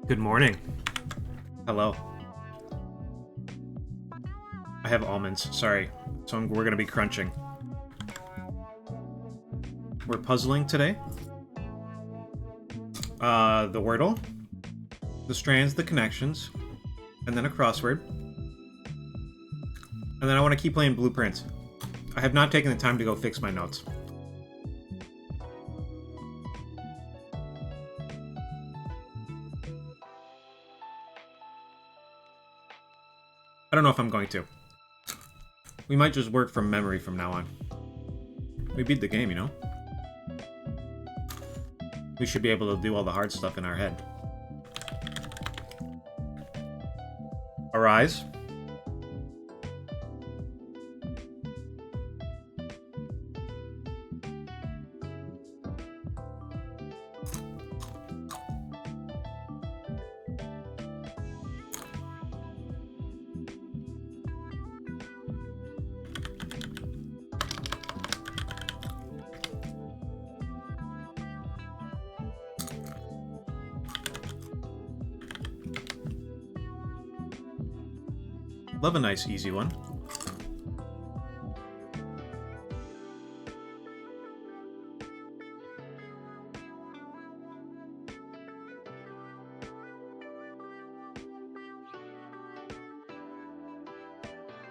Good morning. Hello. I have almonds, sorry. So we're gonna be crunching. We're puzzling today. The Wordle, the strands, the connections, and then a crossword. And then I want to keep playing blueprints. I have not taken the time to go fix my notes. I don't know if I'm going to. We might just work from memory from now on. We beat the game, you know? We should be able to do all the hard stuff in our head. Arise. Love a nice, easy one.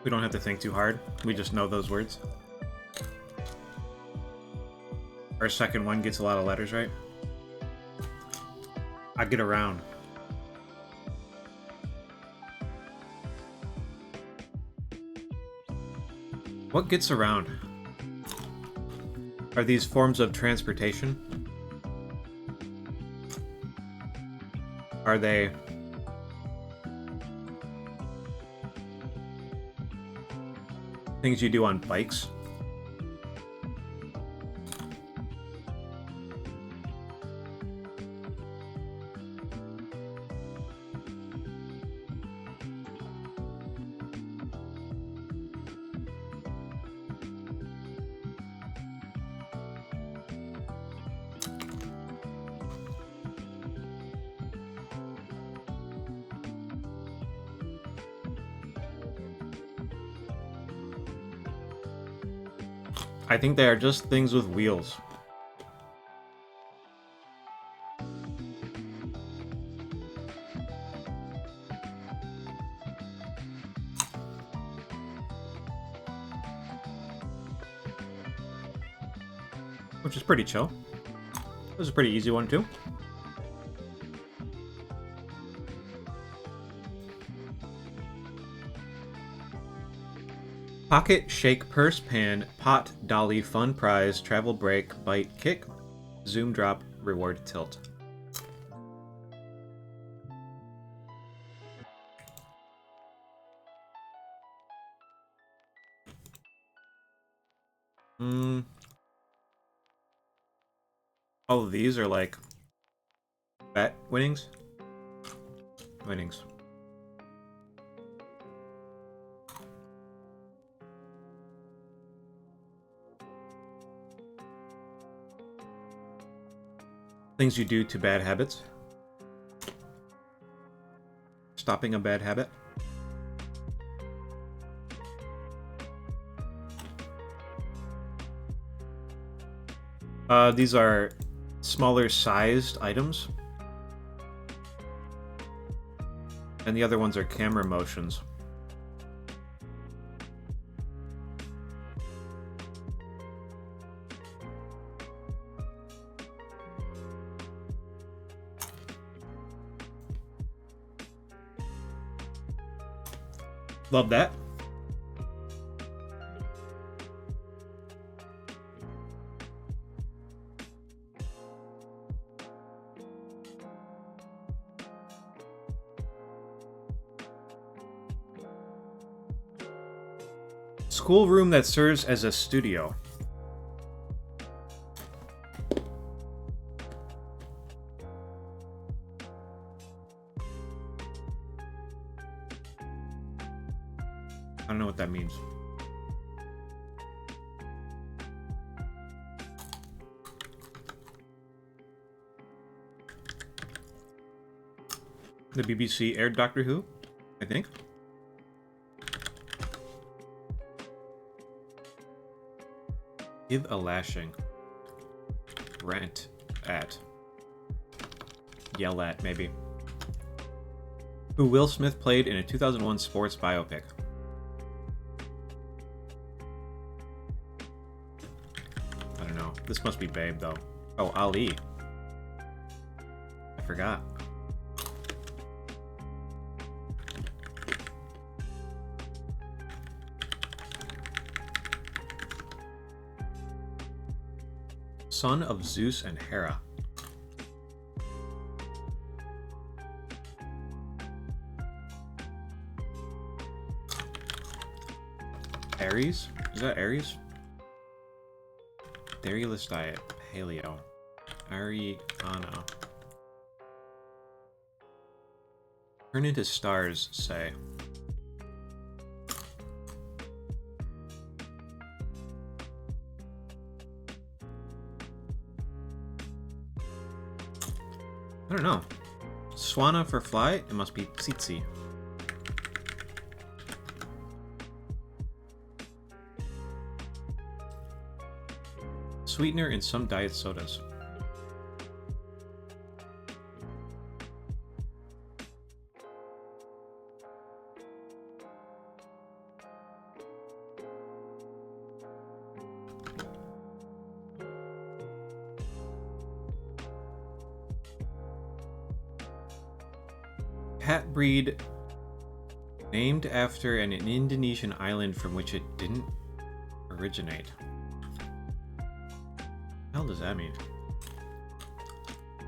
We don't have to think too hard. We just know those words. Our second one gets a lot of letters right. I get around. What gets around? Are these forms of transportation? Are they... things you do on bikes? I think they are just things with wheels. Which is pretty chill. This is a pretty easy one too. Pocket, shake, purse, pan, pot, dolly, fun, prize, travel, break, bite, kick, zoom, drop, reward, tilt. All of these are like bet winnings. Winnings. Things you do to bad habits. Stopping a bad habit. These are smaller sized items. And the other ones are camera motions. Love that. Schoolroom that serves as a studio. I don't know what that means. The BBC aired Doctor Who, I think. Give a lashing. Rant at. Yell at, maybe. Who Will Smith played in a 2001 sports biopic. I don't know. This must be Babe, though. Oh, Ali. I forgot. Son of Zeus and Hera. Aries? Is that Aries? Dairy-less diet. Paleo. Ariana. Turn into stars, say. I don't know. Swana for fly? It must be tsitsi. Sweetener in some diet sodas. Cat breed named after an Indonesian island from which it didn't originate. What the hell does that mean?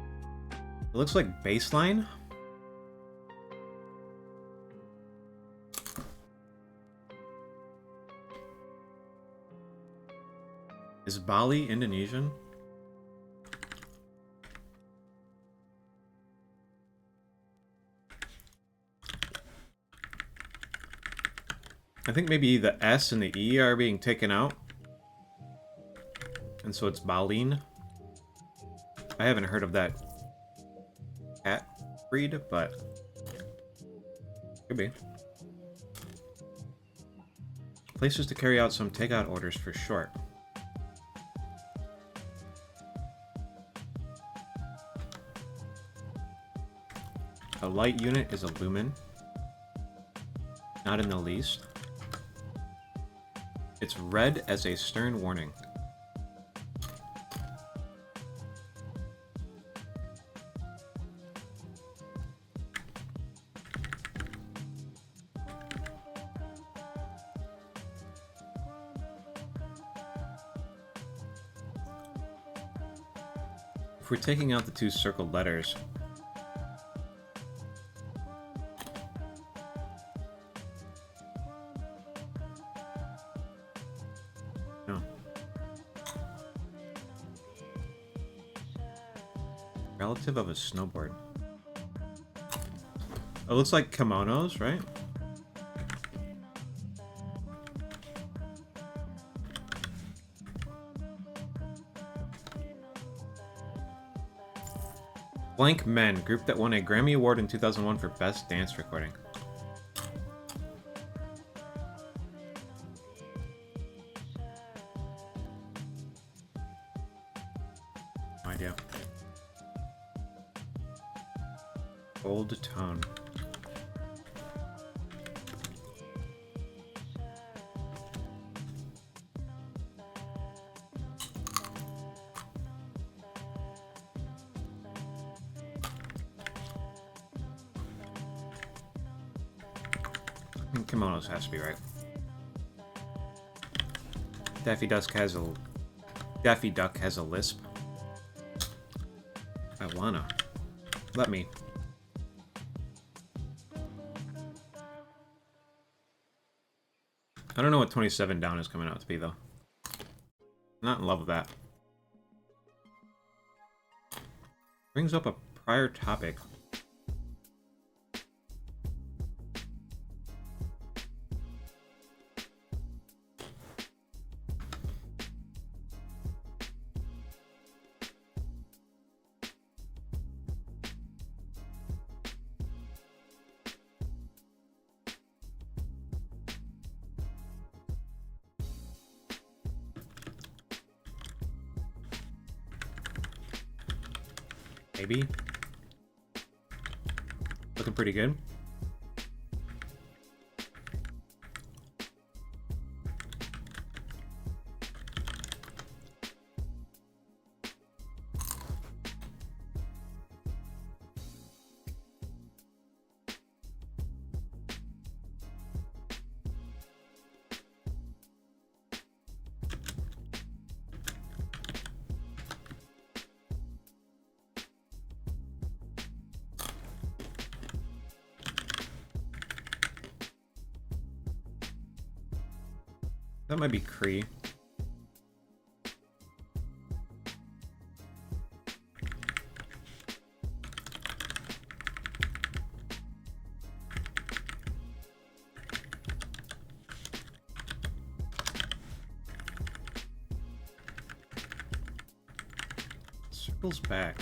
It looks like baseline. Is Bali Indonesian? I think maybe the S and the E are being taken out. And so it's Baleen. I haven't heard of that cat breed, but could be. Places to carry out some takeout orders for short. A light unit is a lumen. Not in the least. It's read as a stern warning. If we're taking out the two circled letters, no. Relative of a snowboard. It looks like kimonos, right? Blank Men, group that won a Grammy Award in 2001 for Best Dance Recording. No idea. Old Tone. Kimonos has to be right. Daffy Duck has a lisp. I wanna. Let me. I don't know what 27 down is coming out to be though. Not in love with that. Brings up a prior topic. Maybe. Looking pretty good. That might be Cree. Circles back.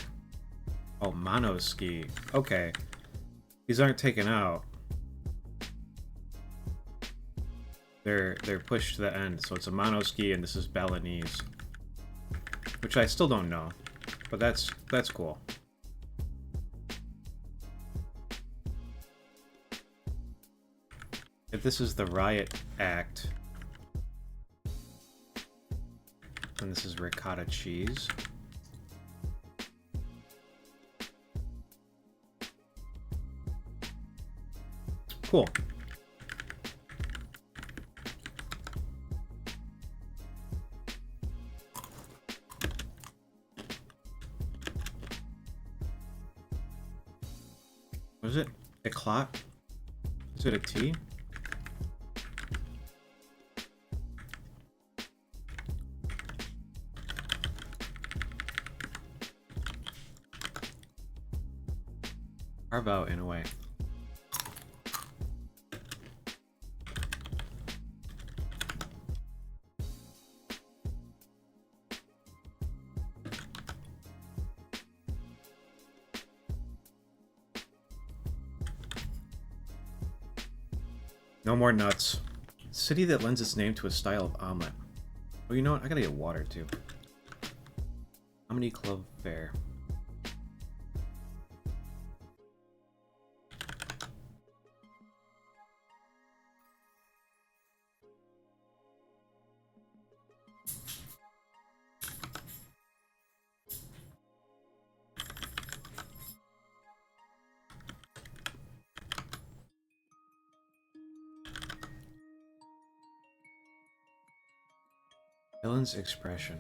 Oh, Monoski. Okay. These aren't taken out. They're pushed to the end, so it's a Monoski and this is Balinese. Which I still don't know. But that's cool. If this is the Riot Act, then this is ricotta cheese. Cool. What is it? Eclat? Is it a T? Carve out in a way. No more nuts. City that lends its name to a style of omelet. Oh, you know what? I gotta get water too. Comedy Club Fair. Villain's expression.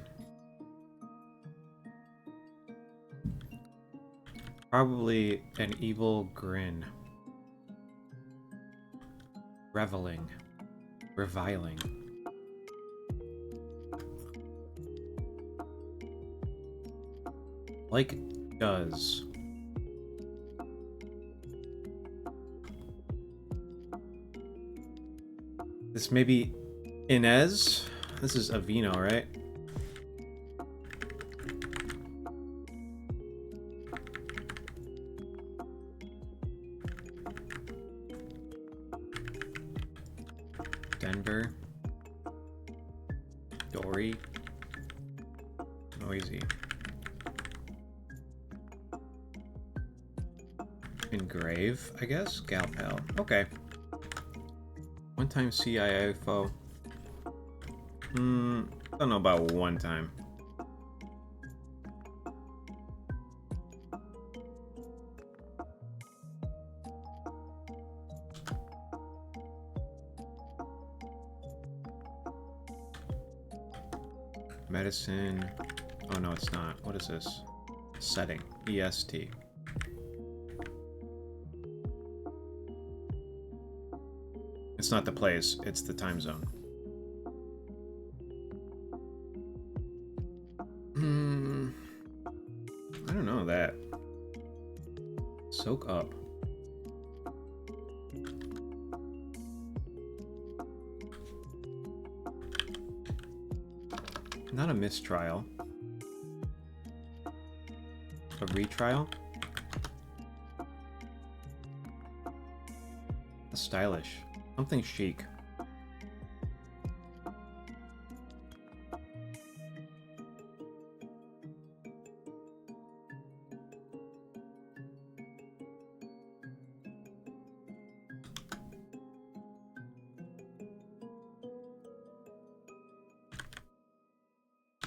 Probably an evil grin. Reveling. Reviling. Like does. This may be Inez. This is Avino, right? Denver. Dory. Noisy. Engrave, I guess? Galpal. Okay. One-time CIFO. Don't know about one time. Medicine. Oh no, it's not. What is this? Setting. EST. It's not the place, it's the time zone. I don't know that. Soak up. Not a mistrial. A retrial? A stylish. Something chic.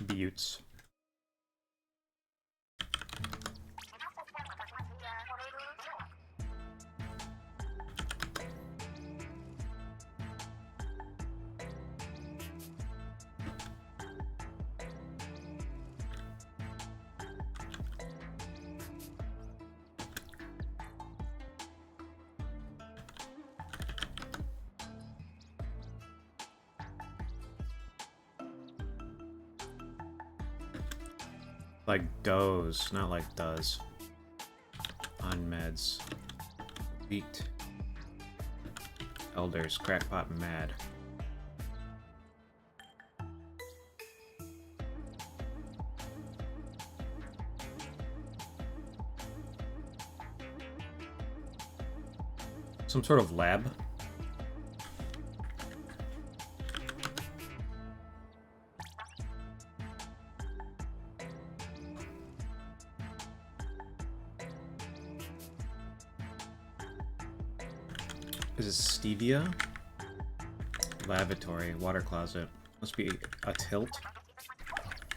Buttes. Like does, not like does. On meds. Beat. Elders, crackpot mad. Some sort of lab. Is it stevia? Lavatory, water closet. Must be a tilt.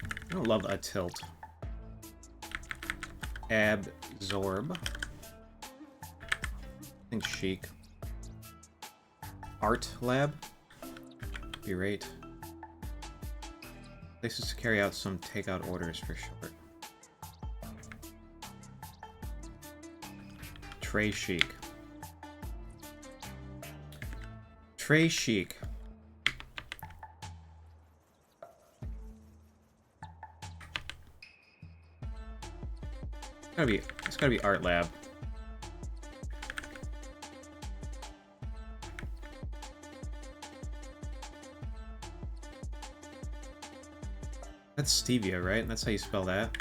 I don't love a tilt. Absorb. I think chic. Art lab. Berate. Places to carry out some takeout orders for short. Tray chic. Tray chic. It's gotta be art lab. That's stevia, right? That's how you spell that.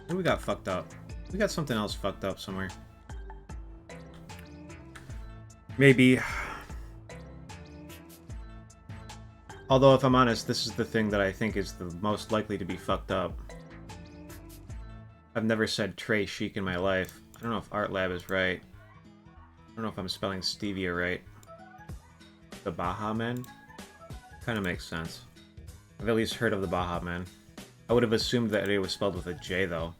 What we got fucked up? We got something else fucked up somewhere. Maybe. Although, if I'm honest, this is the thing that I think is the most likely to be fucked up. I've never said tray chic in my life. I don't know if art lab is right. I don't know if I'm spelling stevia right. The Baha Men? Kind of makes sense. I've at least heard of the Baha Men. I would have assumed that it was spelled with a J, though.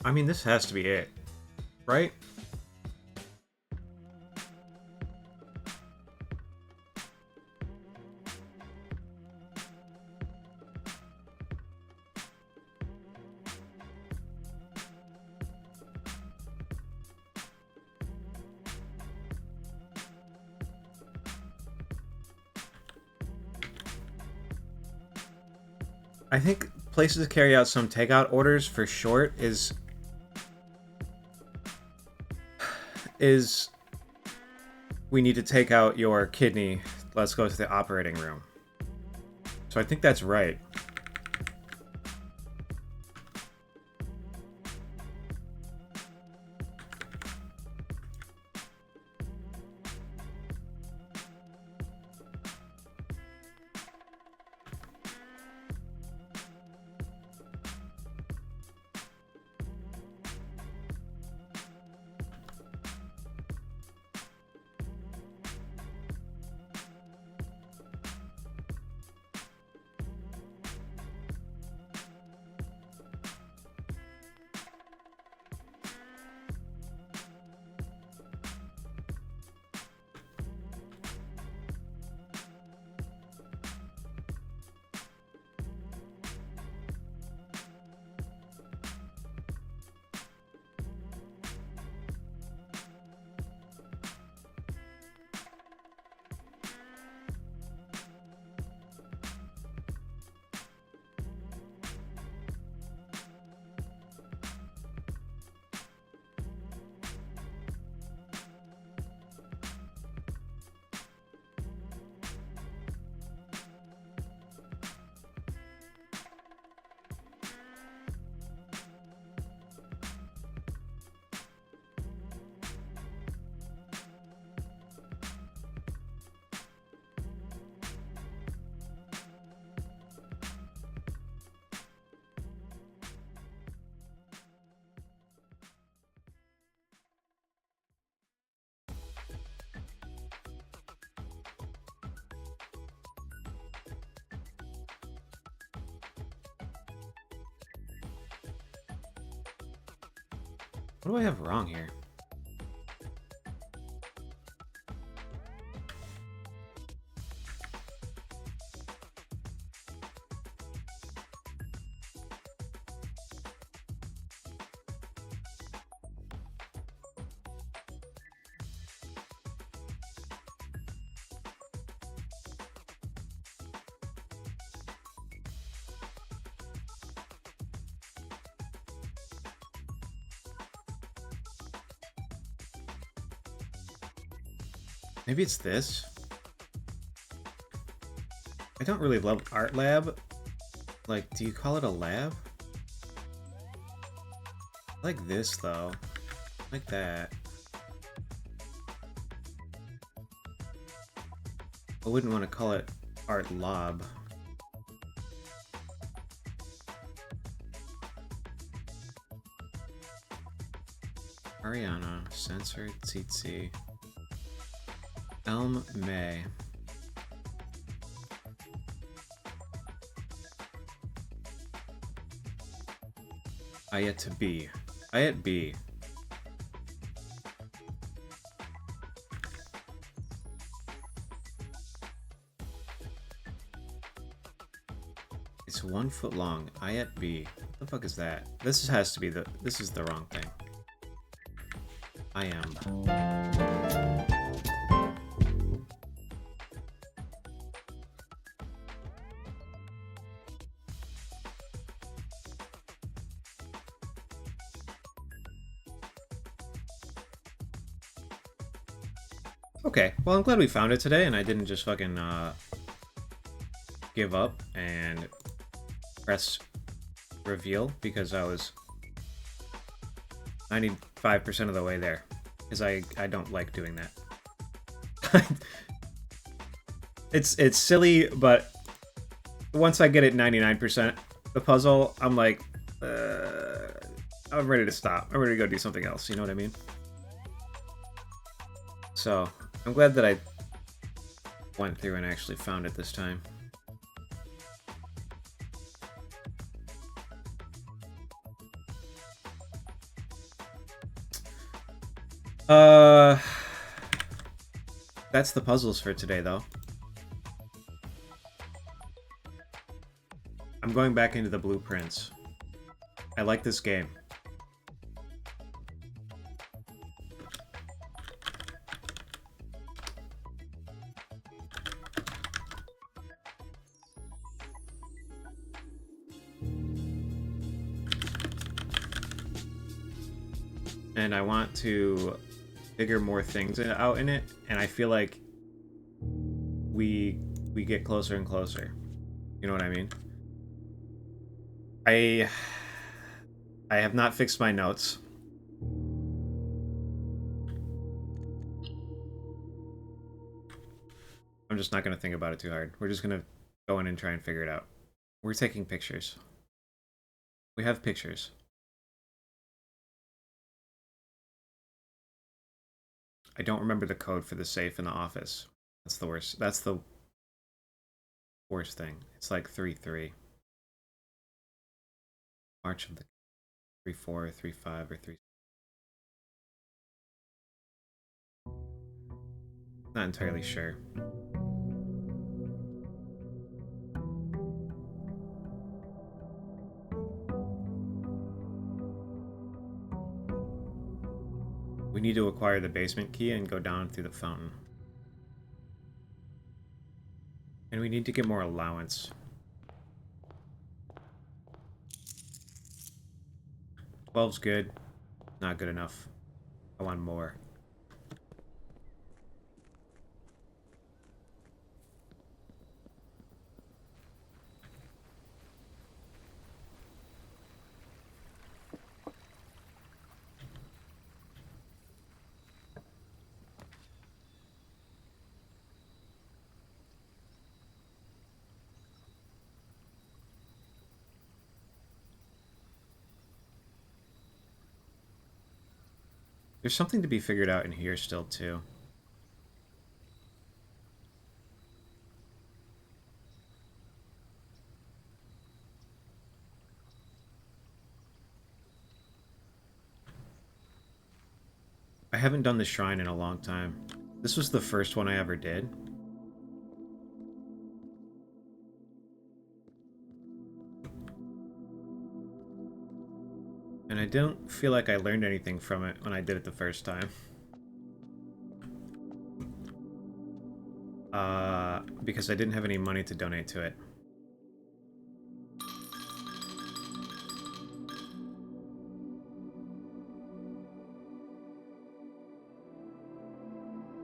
I mean, this has to be it, right? I think places carry out some takeout orders for short is we need to take out your kidney, let's go to the operating room. So I think that's right. What do I have wrong here? Maybe it's this? I don't really love Art Lab. Like, do you call it a lab? I like this, though. I like that. I wouldn't want to call it Art Lob. Ariana, Censored, Tsitsi. Elm May. Ayat to B. Ayat B. It's 1 foot long. Ayat B. What the fuck is that? This has to be the... This is the wrong thing. I am. Okay, well, I'm glad we found it today, and I didn't just fucking, give up and press reveal, because I was 95% of the way there, because I don't like doing that. It's silly, but once I get it 99% the puzzle, I'm like, I'm ready to stop. I'm ready to go do something else, you know what I mean? So, I'm glad that I went through and actually found it this time. That's the puzzles for today, though. I'm going back into the blueprints. I like this game. And I want to figure more things out in it, and I feel like we get closer and closer. You know what I mean? I have not fixed my notes. I'm just not going to think about it too hard. We're just going to go in and try and figure it out. We're taking pictures. We have pictures. I don't remember the code for the safe in the office. That's the worst. That's the worst thing. It's like 3-3. March of the 3-4, 3-5, or 3. Not entirely sure. We need to acquire the basement key and go down through the fountain. And we need to get more allowance. 12's good. Not good enough. I want more. There's something to be figured out in here still, too. haven't done the shrine in a long time. This was the first one I ever did. And I don't feel like I learned anything from it when I did it the first time. Because I didn't have any money to donate to it.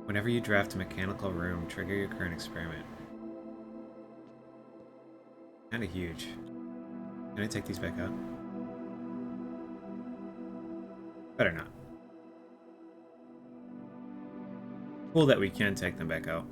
Whenever you draft a mechanical room, trigger your current experiment. Kinda huge. Can I take these back out? Better not. Cool that we can take them back out.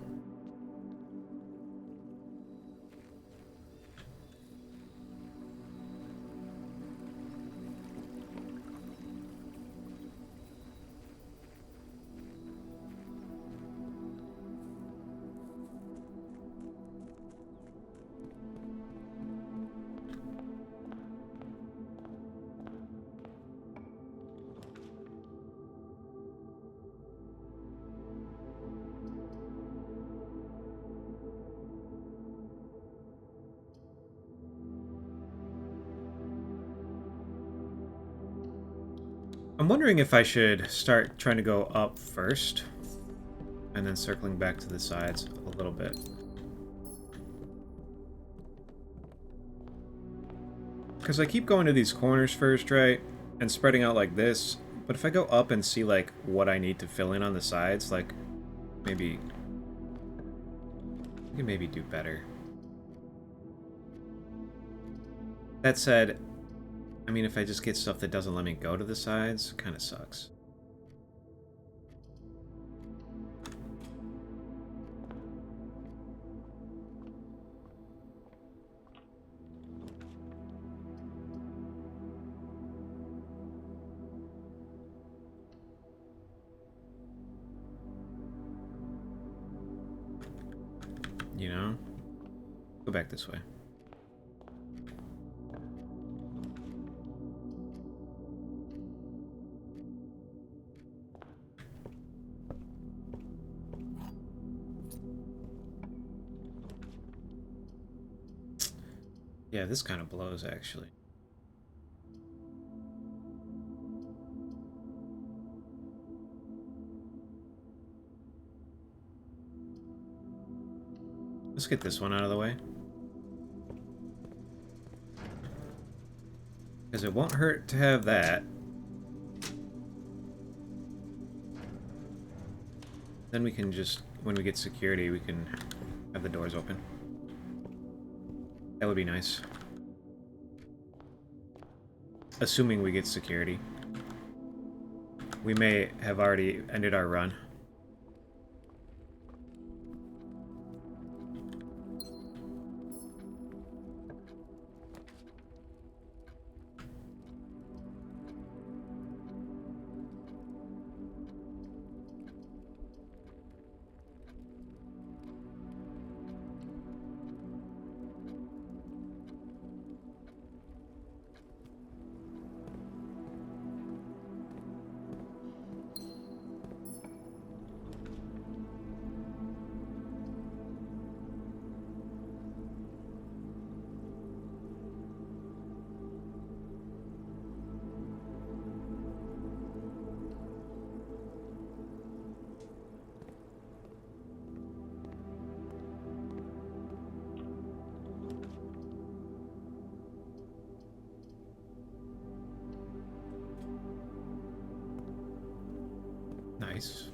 I'm wondering if I should start trying to go up first, and then circling back to the sides a little bit. Because I keep going to these corners first, right? And spreading out like this. But if I go up and see, like, what I need to fill in on the sides, like, maybe... I can maybe do better. That said, I mean, if I just get stuff that doesn't let me go to the sides, kind of sucks. You know? Go back this way. Yeah, this kind of blows, actually. Let's get this one out of the way. Because it won't hurt to have that. Then we can just, when we get security, we can have the doors open. That would be nice. Assuming we get security. We may have already ended our run. Nice.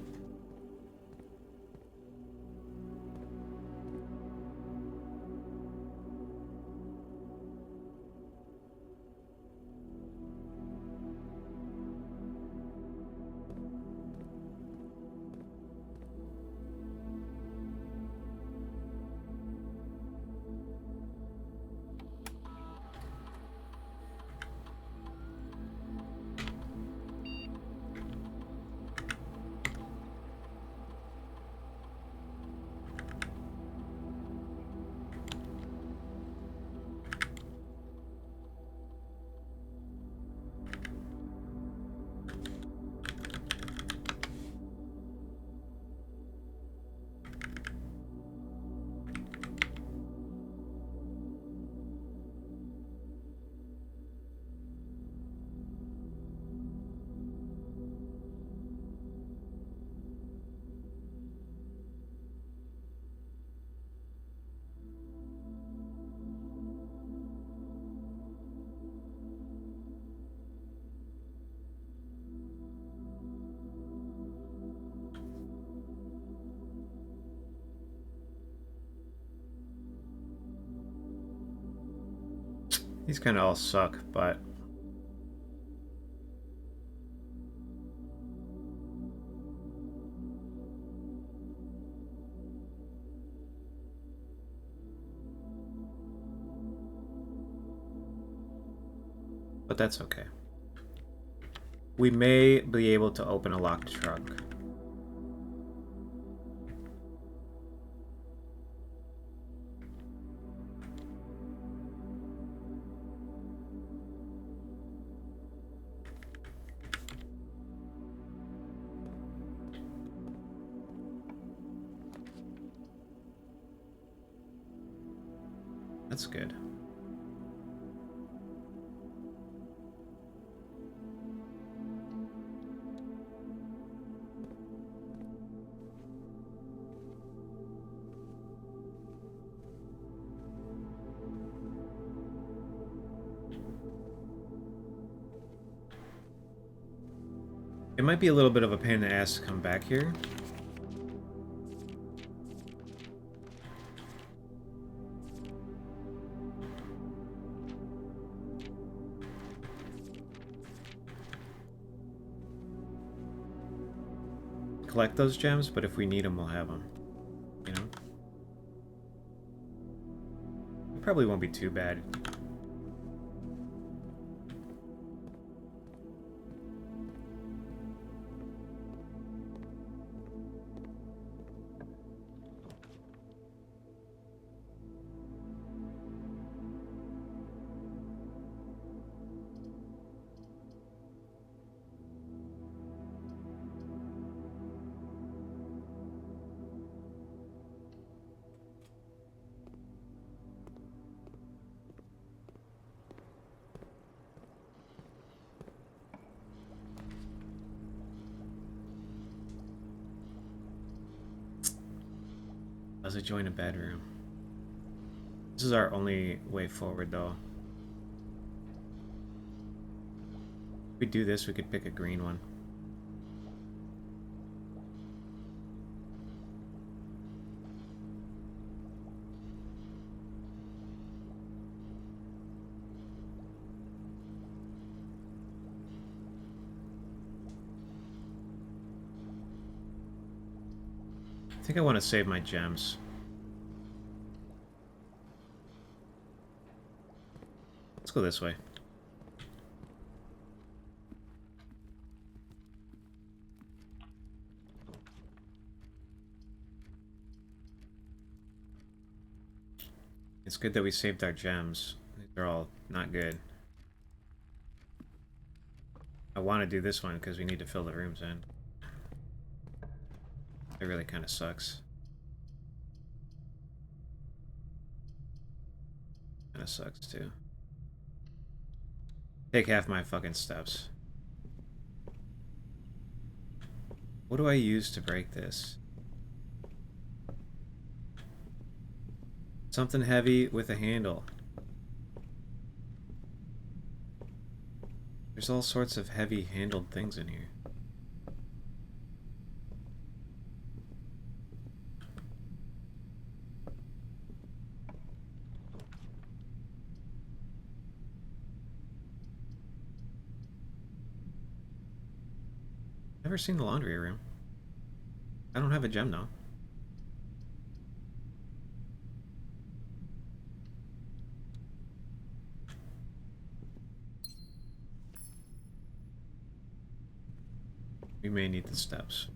These kind of all suck, but... But that's okay. We may be able to open a locked trunk. That's good. It might be a little bit of a pain in the ass to come back here. Collect those gems, but if we need them, we'll have them. You know? It probably won't be too bad. Does it join a bedroom? This is our only way forward, though. If we do this, we could pick a green one. I think I want to save my gems. Let's go this way. It's good that we saved our gems. They're all not good. I want to do this one because we need to fill the rooms in. It really kind of sucks. Kind of sucks too. Take half my fucking steps. What do I use to break this? Something heavy with a handle. There's all sorts of heavy-handled things in here. Never seen the laundry room. I don't have a gem though. We may need the steps.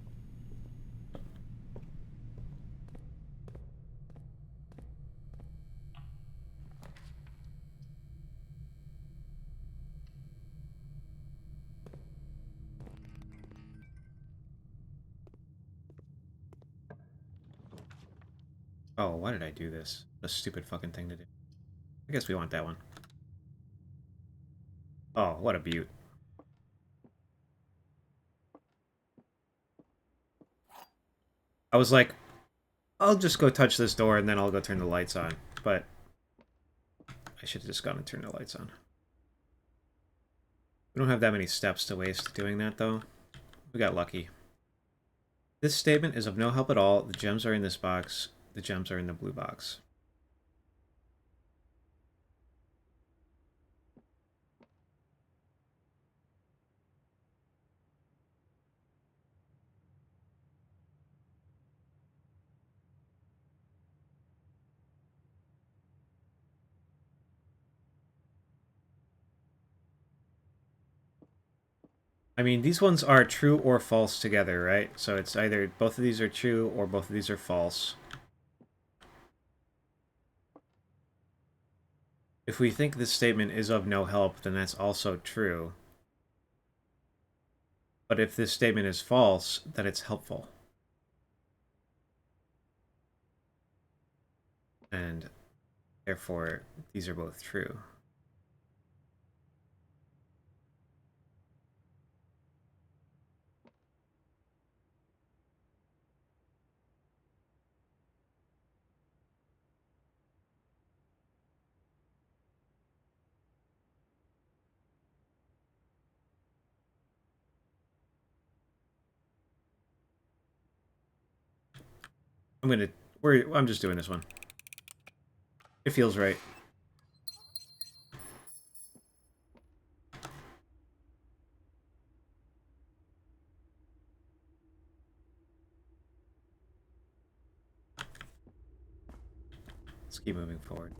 Oh, why did I do this? A stupid fucking thing to do. I guess we want that one. Oh, what a beaut. I was like, I'll just go touch this door and then I'll go turn the lights on. But I should have just gone and turned the lights on. We don't have that many steps to waste doing that, though. We got lucky. This statement is of no help at all. The gems are in this box. The gems are in the blue box. I mean, these ones are true or false together, right? So it's either both of these are true or both of these are false. If we think this statement is of no help, then that's also true. But if this statement is false, then it's helpful. And therefore, these are both true. I'm just doing this one. It feels right. Let's keep moving forward.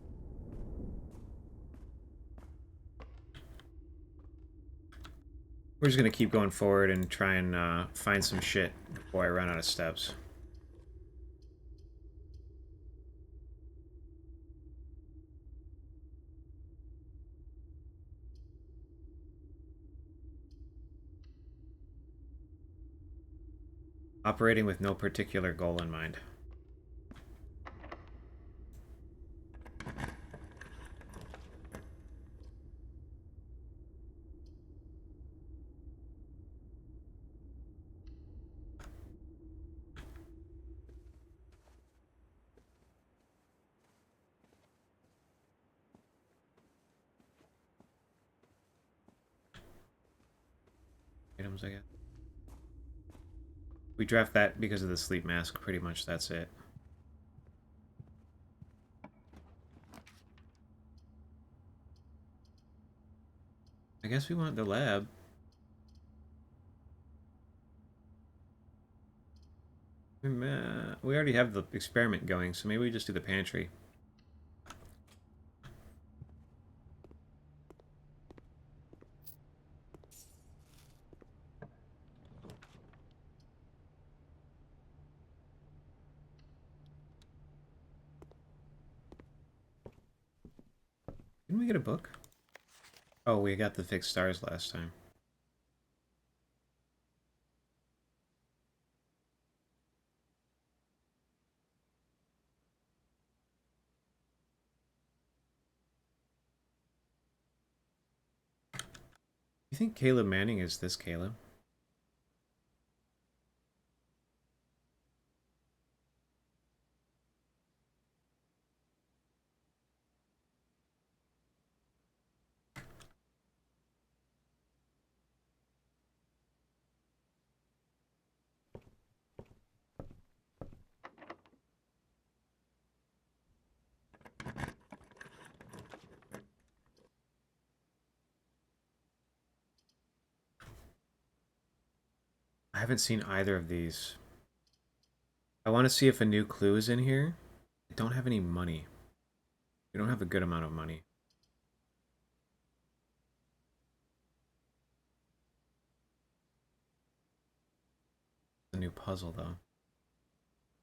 We're just gonna keep going forward and try and find some shit before I run out of steps. Operating with no particular goal in mind. Items, I guess. We draft that because of the sleep mask, pretty much that's it. I guess we want the lab. We already have the experiment going, so maybe we just do the pantry. Didn't we get a book? Oh, we got the fixed stars last time. You think Caleb Manning is this Caleb? I haven't seen either of these. I want to see if a new clue is in here. I don't have any money. We don't have a good amount of money. A new puzzle though.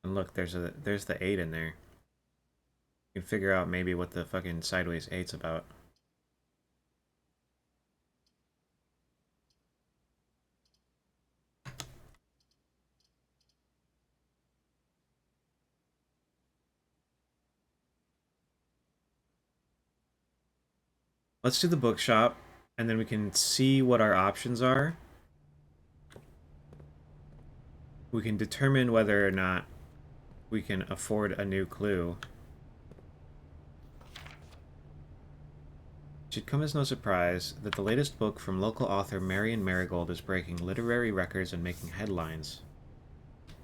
And look, there's the 8 in there. You can figure out maybe what the fucking sideways 8's about. Let's do the bookshop, and then we can see what our options are. We can determine whether or not we can afford a new clue. It should come as no surprise that the latest book from local author Marion Marigold is breaking literary records and making headlines.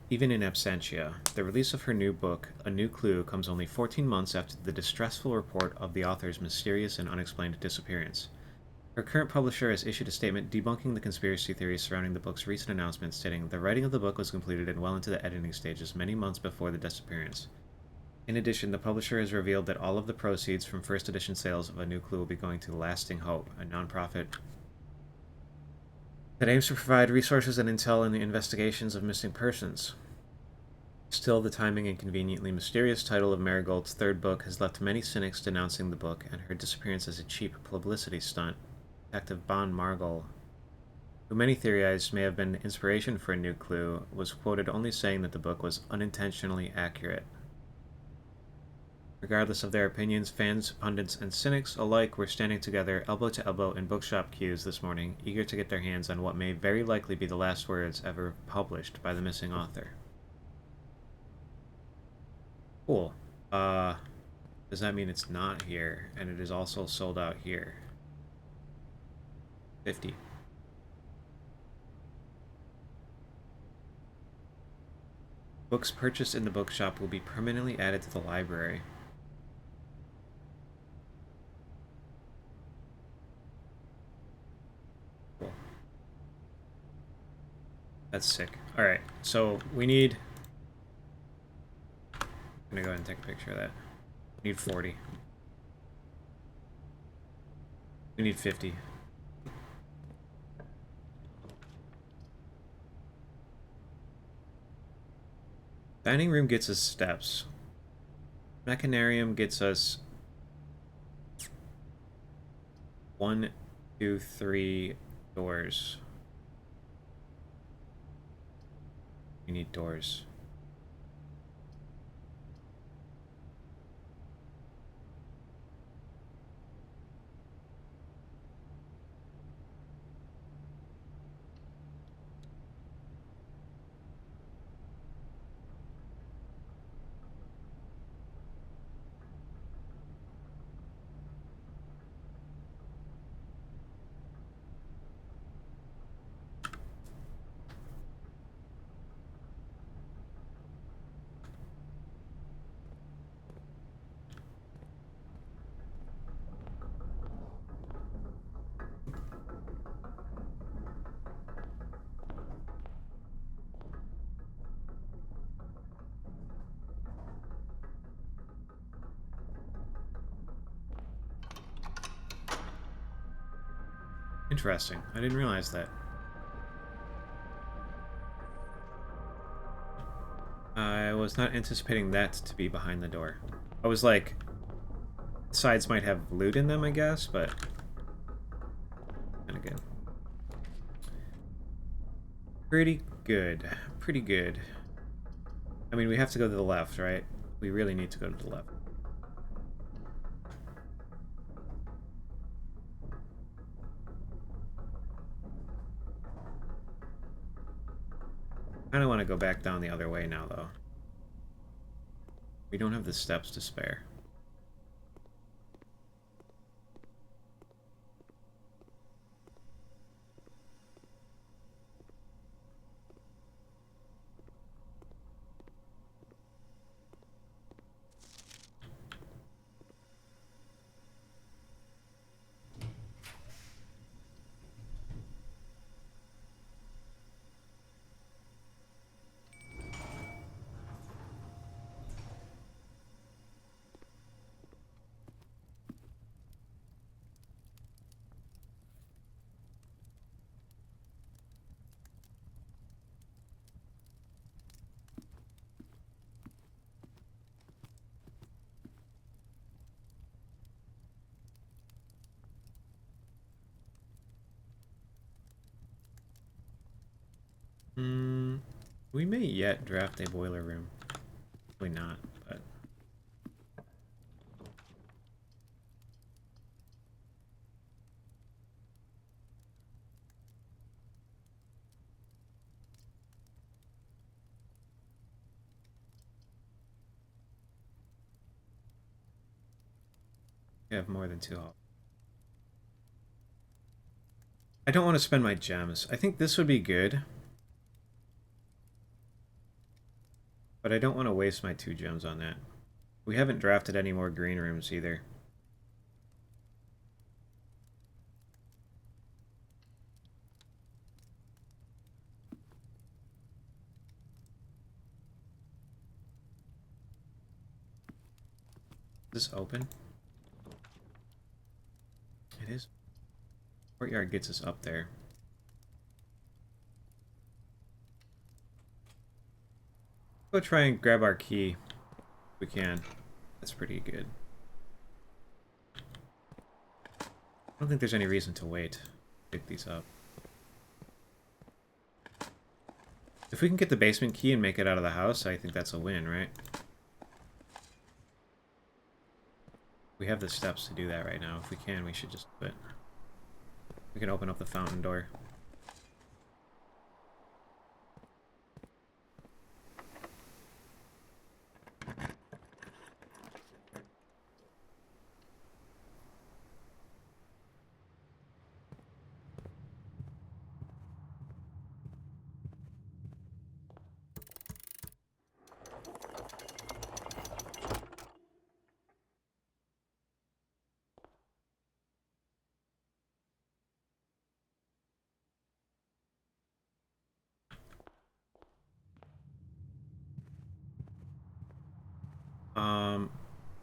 Even in absentia, the release of her new book, A New Clue, comes only 14 months after the distressful report of the author's mysterious and unexplained disappearance. Her current publisher has issued a statement debunking the conspiracy theories surrounding the book's recent announcement, stating the writing of the book was completed and well into the editing stages many months before the disappearance. In addition, the publisher has revealed that all of the proceeds from first edition sales of A New Clue will be going to Lasting Hope, a nonprofit that aims to provide resources and intel in the investigations of missing persons. Still, the timing and conveniently mysterious title of Marigold's third book has left many cynics denouncing the book and her disappearance as a cheap publicity stunt. Detective Bon Margol, who many theorized may have been inspiration for a new clue, was quoted only saying that the book was unintentionally accurate. Regardless of their opinions, fans, pundits, and cynics alike were standing together elbow to elbow in bookshop queues this morning, eager to get their hands on what may very likely be the last words ever published by the missing author. Cool. Does that mean it's not here, and it is also sold out here? 50. Books purchased in the bookshop will be permanently added to the library. Cool. That's sick. Alright, so we need... I'm gonna go ahead and take a picture of that. We need 40. We need 50. Dining room gets us steps. Mechanarium gets us 1, 2, 3 doors. We need doors. Interesting. I didn't realize that. I was not anticipating that to be behind the door. I was like, sides might have loot in them, I guess, but kind of good. Pretty good. Pretty good. I mean, we have to go to the left, right? We really need to go to the left. I kind of want to go back down the other way now, though. We don't have the steps to spare. We may yet draft a boiler room. Probably not, but... We have more than 2 health. I don't want to spend my gems. I think this would be good. But I don't want to waste my 2 gems on that. We haven't drafted any more green rooms either. Is this open? It is. Courtyard gets us up there. Go try and grab our key if we can. That's pretty good. I don't think there's any reason to wait. Pick these up. If we can get the basement key and make it out of the house, I think that's a win, right? We have the steps to do that right now. If we can, we should just do it. We can open up the fountain door.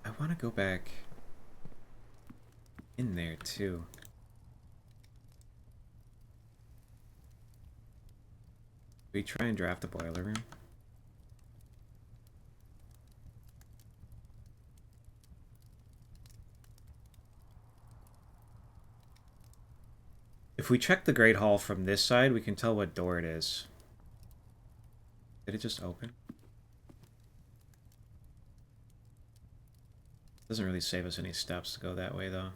I want to go back in there too. We try and draft the boiler room. If we check the Great Hall from this side, we can tell what door it is. Did it just open? Doesn't really save us any steps to go that way, though.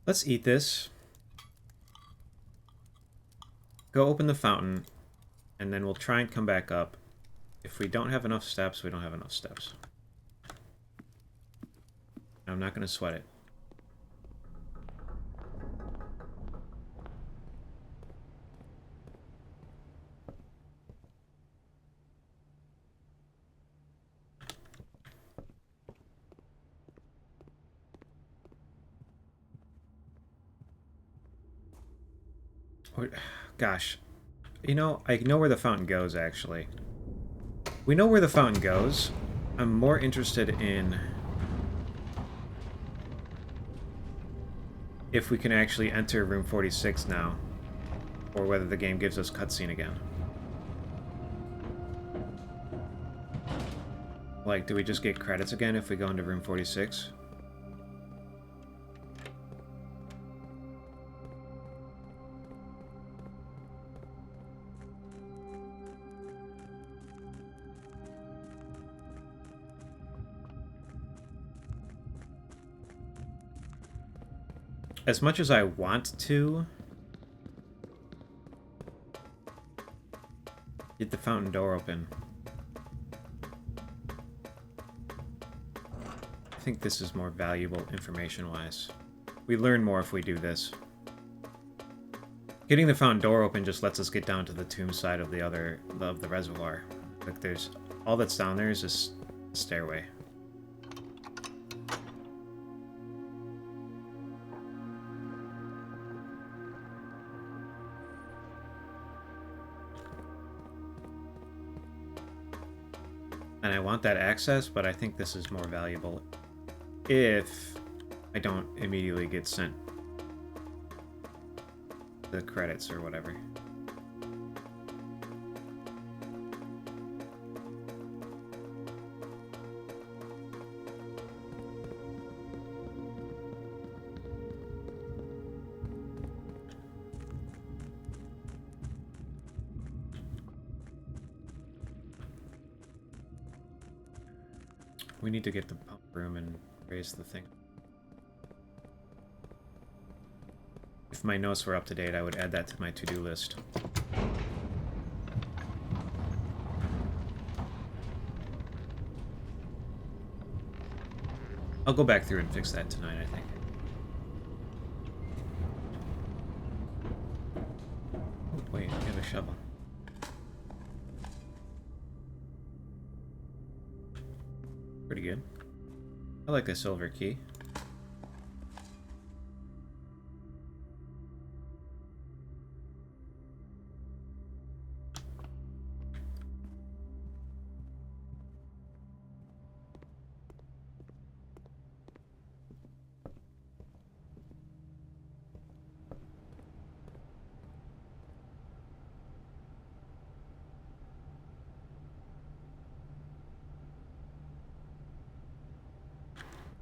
Let's eat this. Go open the fountain, and then we'll try and come back up. If we don't have enough steps, we don't have enough steps. I'm not going to sweat it. Gosh. You know, I know where the fountain goes, actually. We know where the fountain goes. I'm more interested in if we can actually enter room 46 now, or whether the game gives us cutscene again. Like, do we just get credits again if we go into room 46? As much as I want to get the fountain door open, I think this is more valuable information-wise. We learn more if we do this. Getting the fountain door open just lets us get down to the tomb side of the reservoir. Like, there's all that's down there is this stairway. And I want that access, but I think this is more valuable if I don't immediately get sent the credits or whatever. We need to get the pump room and raise the thing. If my notes were up to date, I would add that to my to-do list. I'll go back through and fix that tonight, I think. Oh, wait, I have a shovel. Pretty good. I like a silver key.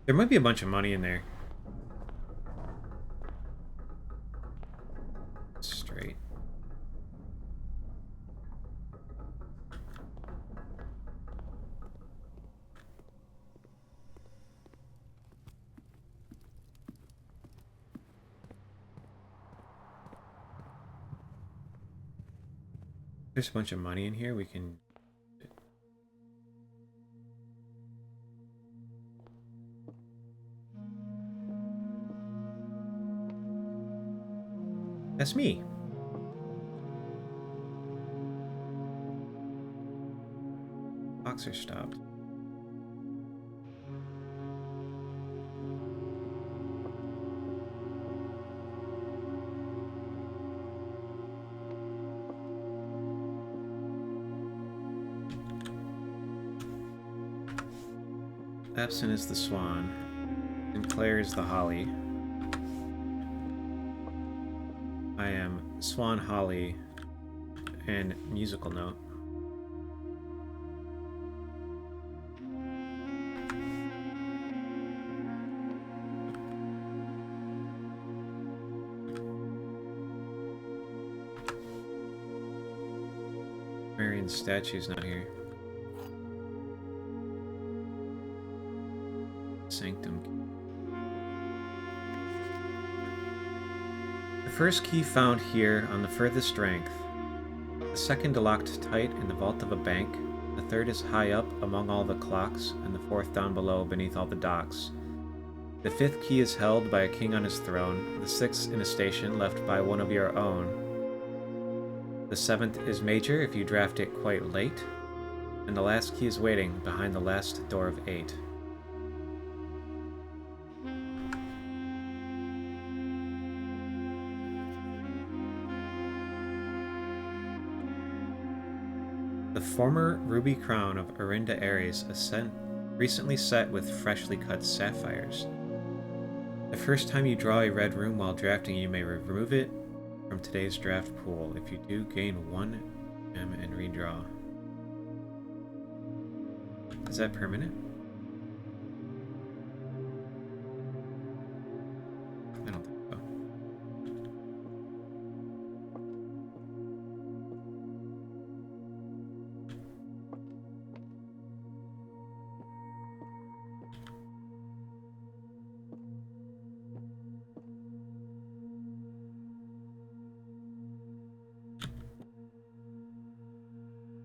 There might be a bunch of money in there. Straight. There's a bunch of money in here. We can... That's me. Boxer stopped. Absent is the swan, and Claire is the holly. I am Swan Holly and musical note. Marion's statue's not here. Sanctum. The first key found here on the furthest strength. The second locked tight in the vault of a bank. The third is high up among all the clocks, and the fourth down below beneath all the docks. The fifth key is held by a king on his throne, the sixth in a station left by one of your own. The seventh is major if you draft it quite late, and the last key is waiting behind the last door of 8. The former ruby crown of Arinda Ares recently set with freshly cut sapphires. The first time you draw a red rune while drafting, you may remove it from today's draft pool. If you do, gain 1 gem and redraw. Is that permanent? I don't think so.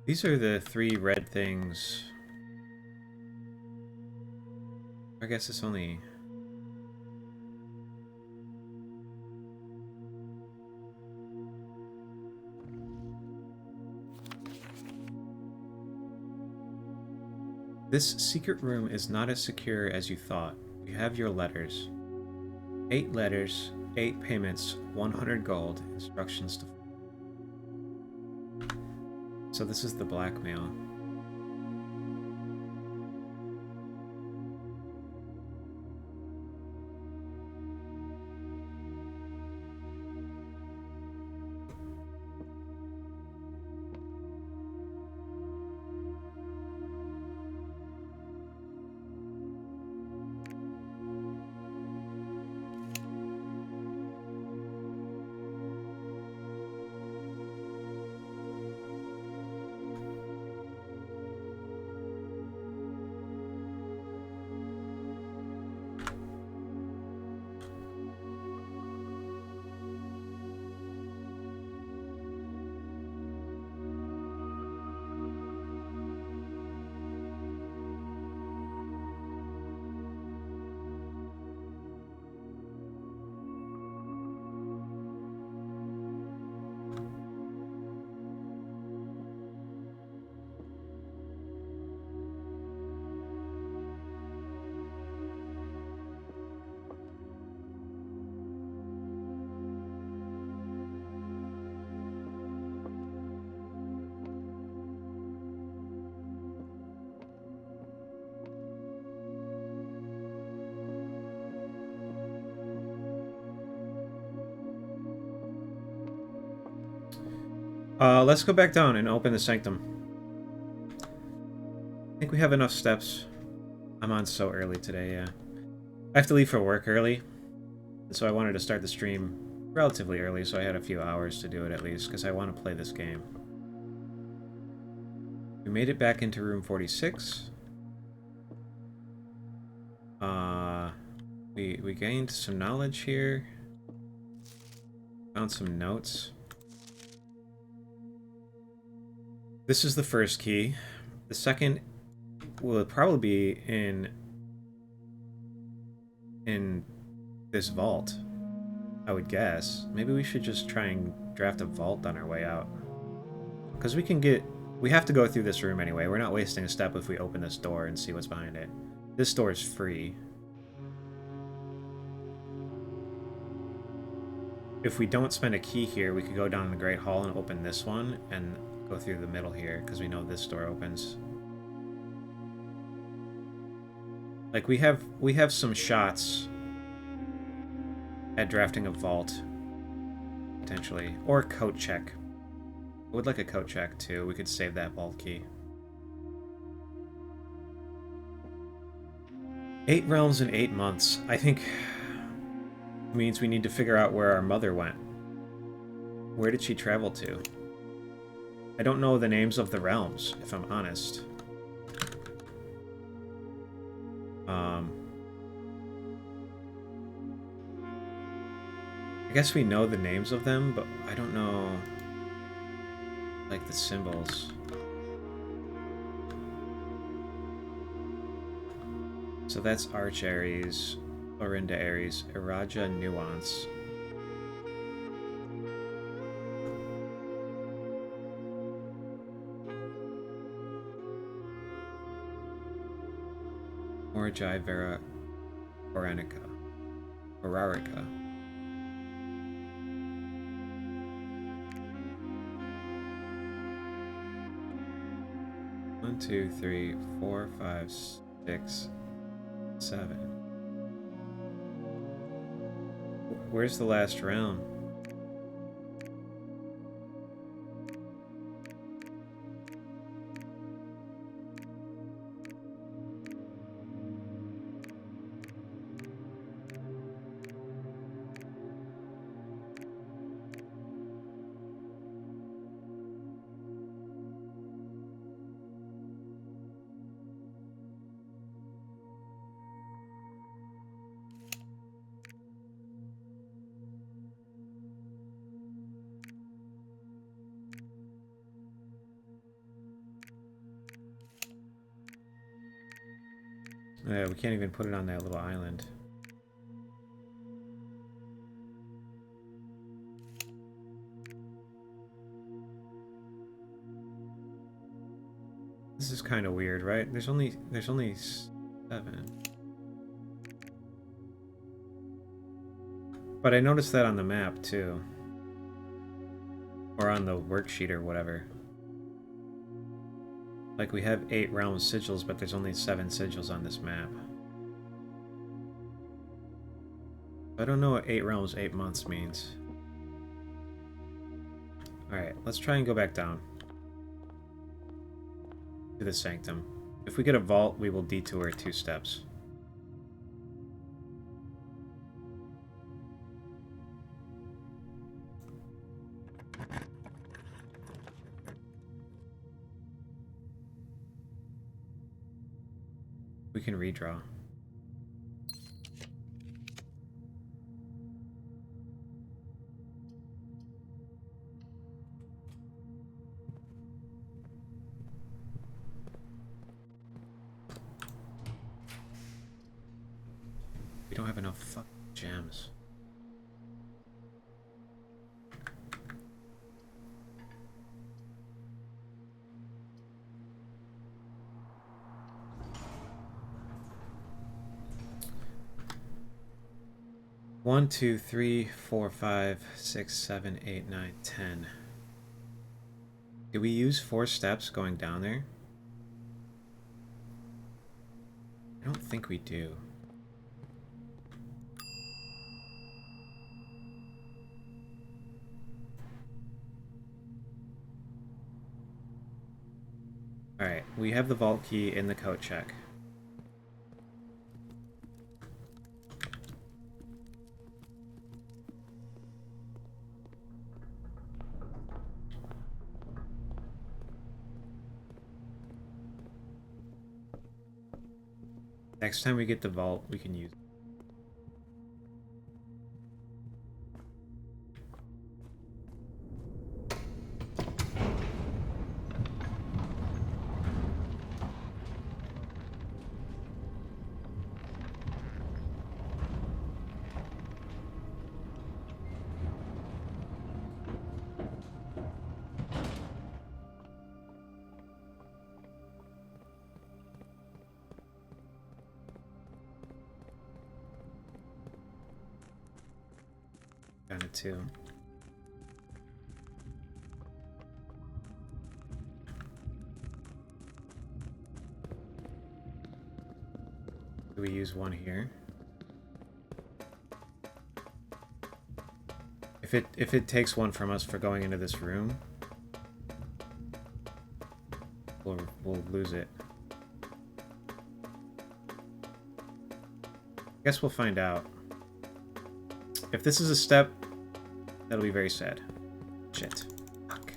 These are the 3 red things. I guess it's only... This secret room is not as secure as you thought. You have your letters. 8 letters, 8 payments, 100 gold, instructions to... So this is the blackmail. Let's go back down and open the sanctum. I think we have enough steps. I'm on so early today, yeah. I have to leave for work early, and so I wanted to start the stream relatively early, so I had a few hours to do it at least, because I want to play this game. We made it back into room 46. We gained some knowledge here. Found some notes. This is the first key. The second will probably be in this vault, I would guess. Maybe we should just try and draft a vault on our way out. Because we have to go through this room anyway. We're not wasting a step if we open this door and see what's behind it. This door is free. If we don't spend a key here, we could go down in the Great Hall and open this one and go through the middle here, because we know this door opens. Like, we have some shots at drafting a vault, potentially. Or a coat check. I would like a coat check, too. We could save that vault key. 8 realms in 8 months. I think means we need to figure out where our mother went. Where did she travel to? I don't know the names of the realms, if I'm honest. I guess we know the names of them, but I don't know, like, the symbols. So that's Arch Aries, Orinda Aries, Iraja Nuance. Orajai Vera Oranica. Orarica. One, two, three, 4, 5, 6, 7. Where's the last round? We can't even put it on that little island. This is kind of weird, right? There's only 7. But I noticed that on the map too. Or on the worksheet or whatever. Like, we have 8 realm sigils, but there's only 7 sigils on this map. I don't know what 8 realms, 8 months means. Alright, let's try and go back down to the sanctum. If we get a vault, we will detour 2 steps. We can redraw. We don't have enough fucking gems. One, 2, 3, 4, 5, 6, 7, 8, 9, 10. Did we use 4 steps going down there? I don't think we do. Alright, we have the vault key in the coat check. Next time we get the vault, we can use it. Kind of too. Do we use one here? If it takes one from us for going into this room, we'll lose it. I guess we'll find out. If this is a step, that'll be very sad. Shit. Fuck.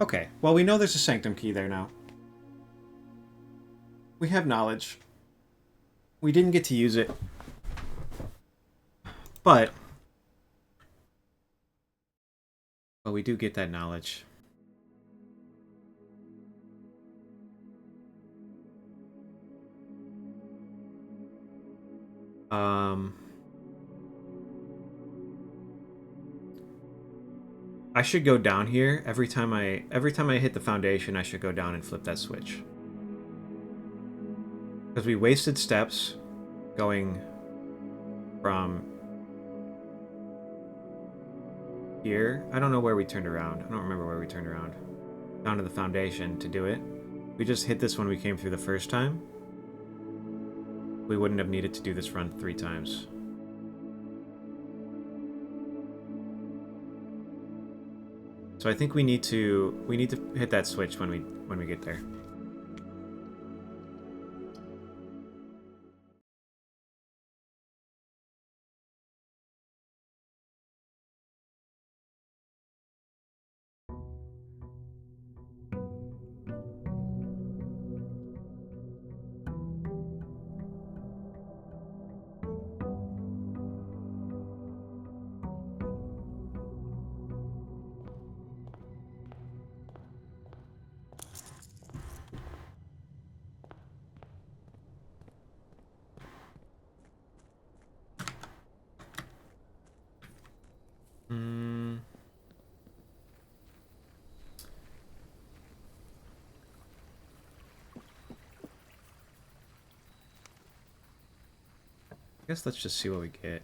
Okay, well, we know there's a sanctum key there now. We have knowledge. We didn't get to use it. But we do get that knowledge. I should go down here every time I hit the foundation. I should go down and flip that switch, because we wasted steps going from here. I don't know where we turned around. I don't remember where we turned around. Down to the foundation to do it. We just hit this when we came through the first time. We wouldn't have needed to do this run 3 times. So I think we need to hit that switch when we get there. I guess let's just see what we get.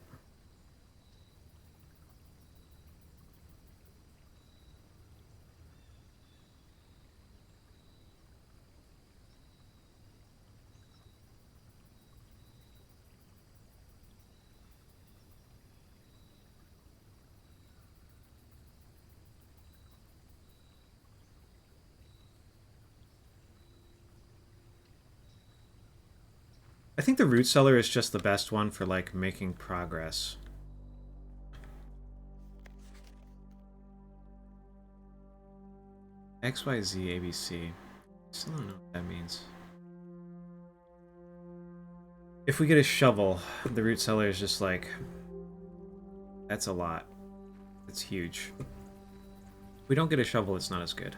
I think the root cellar is just the best one for, like, making progress. XYZ ABC. Still don't know what that means. If we get a shovel, the root cellar is just like... That's a lot. It's huge. If we don't get a shovel, it's not as good.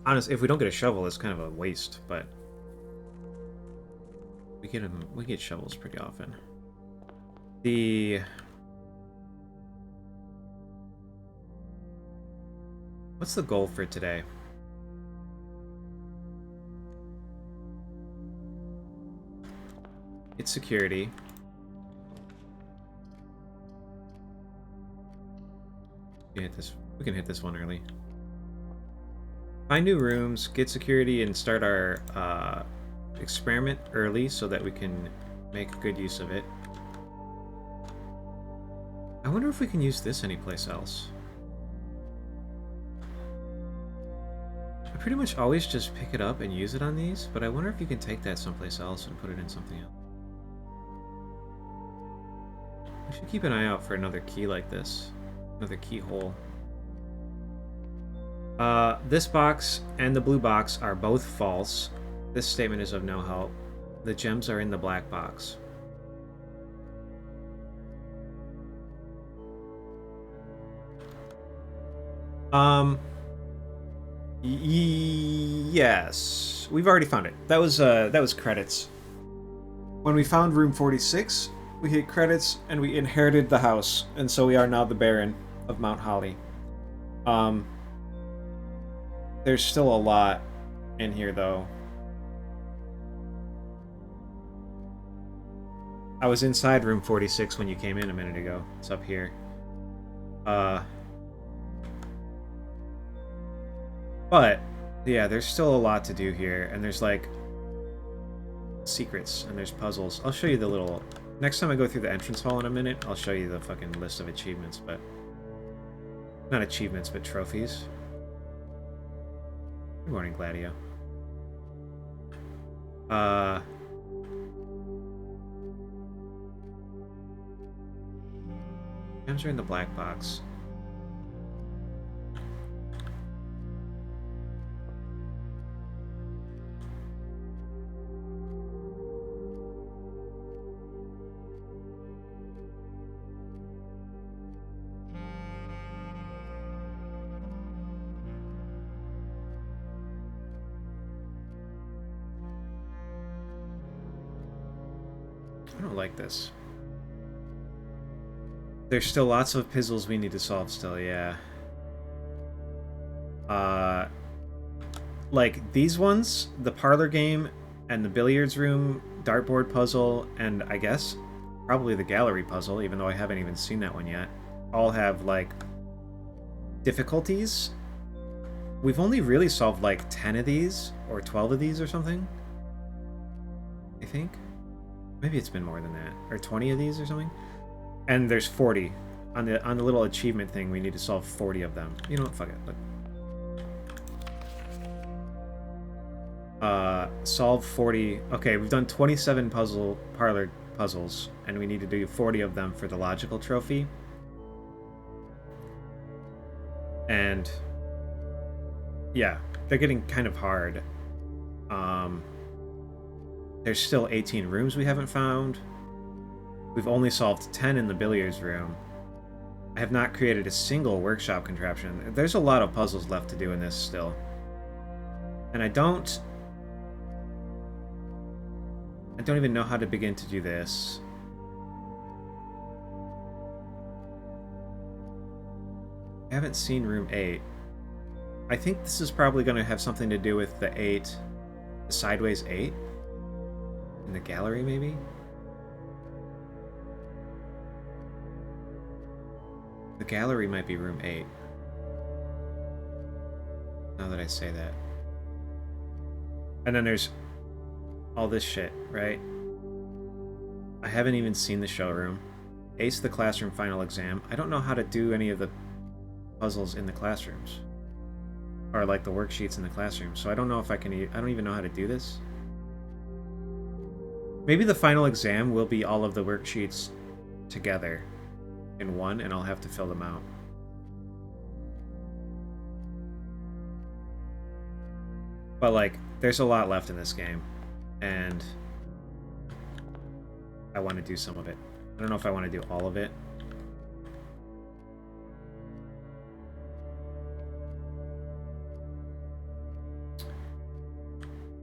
Honestly, if we don't get a shovel, it's kind of a waste, but... We get shovels pretty often. What's the goal for today? It's security. We can hit this one early. Find new rooms, get security, and start our experiment early so that we can make good use of it. I wonder if we can use this anyplace else. I pretty much always just pick it up and use it on these, but I wonder if you can take that someplace else and put it in something else. We should keep an eye out for another key like this. Another keyhole. This box and the blue box are both false. This statement is of no help. The gems are in the black box. Yes, we've already found it. That was credits. When we found room 46, we hit credits and we inherited the house, and so we are now the Baron of Mount Holly. There's still a lot in here, though. I was inside room 46 when you came in a minute ago. It's up here. But, yeah, there's still a lot to do here, and there's, like, secrets, and there's puzzles. I'll show you the little... Next time I go through the entrance hall in a minute, I'll show you the fucking list of achievements, but... Not achievements, but trophies. Good morning, Gladio. Gems are in the black box. I don't like this. There's still lots of puzzles we need to solve still, yeah. Like, these ones, the parlor game, and the billiards room, dartboard puzzle, and I guess probably the gallery puzzle, even though I haven't even seen that one yet, all have, like, difficulties. We've only really solved, like, 10 of these, or 12 of these or something. I think. Maybe it's been more than that. Or 20 of these or something. And there's 40. On the little achievement thing, we need to solve 40 of them. You know what? Fuck it. Look. Solve 40. Okay, we've done 27 parlor puzzles, and we need to do 40 of them for the logical trophy. And yeah, they're getting kind of hard. There's still 18 rooms we haven't found. We've only solved 10 in the billiards room. I have not created a single workshop contraption. There's a lot of puzzles left to do in this still. And I don't even know how to begin to do this. I haven't seen room 8. I think this is probably going to have something to do with the 8, the sideways 8? In the gallery, maybe? The gallery might be room 8. Now that I say that. And then there's all this shit, right? I haven't even seen the showroom. Ace the classroom final exam. I don't know how to do any of the puzzles in the classrooms. Or like the worksheets in the classroom. So I don't know if I can... I don't even know how to do this. Maybe the final exam will be all of the worksheets together in one, and I'll have to fill them out. But, like, there's a lot left in this game, and I want to do some of it. I don't know if I want to do all of it.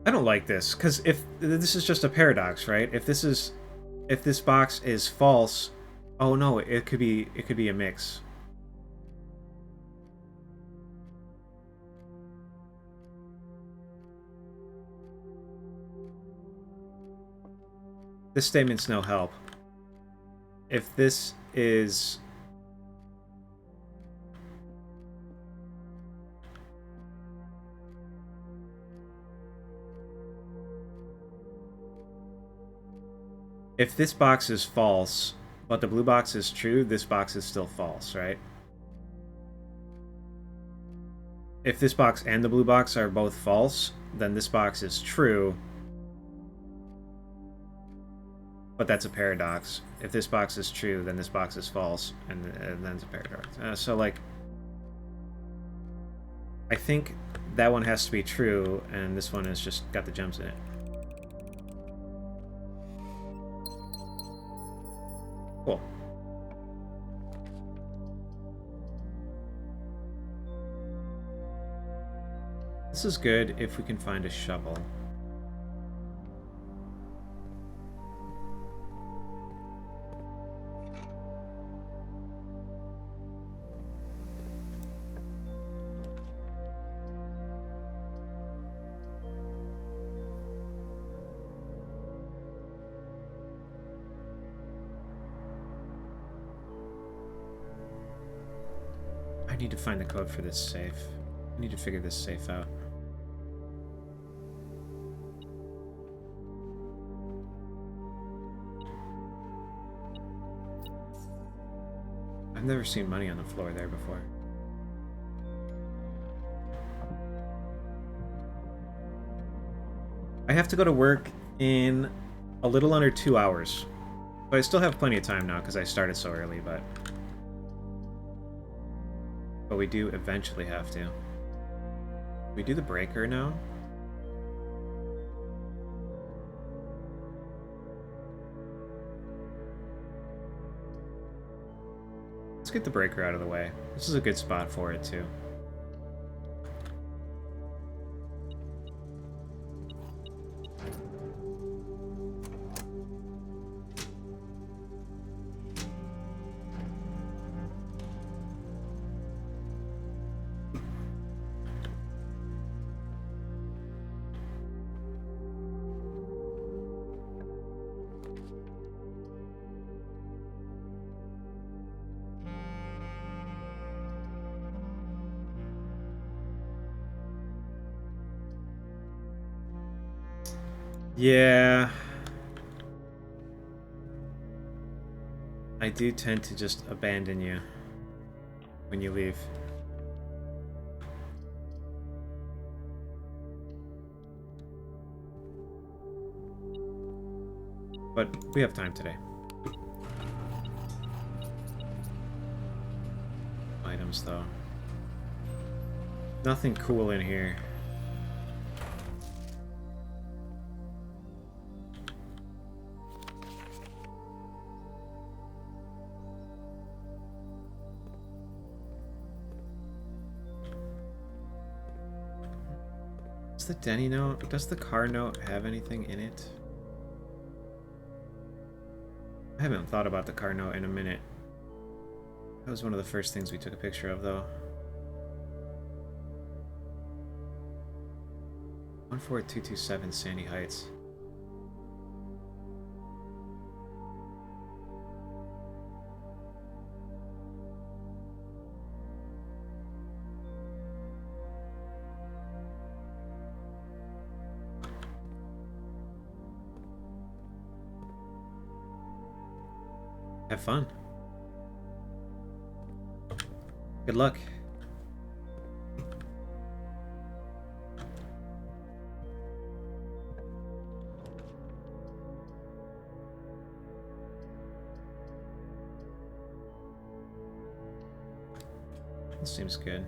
I don't like this, because if this is just a paradox, right? If this box is false, oh no, it could be a mix. This statement's no help. If this is... If this box is false, but the blue box is true, this box is still false, right? If this box and the blue box are both false, then this box is true. But that's a paradox. If this box is true, then this box is false, and then it's a paradox. So, like... I think that one has to be true, and this one has just got the gems in it. Cool. This is good if we can find a shovel. I need to find the code for this safe. I need to figure this safe out. I've never seen money on the floor there before. I have to go to work in a little under 2 hours. But I still have plenty of time now because I started so early, but we do eventually have to. We do the breaker now? Let's get the breaker out of the way. This is a good spot for it, too. Yeah. I do tend to just abandon you when you leave. But we have time today. Items, though. Nothing cool in here. Does the Denny note? Does the car note have anything in it? I haven't thought about the car note in a minute. That was one of the first things we took a picture of, though. 14227 Sandy Heights. Have fun. Good luck. This seems good.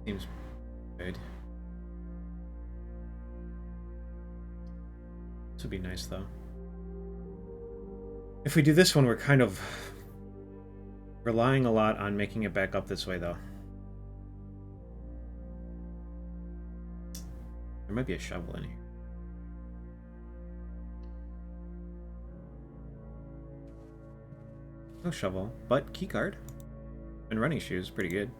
Seems good. This would be nice, though. If we do this one, we're kind of relying a lot on making it back up this way, though. There might be a shovel in here. No shovel, but keycard. And running shoes, pretty good.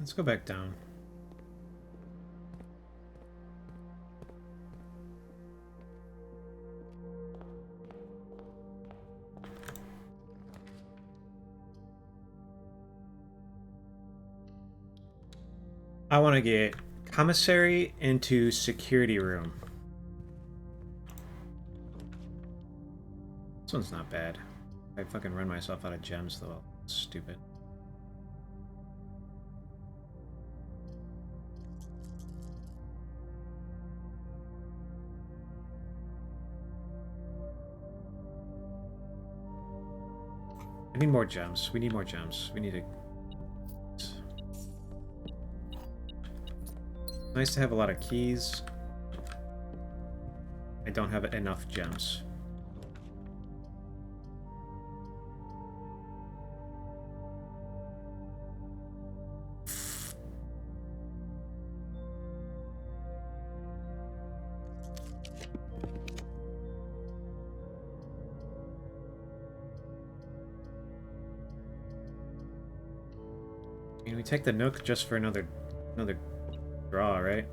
Let's go back down. I want to get commissary into security room. This one's not bad. I fucking run myself out of gems though. Stupid. I need more gems. We need more gems. We need to... Nice to have a lot of keys. I don't have enough gems. I mean, we take the Nook just for another draw, right?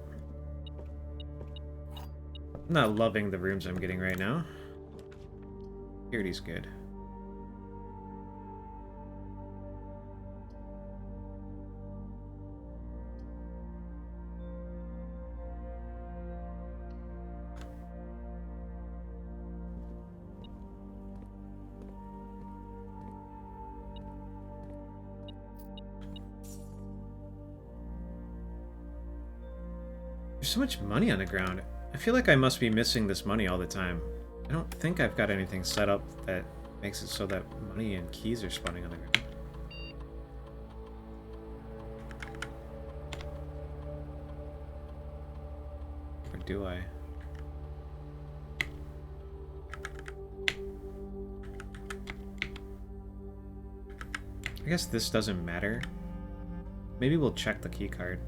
I'm not loving the rooms I'm getting right now. Security's good. There's so much money on the ground. I feel like I must be missing this money all the time. I don't think I've got anything set up that makes it so that money and keys are spawning on the ground. Or do I? I guess this doesn't matter. Maybe we'll check the key card.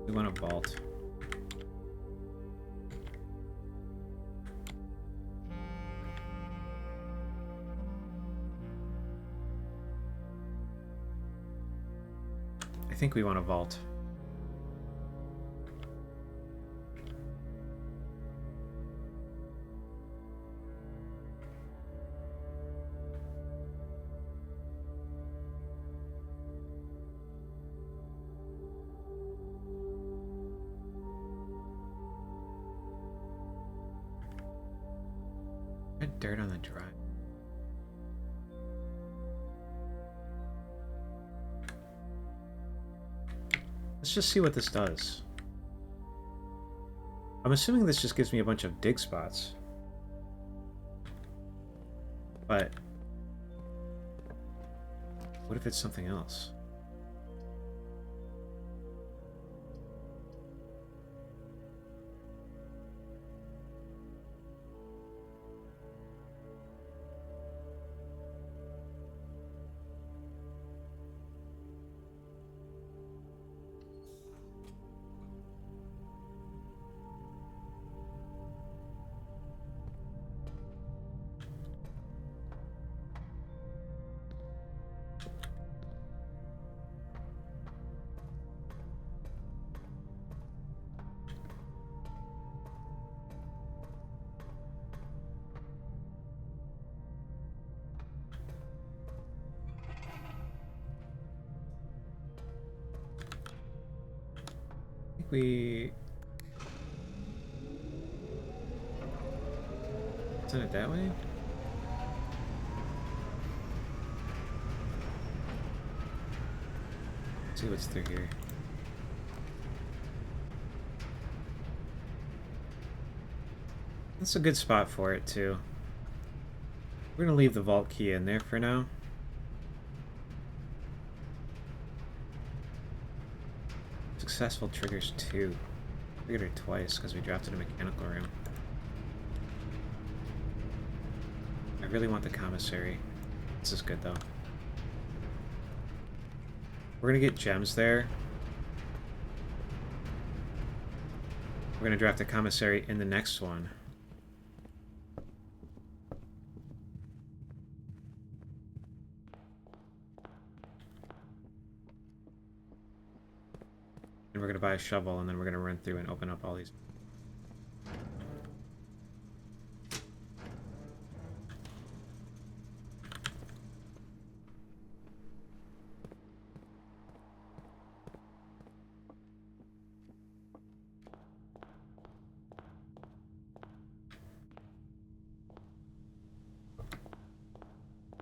We want a vault. I think we want a vault. Dirt on the drive. Let's just see what this does. I'm assuming this just gives me a bunch of dig spots. But what if it's something else? We send it that way? Let's see what's through here. That's a good spot for it too. We're gonna leave the vault key in there for now. Successful triggers 2. Triggered her twice because we drafted a mechanical room. I really want the commissary. This is good though. We're gonna get gems there. We're gonna draft a commissary in the next one. gonna buy a shovel, and then we're gonna run through and open up all these.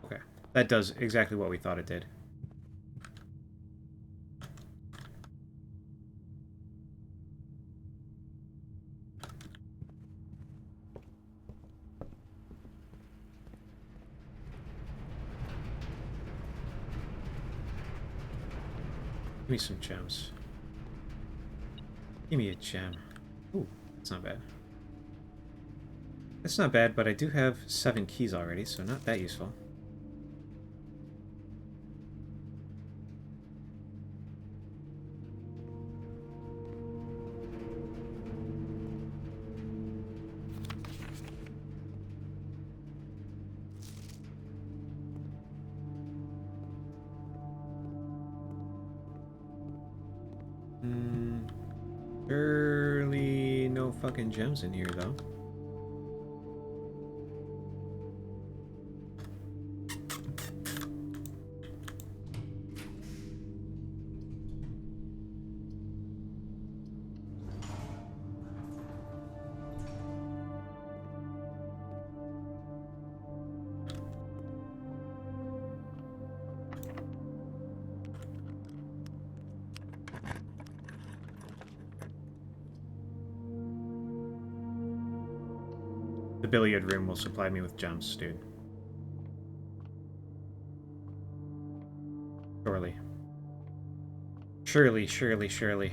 Okay, that does exactly what we thought it did. Give me some gems. Give me a gem. Ooh, that's not bad. That's not bad, but I do have 7 keys already, so not that useful. Surely no fucking gems in here, though. The billiard room will supply me with gems, dude. Surely. Surely, surely, surely.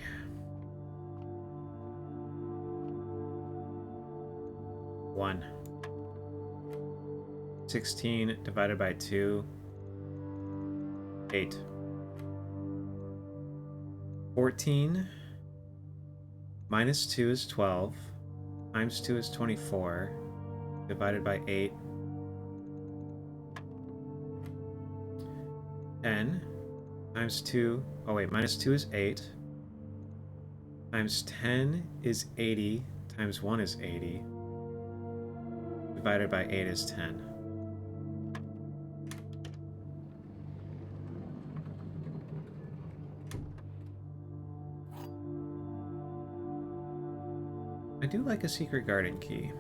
One. 16 divided by 2. 8. 14. Minus 2 is 12. Times 2 is 24. Divided by 8. 10. Times 2. Oh wait, minus 2 is 8. Times 10 is 80. Times 1 is 80. Divided by 8 is 10. I do like a secret garden key.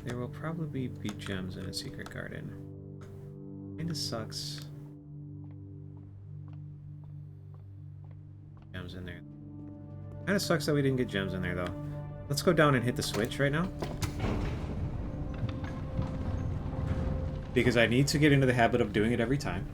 There will probably be gems in a secret garden. Kinda sucks. Gems in there. Kinda sucks that we didn't get gems in there, though. Let's go down and hit the switch right now. Because I need to get into the habit of doing it every time.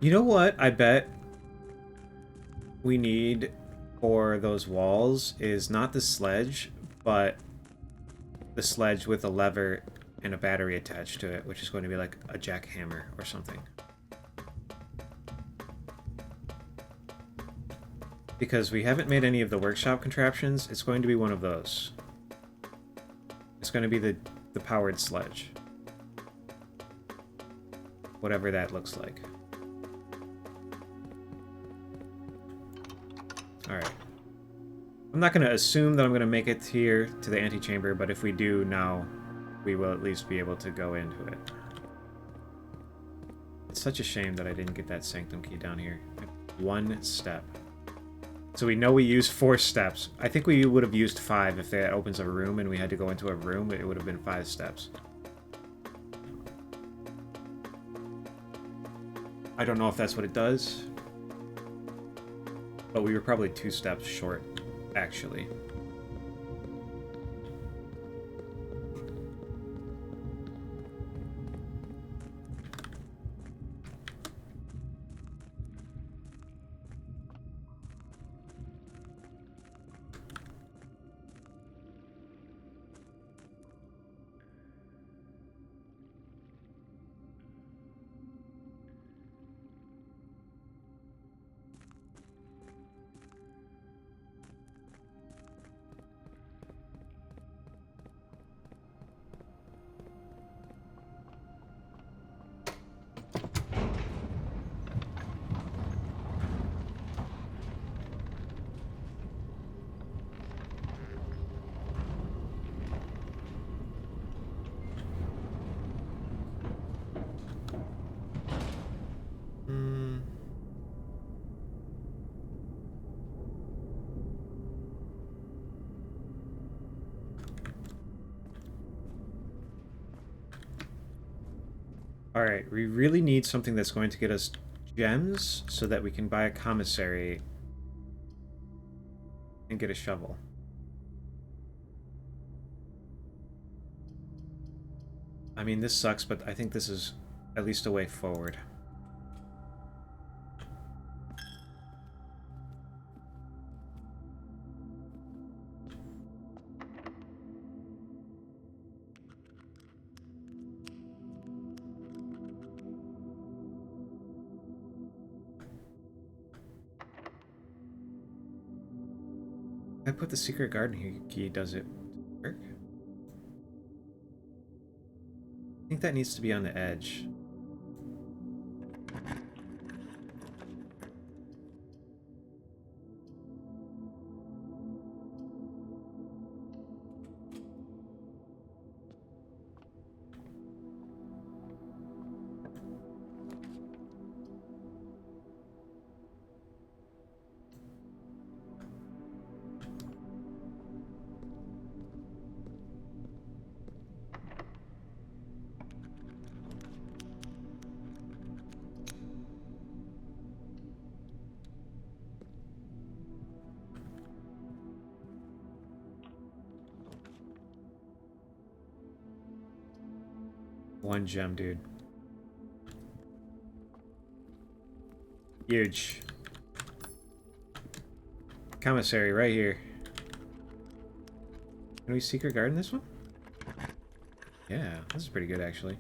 You know what I bet we need for those walls is not the sledge, but the sledge with a lever and a battery attached to it, which is going to be like a jackhammer or something. Because we haven't made any of the workshop contraptions, it's going to be one of those. It's going to be the powered sledge. Whatever that looks like. Alright. I'm not going to assume that I'm going to make it here to the antechamber, but if we do now, we will at least be able to go into it. It's such a shame that I didn't get that sanctum key down here. 1 step. So we know we used 4 steps. I think we would have used 5 if that opens a room and we had to go into a room, it would have been 5 steps. I don't know if that's what it does. But we were probably 2 steps short, actually. Alright, we really need something that's going to get us gems so that we can buy a commissary and get a shovel. I mean, this sucks, but I think this is at least a way forward. I put the secret garden here key, does it work? I think that needs to be on the edge. One gem, dude. Huge. Commissary right here. Can we secret garden this one? Yeah, this is pretty good actually.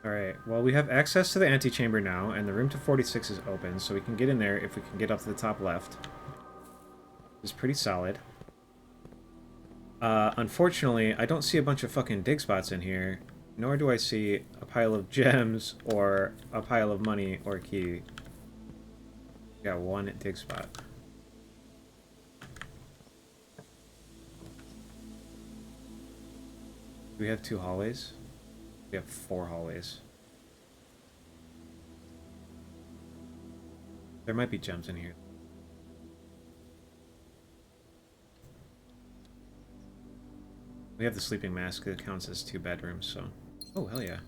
Alright, well we have access to the antechamber now, and the room to 46 is open, so we can get in there if we can get up to the top left. It's pretty solid. Unfortunately, I don't see a bunch of fucking dig spots in here, nor do I see a pile of gems or a pile of money or a key. We got one dig spot. Do we have 2 hallways? We have 4 hallways. There might be gems in here. We have the sleeping mask that counts as 2 bedrooms, so... Oh, hell yeah.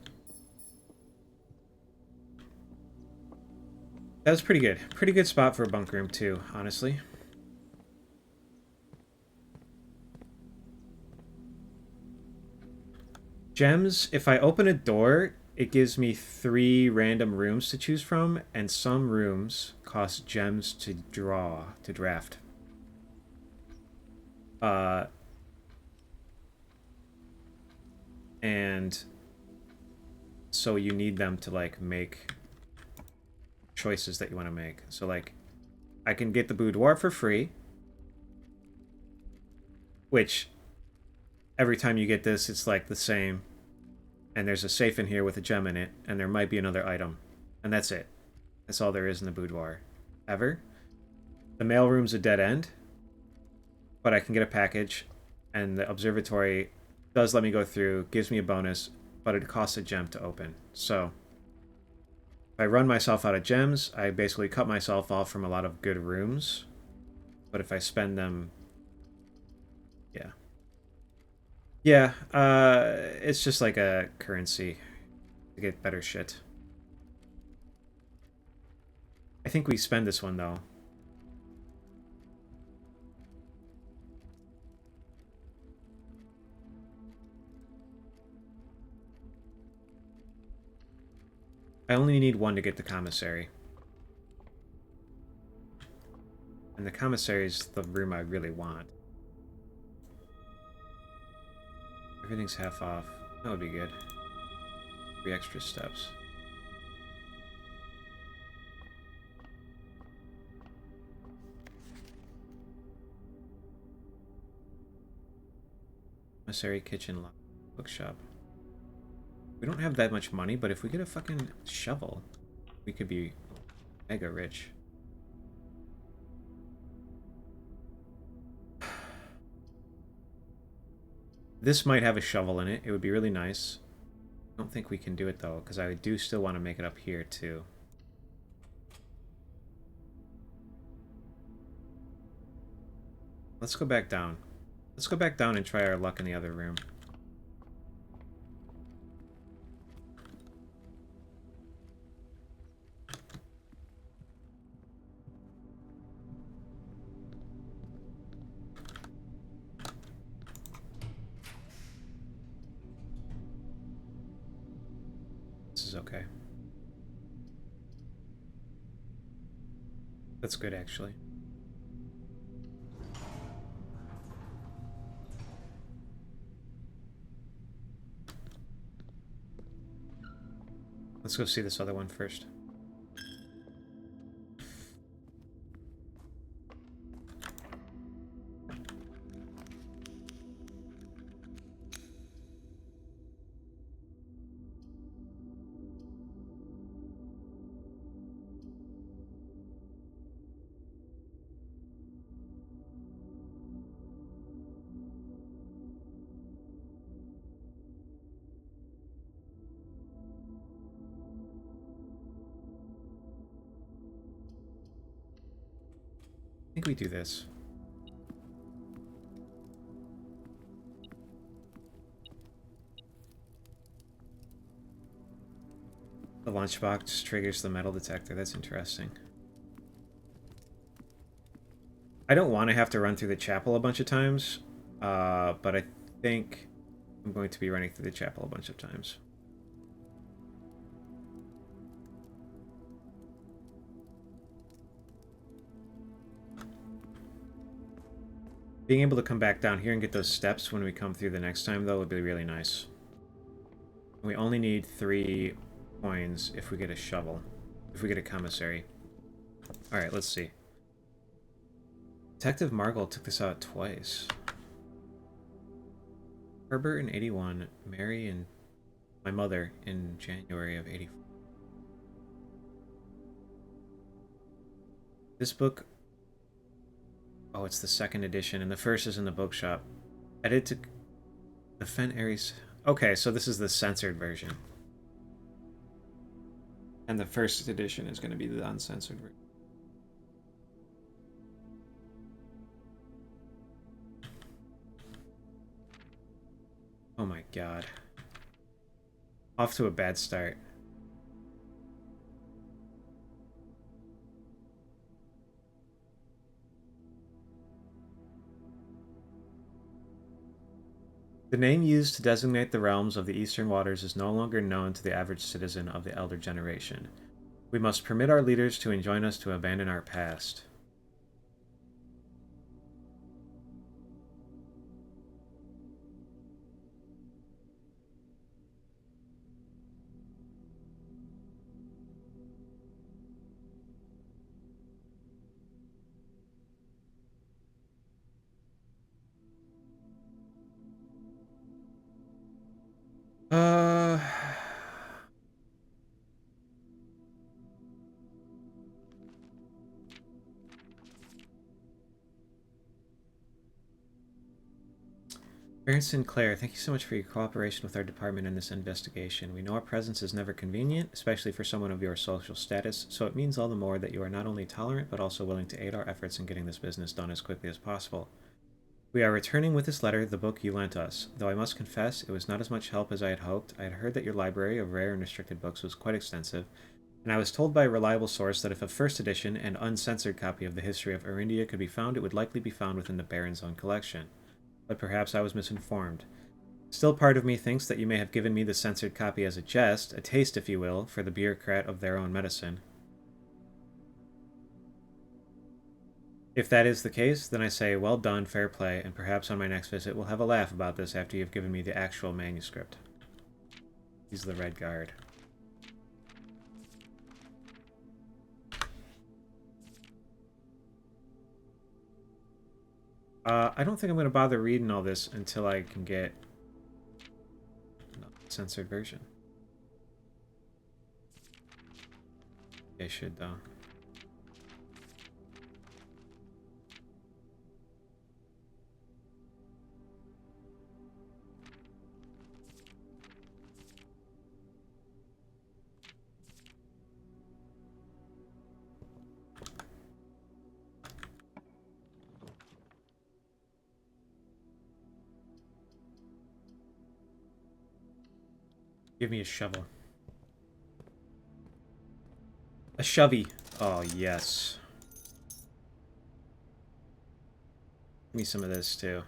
That was pretty good. Pretty good spot for a bunk room, too, honestly. Gems, if I open a door, it gives me 3 random rooms to choose from, and some rooms cost gems to draft. And so you need them to, like, make choices that you want to make. So, like, I can get the boudoir for free, which every time you get this, it's, like, the same. And there's a safe in here with a gem in it, and there might be another item. And that's it. That's all there is in the boudoir. Ever. The mailroom's a dead end, but I can get a package, and the observatory does let me go through, gives me a bonus, but it costs a gem to open. So, if I run myself out of gems, I basically cut myself off from a lot of good rooms. But if I spend them... Yeah. Yeah, it's just like a currency to get better shit. I think we spend this one, though. I only need 1 to get the commissary. And the commissary is the room I really want. Everything's half off. That would be good. 3 extra steps. Commissary, kitchen, bookshop. We don't have that much money, but if we get a fucking shovel, we could be mega rich. This might have a shovel in it. It would be really nice. I don't think we can do it, though, because I do still want to make it up here, too. Let's go back down. Let's go back down and try our luck in the other room. This is okay. That's good, actually. Let's go see this other one first. I think we do this. The lunchbox triggers the metal detector. That's interesting. I don't want to have to run through the chapel a bunch of times, but I think I'm going to be running through the chapel a bunch of times. Being able to come back down here and get those steps when we come through the next time, though, would be really nice. We only need 3 coins if we get a shovel. If we get a commissary. Alright, let's see. Detective Margle took this out twice. Herbert in 81, Mary and my mother in January of 84. This book... Oh, it's the 2nd edition, and the first is in the bookshop. Edited to... The Fen Aries... Okay, so this is the censored version. And the 1st edition is going to be the uncensored version. Oh my god. Off to a bad start. The name used to designate the realms of the eastern waters is no longer known to the average citizen of the elder generation. We must permit our leaders to enjoin us to abandon our past. Uh... Baron Sinclair, thank you so much for your cooperation with our department in this investigation. We know our presence is never convenient, especially for someone of your social status, so it means all the more that you are not only tolerant, but also willing to aid our efforts in getting this business done as quickly as possible. We are returning with this letter the book you lent us, though I must confess it was not as much help as I had hoped. I had heard that your library of rare and restricted books was quite extensive, and I was told by a reliable source that if a first edition and uncensored copy of the history of Arindia could be found, it would likely be found within the Baron's own collection. But perhaps I was misinformed. Still, part of me thinks that you may have given me the censored copy as a jest, a taste, if you will, for the bureaucrat of their own medicine. If that is the case, then I say, well done, fair play, and perhaps on my next visit we'll have a laugh about this after you've given me the actual manuscript. He's the Red Guard. I don't think I'm going to bother reading all this until I can get a censored version. I should, though. Give me a shovel. A shovey. Oh, yes. Give me some of this, too.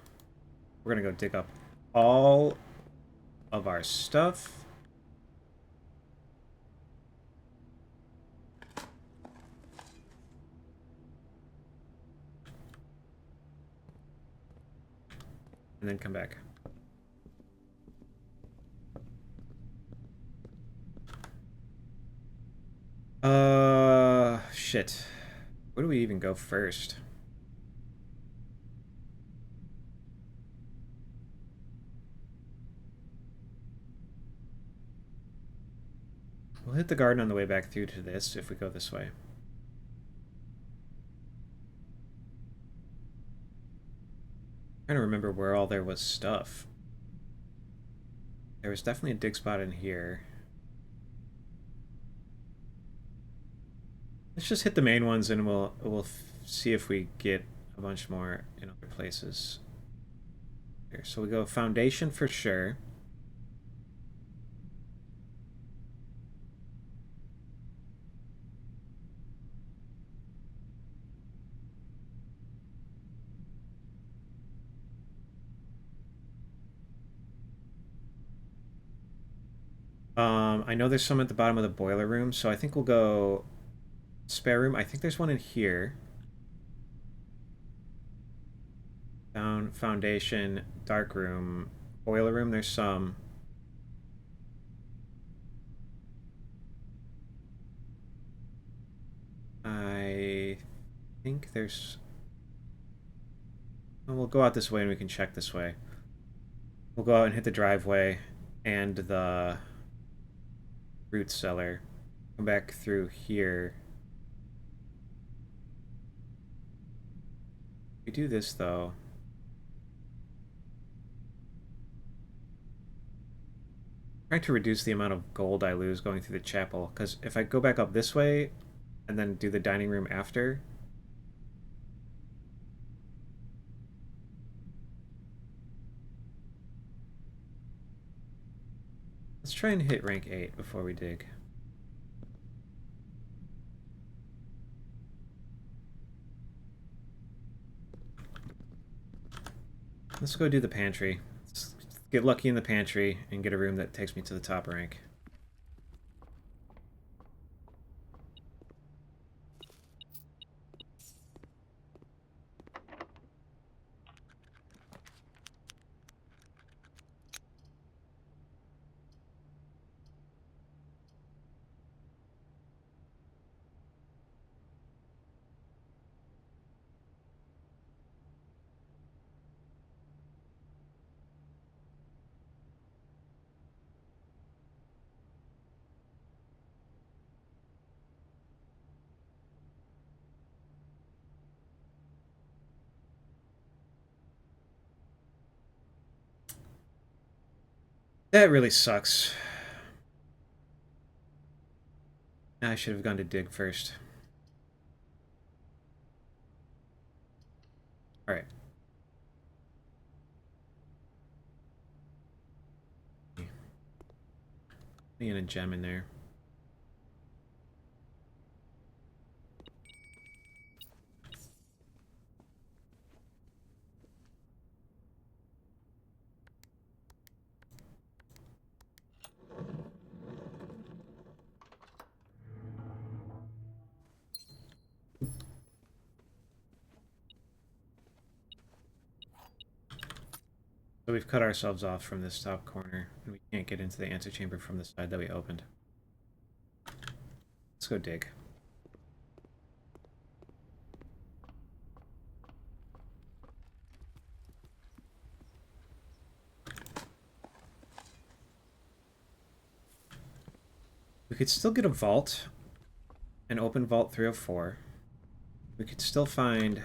We're gonna go dig up all of our stuff. And then come back. Shit. Where do we even go first? We'll hit the garden on the way back through to this if we go this way. I'm trying to remember where all there was stuff. There was definitely a dig spot in here. Let's just hit the main ones and we'll see if we get a bunch more in other places. Here, so we go foundation for sure. I know there's some at the bottom of the boiler room, so I think we'll go spare room. I think there's one in here. Foundation, dark room, boiler room. There's some. I think there's. Well, we'll go out this way and we can check this way. We'll go out and hit the driveway and the root cellar. Come back through here. If we do this though. I'm trying to reduce the amount of gold I lose going through the chapel, because if I go back up this way and then do the dining room after. Let's try and hit rank 8 before we dig. Let's go do the pantry. Let's get lucky in the pantry and get a room that takes me to the top rank. That really sucks. I should have gone to dig first. Alright. Get a gem in there. So we've cut ourselves off from this top corner, and we can't get into the antechamber from the side that we opened. Let's go dig. We could still get a vault, an open vault 304. We could still find...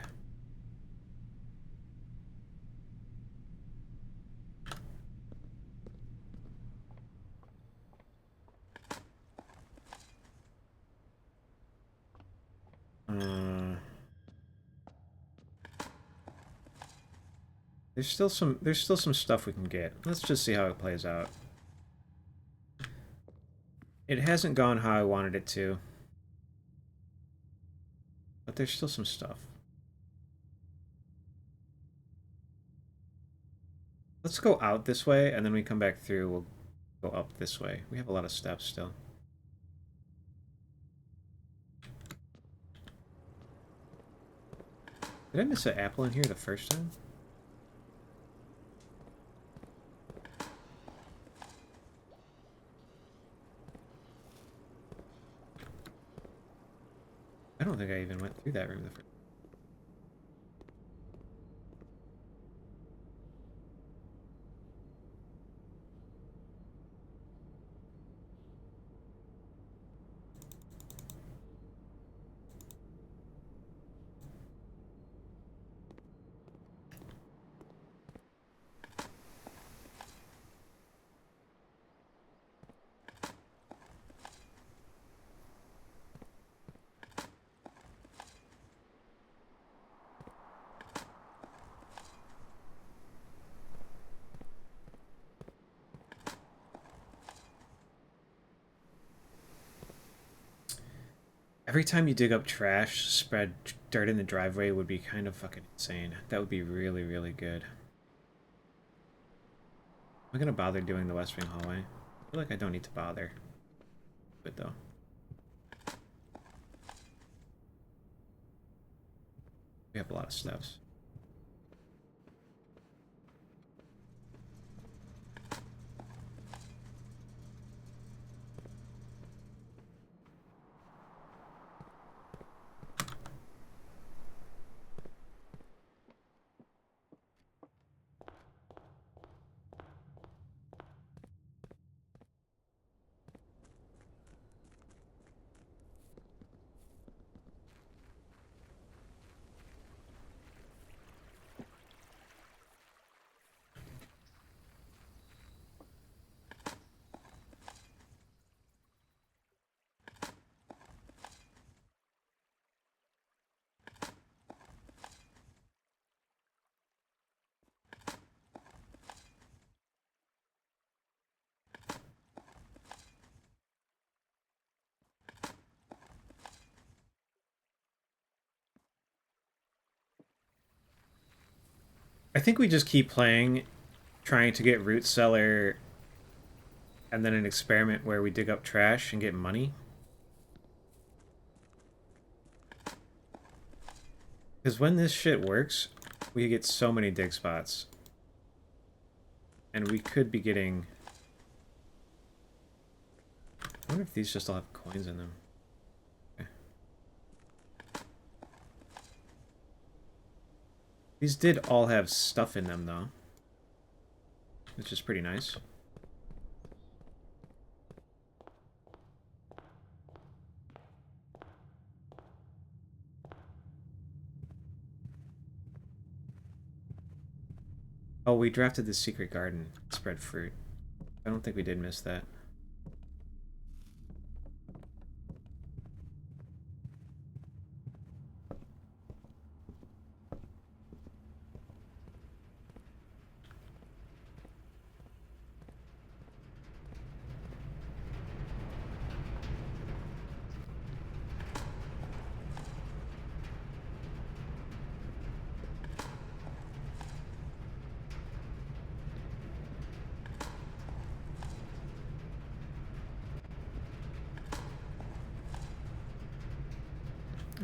there's still some stuff we can get. Let's just see how it plays out. It hasn't gone how I wanted it to. But there's still some stuff. Let's go out this way, and then we come back through. We'll go up this way. We have a lot of steps still. Did I miss an apple in here the first time? I don't think I even went through that room the first time. Every time you dig up trash, spread dirt in the driveway would be kind of fucking insane. That would be really, really good. Am I gonna bother doing the West Wing hallway? I feel like I don't need to bother. But though. We have a lot of steps. I think we just keep playing, trying to get root cellar, and then an experiment where we dig up trash and get money. Because when this shit works, we get so many dig spots. And we could be getting... I wonder if these just all have coins in them. Okay. These did all have stuff in them, though. Which is pretty nice. Oh, we drafted the secret garden. Spread fruit. I don't think we did miss that.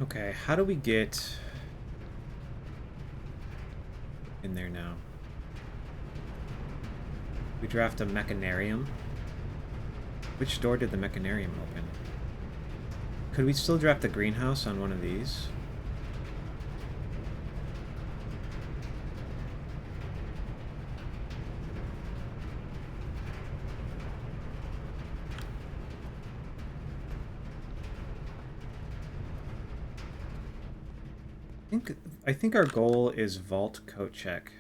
Okay, how do we get in there now? We draft a mechanarium. Which door did the mechanarium open? Could we still draft the greenhouse on one of these? I think our goal is vault coat check.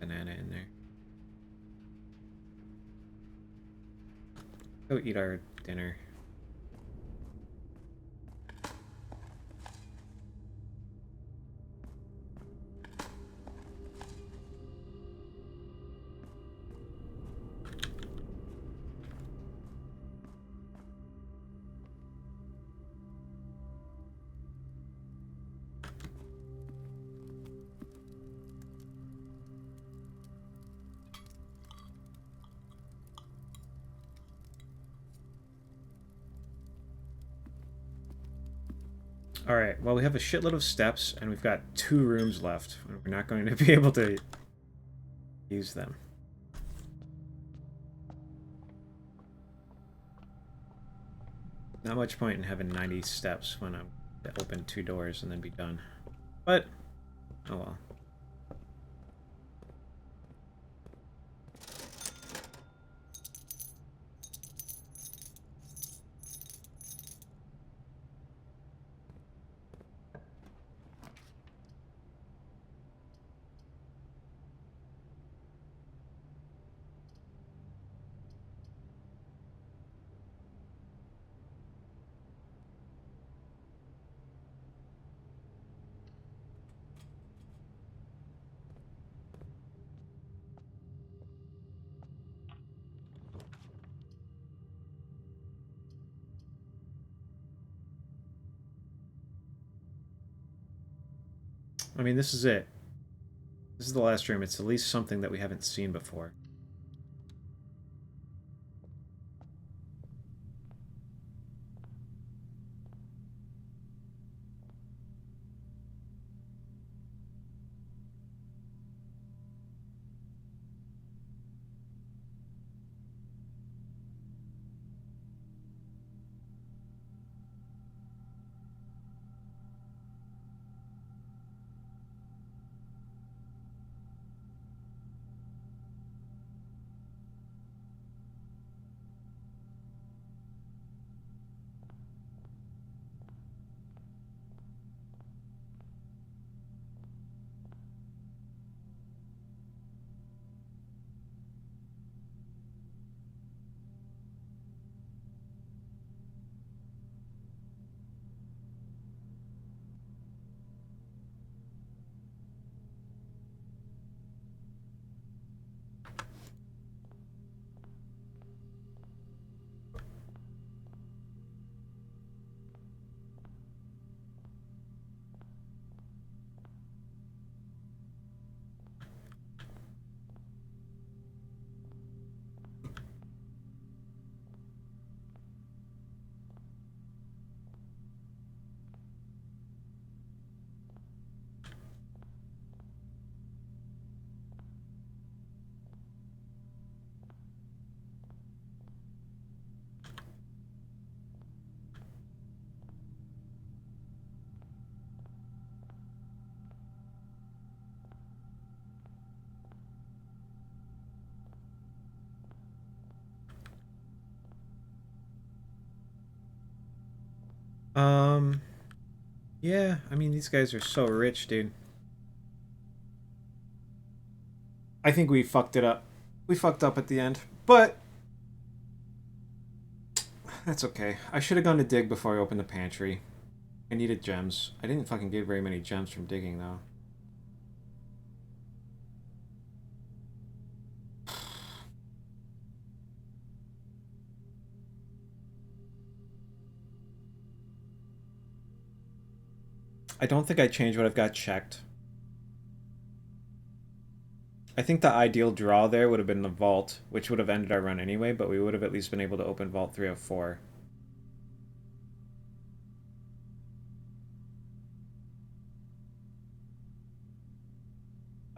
Banana in there. Go eat our dinner. Alright, well we have a shitload of steps, and we've got 2 rooms left. We're not going to be able to use them. Not much point in having 90 steps when I'm to open 2 doors and then be done. But, oh well. I mean, this is it. This is the last room. It's at least something that we haven't seen before. Yeah, I mean, these guys are so rich, dude. I think we fucked it up. We fucked up at the end, but that's okay. I should have gone to dig before I opened the pantry. I needed gems. I didn't fucking get very many gems from digging, though. I don't think I changed what I've got checked. I think the ideal draw there would have been the vault, which would have ended our run anyway, but we would have at least been able to open vault 304.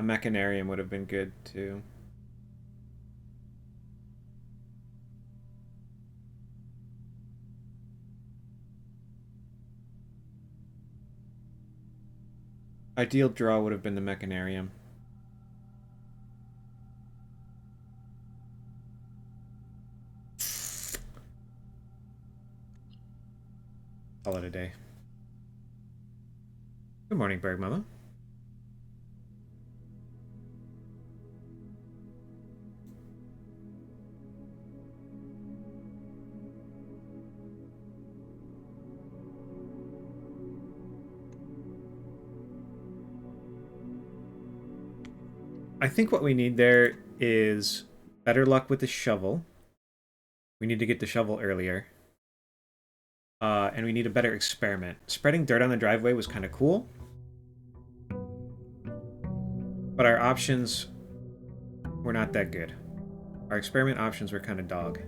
A mechanarium would have been good, too. Ideal draw would have been the mechanarium. Call it a day. Good morning, Berg Mama. I think what we need there is better luck with the shovel. We need to get the shovel earlier. And we need a better experiment. Spreading dirt on the driveway was kind of cool. But our options were not that good. Our experiment options were kind of dog.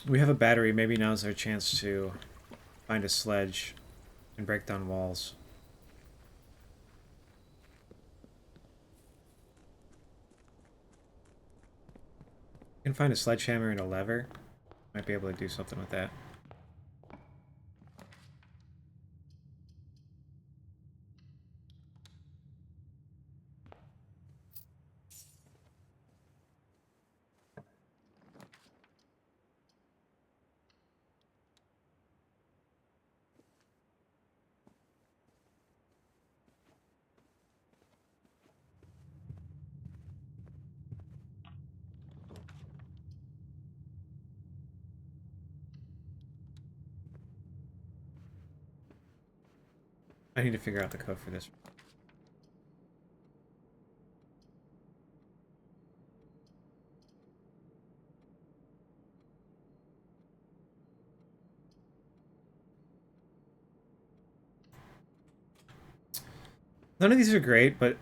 We have a battery. Maybe now's our chance to find a sledge and break down walls. You can find a sledgehammer and a lever. Might be able to do something with that. I need to figure out the code for this. None of these are great, but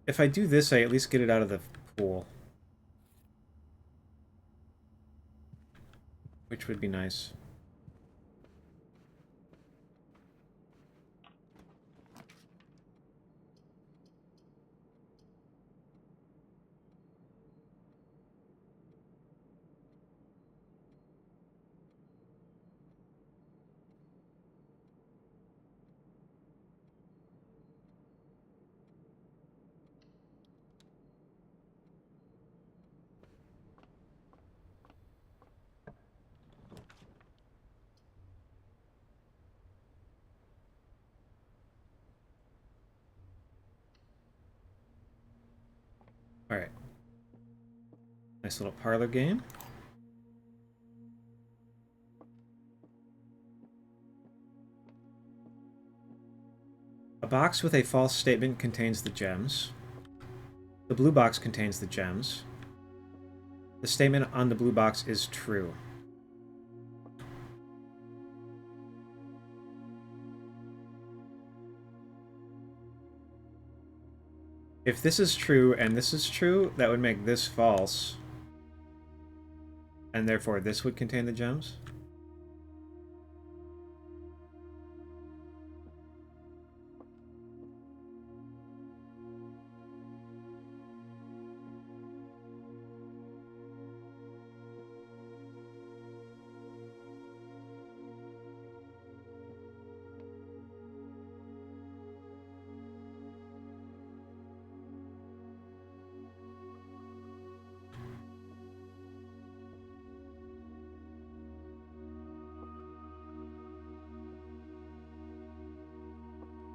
if I do this, I at least get it out of the pool. Which would be nice. Alright. Nice little parlor game. A box with a false statement contains the gems. The blue box contains the gems. The statement on the blue box is true. If this is true and this is true, that would make this false. And therefore this would contain the gems.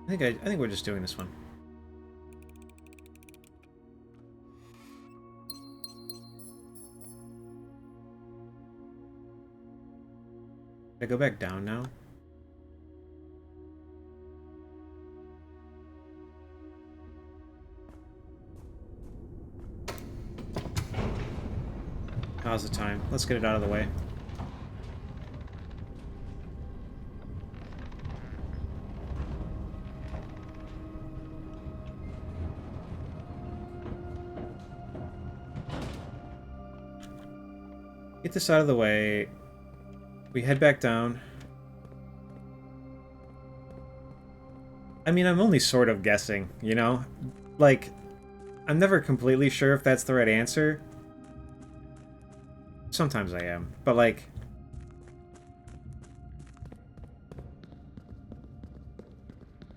I think we're just doing this one. Can I go back down now? Now's the time. Let's get it out of the way. Get this out of the way. We head back down. I mean, I'm only sort of guessing, you know? Like, I'm never completely sure if that's the right answer. Sometimes I am, but like...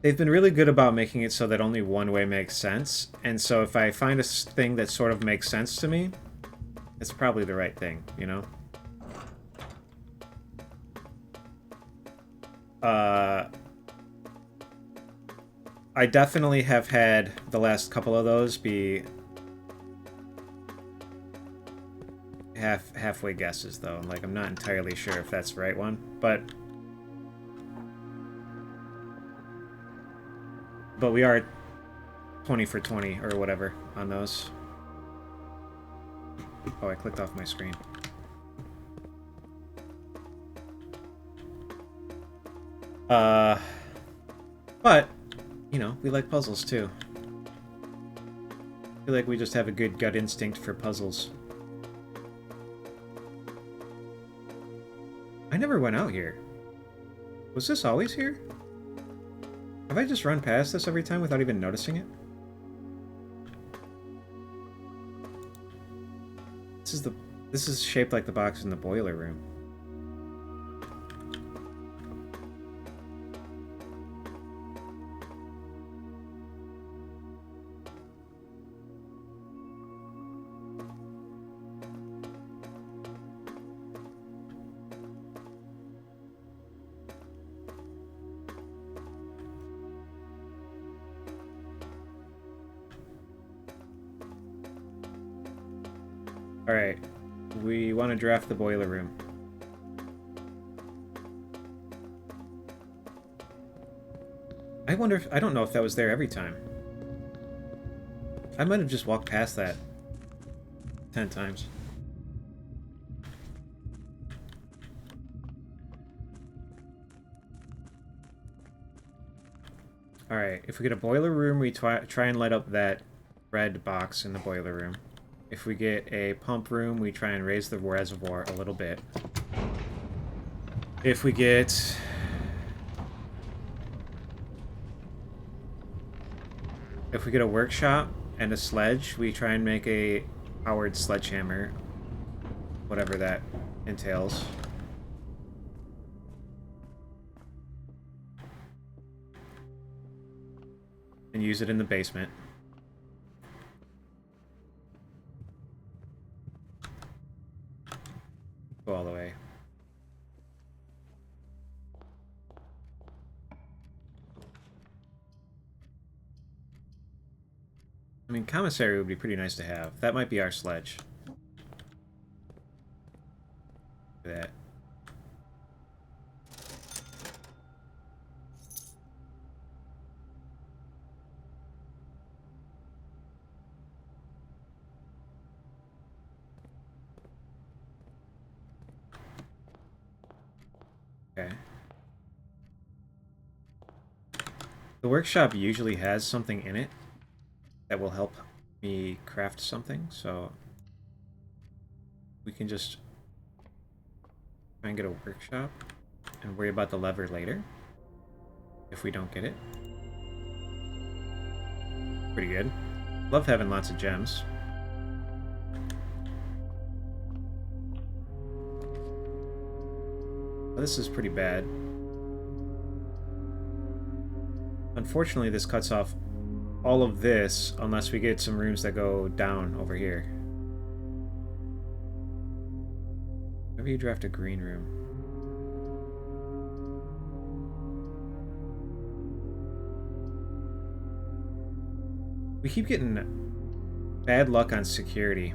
They've been really good about making it so that only one way makes sense, and so if I find a thing that sort of makes sense to me, it's probably the right thing, you know? I definitely have had the last couple of those be halfway guesses, though. Like, I'm not entirely sure if that's the right one, but we are 20 for 20 or whatever on those. Oh, I clicked off my screen. But, you know, we like puzzles too. I feel like we just have a good gut instinct for puzzles. never went out here. Was this always here? Have I just run past this every time without even noticing it? This is shaped like the box in the boiler room. Alright, we want to draft the boiler room. I wonder if... I don't know if that was there every time. I might have just walked past that 10 times. Alright, if we get a boiler room, we try and light up that red box in the boiler room. If we get a pump room, we try and raise the reservoir a little bit. If we get... If we get a workshop and a sledge, we try and make a powered sledgehammer. Whatever that entails. And use it in the basement. Go all the way. I mean, commissary would be pretty nice to have. That might be our sledge. That. Okay. The workshop usually has something in it that will help me craft something, so we can just try and get a workshop and worry about the lever later if we don't get it. Pretty good. Love having lots of gems. This is pretty bad. Unfortunately, this cuts off all of this unless we get some rooms that go down over here. Maybe you draft a green room. We keep getting bad luck on security.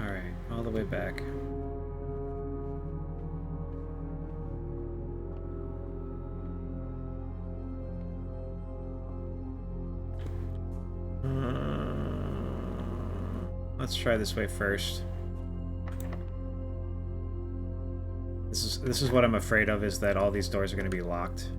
Alright, all the way back. Let's try this way first. This is what I'm afraid of, is that all these doors are going to be locked.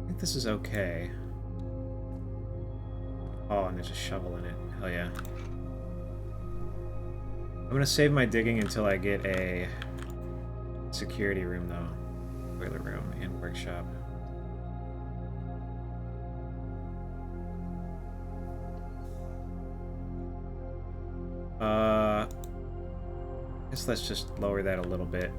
I think this is okay. Oh, and there's a shovel in it. Hell yeah. I'm gonna save my digging until I get a security room, though. Boiler room and workshop. I guess let's just lower that a little bit.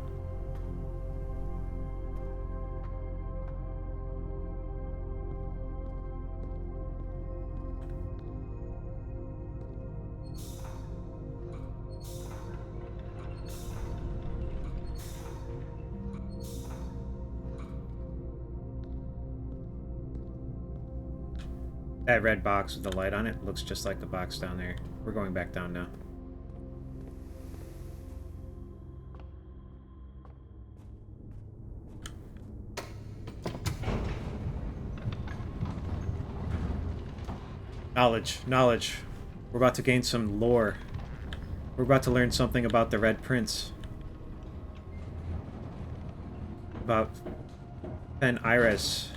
That red box with the light on it looks just like the box down there. We're going back down now. Knowledge, knowledge. We're about to gain some lore. We're about to learn something about the Red Prince. About Pen Iris.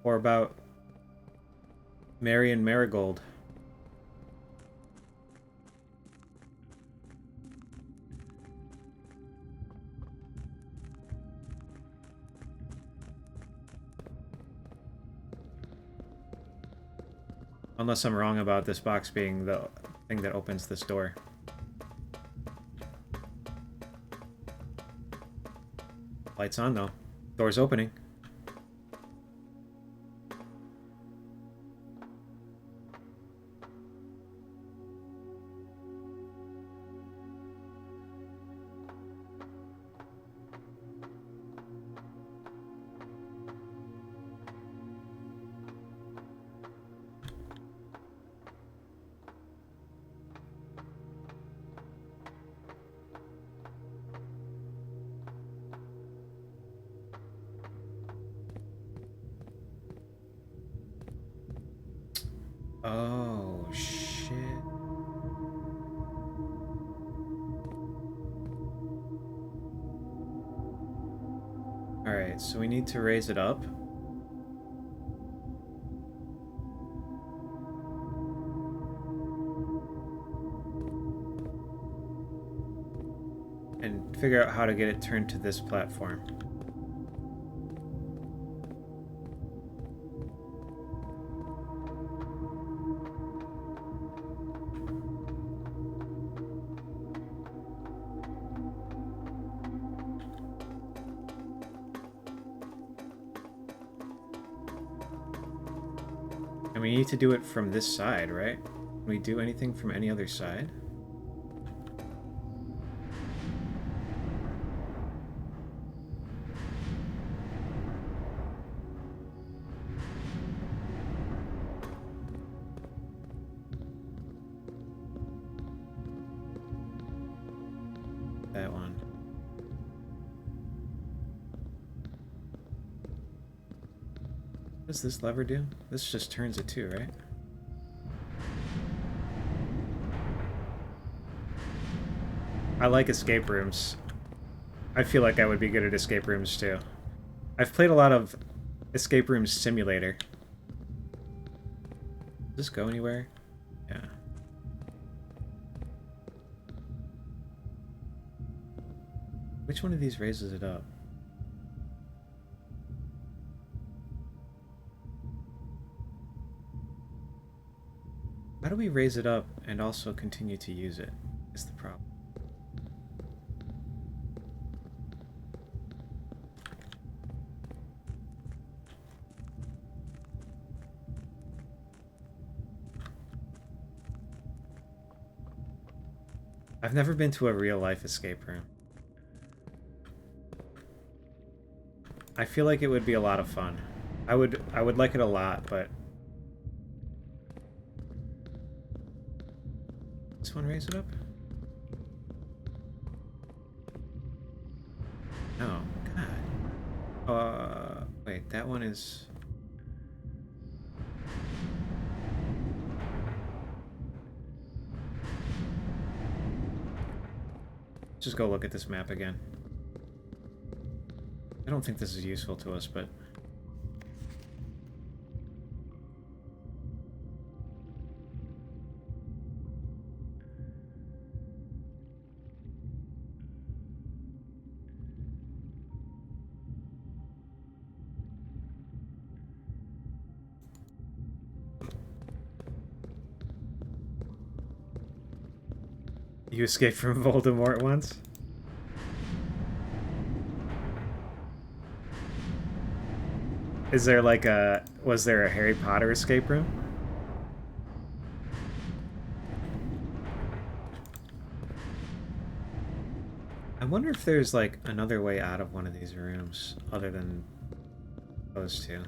Or about Marion Marigold. Unless I'm wrong about this box being the thing that opens this door. Lights on though. Door's opening. Oh, shit. Alright, so we need to raise it up. And figure out how to get it turned to this platform. And we need to do it from this side, right? Can we do anything from any other side? That one. What does this lever do? This just turns it too, right? I like escape rooms. I feel like I would be good at escape rooms too. I've played a lot of Escape Room Simulator. Does this go anywhere? Yeah. Which one of these raises it up? How do we raise it up and also continue to use it? Is the problem. I've never been to a real-life escape room. I feel like it would be a lot of fun. I would like it a lot, but this one raise it up? No, God. Wait, that one is. Just go look at this map again. I don't think this is useful to us, but... You escaped from Voldemort once? Is there like a... Was there a Harry Potter escape room? I wonder if there's like another way out of one of these rooms other than those two.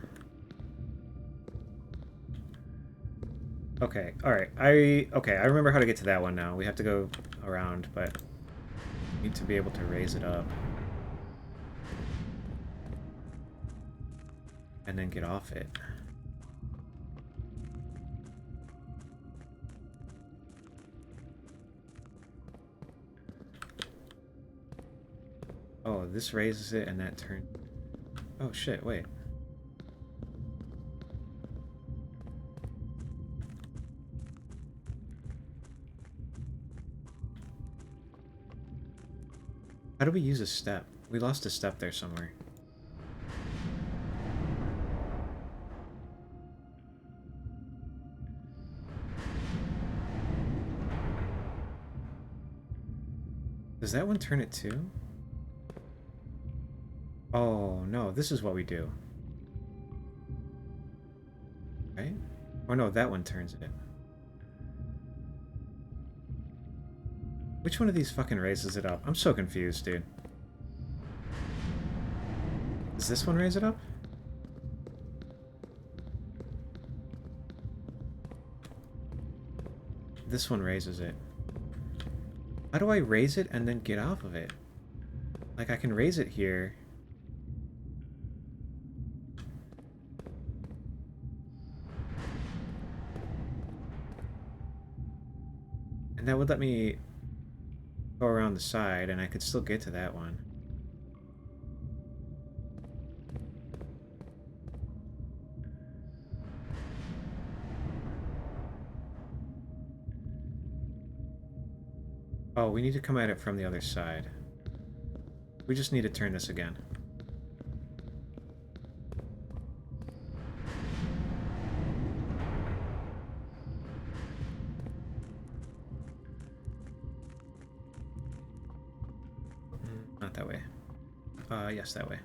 Okay, alright. I remember how to get to that one now. We have to go around, but we need to be able to raise it up. And then get off it. this raises it and that turns... Oh shit, wait. How do we use a step? We lost a step there somewhere. Does that one turn it too? Oh, no, this is what we do. Right? Oh no, that one turns it. Which one of these fucking raises it up? I'm so confused, dude. Does this one raise it up? This one raises it. How do I raise it and then get off of it? Like, I can raise it here. And that would let me go around the side, and I could still get to that one. Oh, we need to come at it from the other side. We just need to turn this again. Not that way. Yes, that way.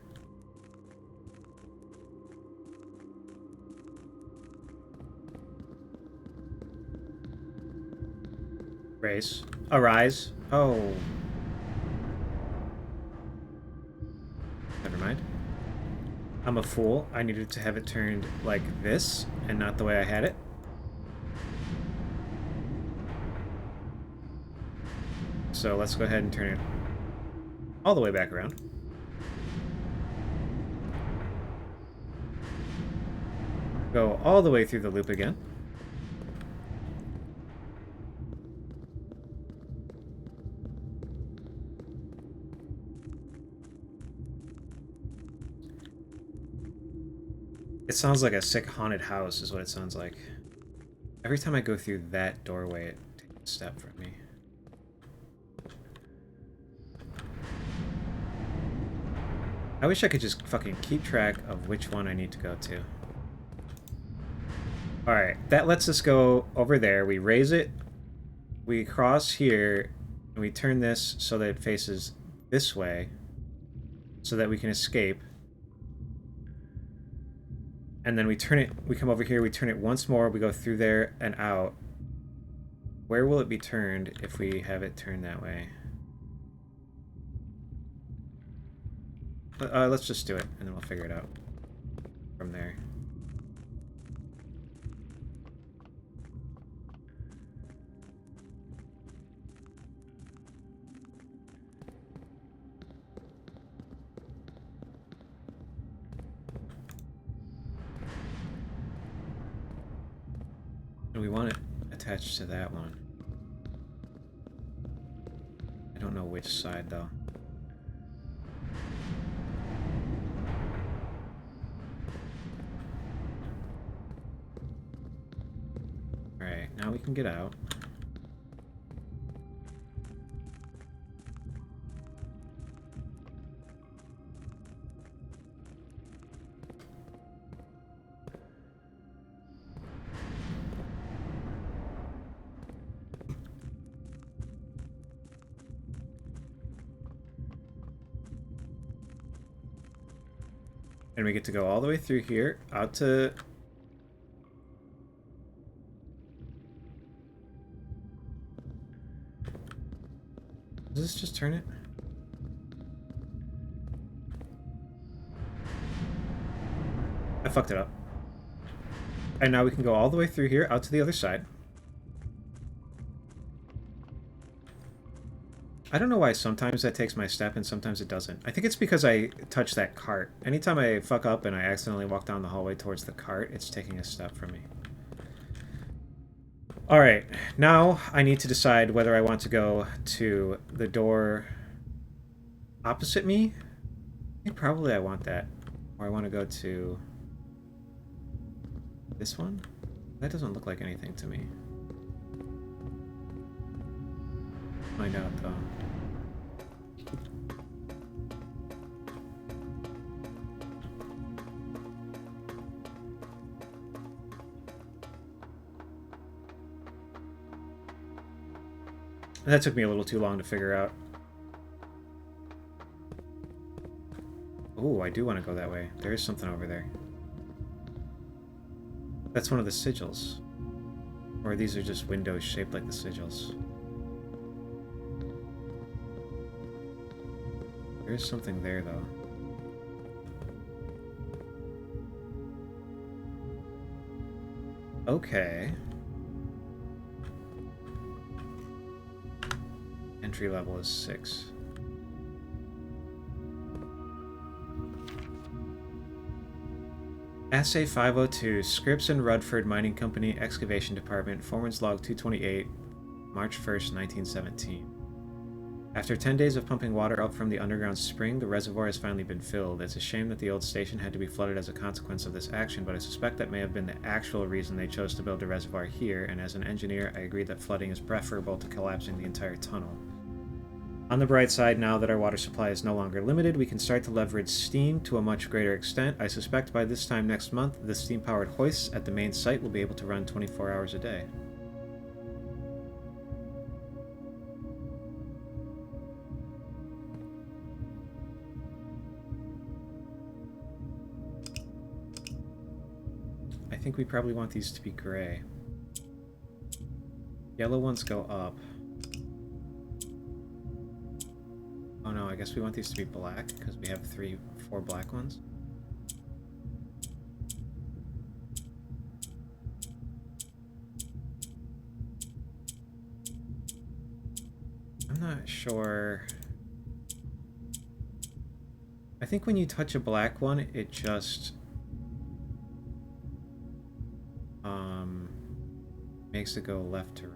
Raise. Arise. Oh. Never mind. I'm a fool. I needed to have it turned like this, and not the way I had it. So let's go ahead and turn it all the way back around. Go all the way through the loop again. It sounds like a sick haunted house is what it sounds like. Every time I go through that doorway, it takes a step from me. I wish I could just fucking keep track of which one I need to go to. Alright, that lets us go over there. We raise it, we cross here, and we turn this so that it faces this way, so that we can escape. And then we turn it, we come over here, we turn it once more, we go through there and out. Where will it be turned if we have it turned that way? Let's just do it, and then we'll figure it out from there. And we want it attached to that one. I don't know which side, though. Alright, now we can get out. And we get to go all the way through here, out to... Does this just turn it? I fucked it up. And now we can go all the way through here, out to the other side. I don't know why sometimes that takes my step and sometimes it doesn't. I think it's because I touch that cart. Anytime I fuck up and I accidentally walk down the hallway towards the cart, it's taking a step from me. Alright, now I need to decide whether I want to go to the door opposite me think probably I want that. Or I want to go to this one? That doesn't look like anything to me. Find out though. That took me a little too long to figure out. Oh, I do want to go that way. There is something over there. That's one of the sigils. Or these are just windows shaped like the sigils. There is something there, though. Okay. Entry level is 6. Assay 502, Scripps and Rudford Mining Company, Excavation Department, Foreman's Log 228, March 1st, 1917. After 10 days of pumping water up from the underground spring, the reservoir has finally been filled. It's a shame that the old station had to be flooded as a consequence of this action, but I suspect that may have been the actual reason they chose to build a reservoir here, and as an engineer, I agree that flooding is preferable to collapsing the entire tunnel. On the bright side, now that our water supply is no longer limited, we can start to leverage steam to a much greater extent. I suspect by this time next month, the steam-powered hoists at the main site will be able to run 24 hours a day. I think we probably want these to be gray. Yellow ones go up. Oh no, I guess we want these to be black because we have 4 black ones. I'm not sure. I think when you touch a black one, it just makes it go left to right.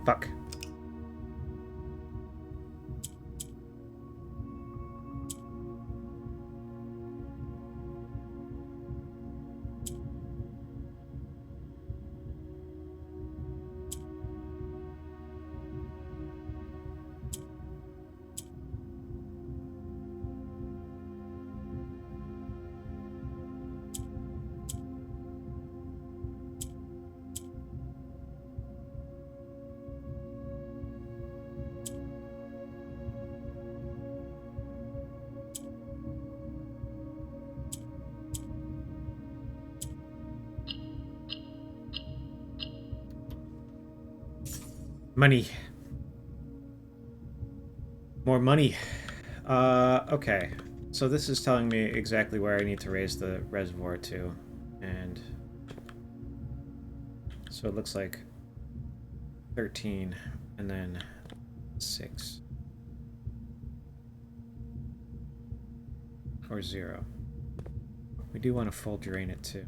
Fuck. Money. More money. Okay. So this is telling me exactly where I need to raise the reservoir to. And so it looks like 13 and then 6. Or 0. We do want to full drain it too.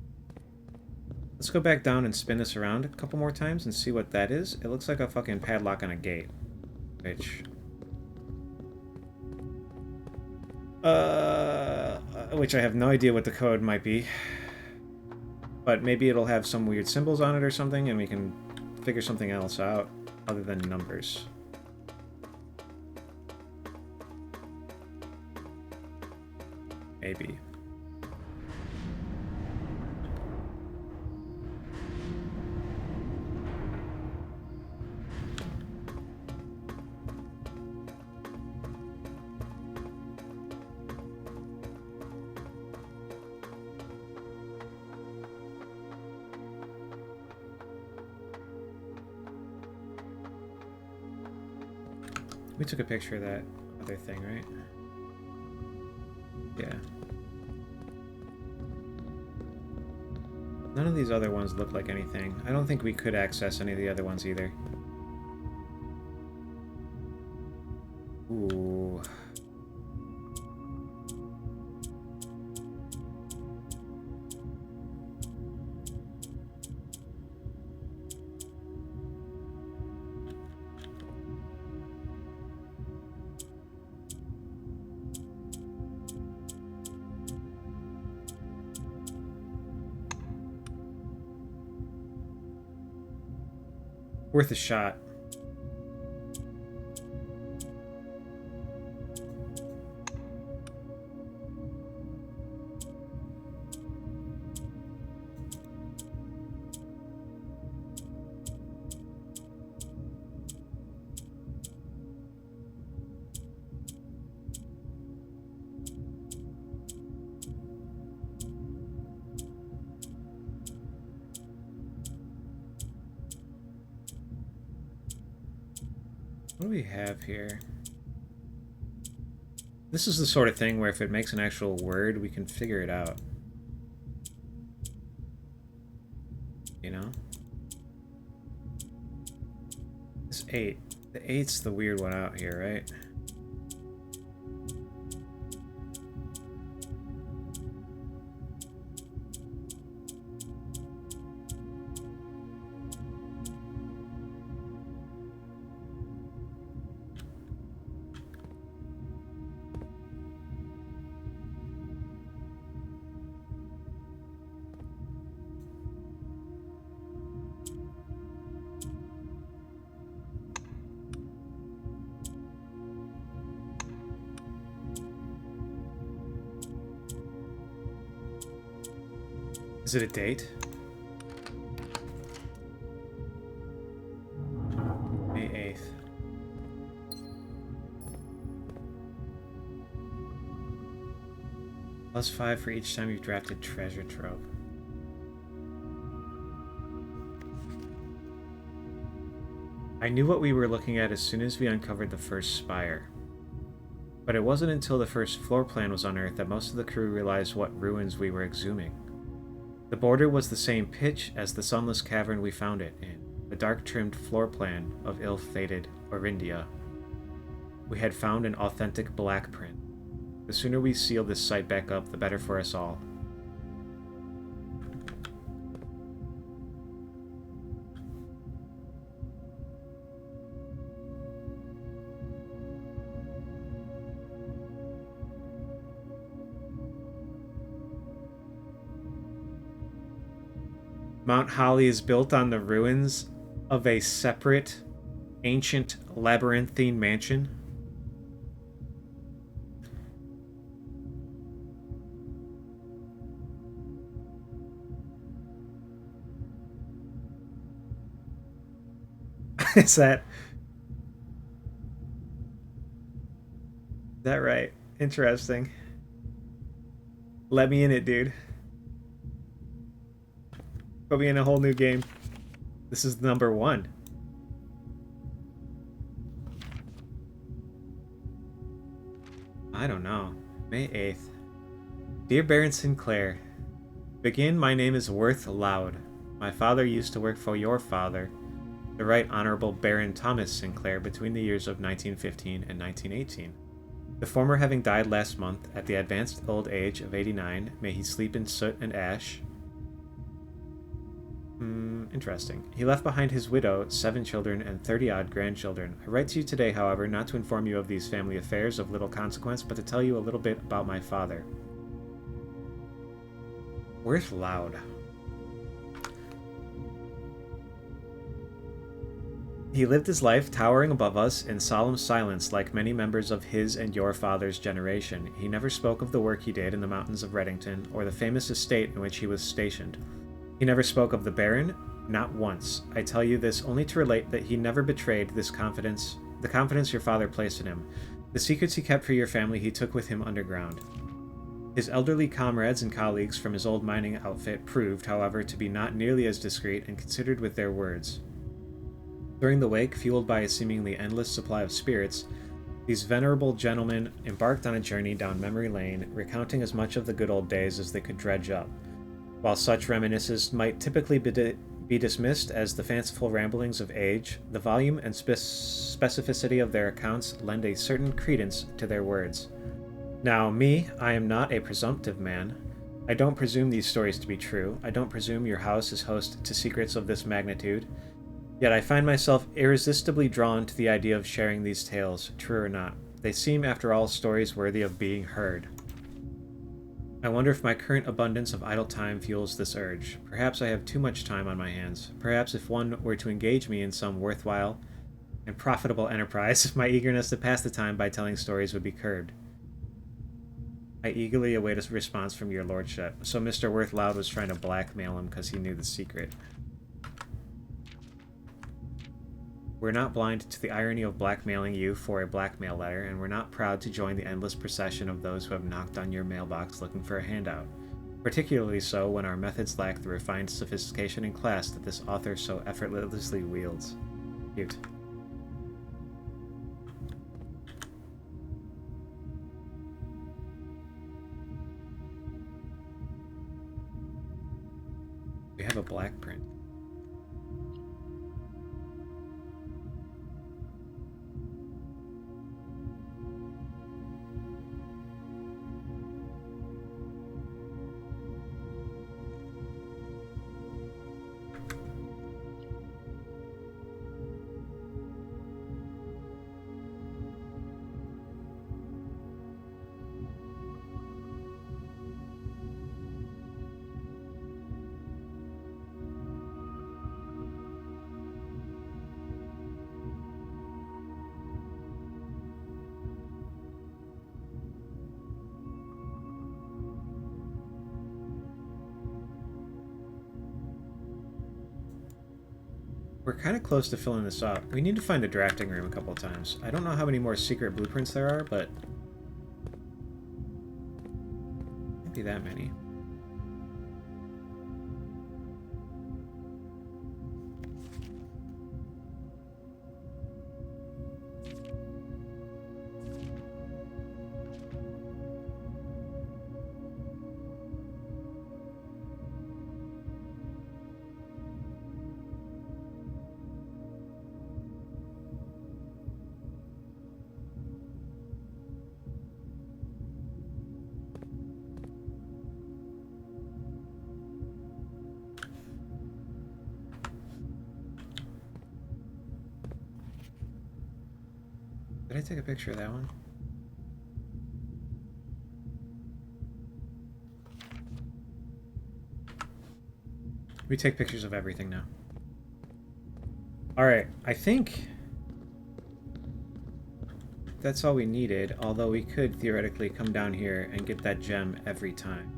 Let's go back down and spin this around a couple more times and see what that is. It looks like a fucking padlock on a gate. Which I have no idea what the code might be. But maybe it'll have some weird symbols on it or something and we can figure something else out other than numbers. Maybe. We took a picture of that other thing, right? Yeah. None of these other ones look like anything. I don't think we could access any of the other ones either. Ooh. Worth a shot. What do we have here? This is the sort of thing where if it makes an actual word, we can figure it out. You know? This 8. The 8's the weird one out here, right? Is it a date? May 8th. +5 for each time you've drafted treasure trove. I knew what we were looking at as soon as we uncovered the first spire. But it wasn't until the first floor plan was unearthed that most of the crew realized what ruins we were exhuming. The border was the same pitch as the sunless cavern we found it in, a dark-trimmed floor plan of ill-fated Orindia. We had found an authentic black print. The sooner we seal this site back up, the better for us all. Mount Holly is built on the ruins of a separate, ancient, labyrinthine mansion. Is that right? Interesting. Let me in it, dude. Put me in a whole new game. This is number 1. I don't know. May 8th. Dear Baron Sinclair, begin, my name is Worth Loud. My father used to work for your father, the Right Honorable Baron Thomas Sinclair, between the years of 1915 and 1918. The former having died last month at the advanced old age of 89, may he sleep in soot and ash. Interesting. He left behind his widow, 7 children, and 30-odd grandchildren. I write to you today, however, not to inform you of these family affairs of little consequence, but to tell you a little bit about my father. Worth Loud. He lived his life towering above us in solemn silence like many members of his and your father's generation. He never spoke of the work he did in the mountains of Reddington, or the famous estate in which he was stationed. He never spoke of the Baron, not once. I tell you this only to relate that he never betrayed this confidence, the confidence your father placed in him. The secrets he kept for your family he took with him underground. His elderly comrades and colleagues from his old mining outfit proved, however, to be not nearly as discreet and considered with their words. During the wake, fueled by a seemingly endless supply of spirits, These venerable gentlemen embarked on a journey down memory lane, recounting as much of the good old days as they could dredge up. While such reminiscences might typically be dismissed as the fanciful ramblings of age, the volume and specificity of their accounts lend a certain credence to their words. Now, I am not a presumptive man. I don't presume these stories to be true. I don't presume your house is host to secrets of this magnitude. Yet I find myself irresistibly drawn to the idea of sharing these tales, true or not. They seem, after all, stories worthy of being heard. I wonder if my current abundance of idle time fuels this urge. Perhaps I have too much time on my hands. Perhaps if one were to engage me in some worthwhile and profitable enterprise, my eagerness to pass the time by telling stories would be curbed. I eagerly await a response from your lordship. So Mr. Worthloud was trying to blackmail him because he knew the secret. We're not blind to the irony of blackmailing you for a blackmail letter, and we're not proud to join the endless procession of those who have knocked on your mailbox looking for a handout. Particularly so when our methods lack the refined sophistication and class that this author so effortlessly wields. Cute. We have a black print. We're kind of close to filling this up. We need to find the drafting room a couple of times. I don't know how many more secret blueprints there are, but... can't be that many. Did I take a picture of that one? We take pictures of everything now. Alright, I think that's all we needed, although we could theoretically come down here and get that gem every time.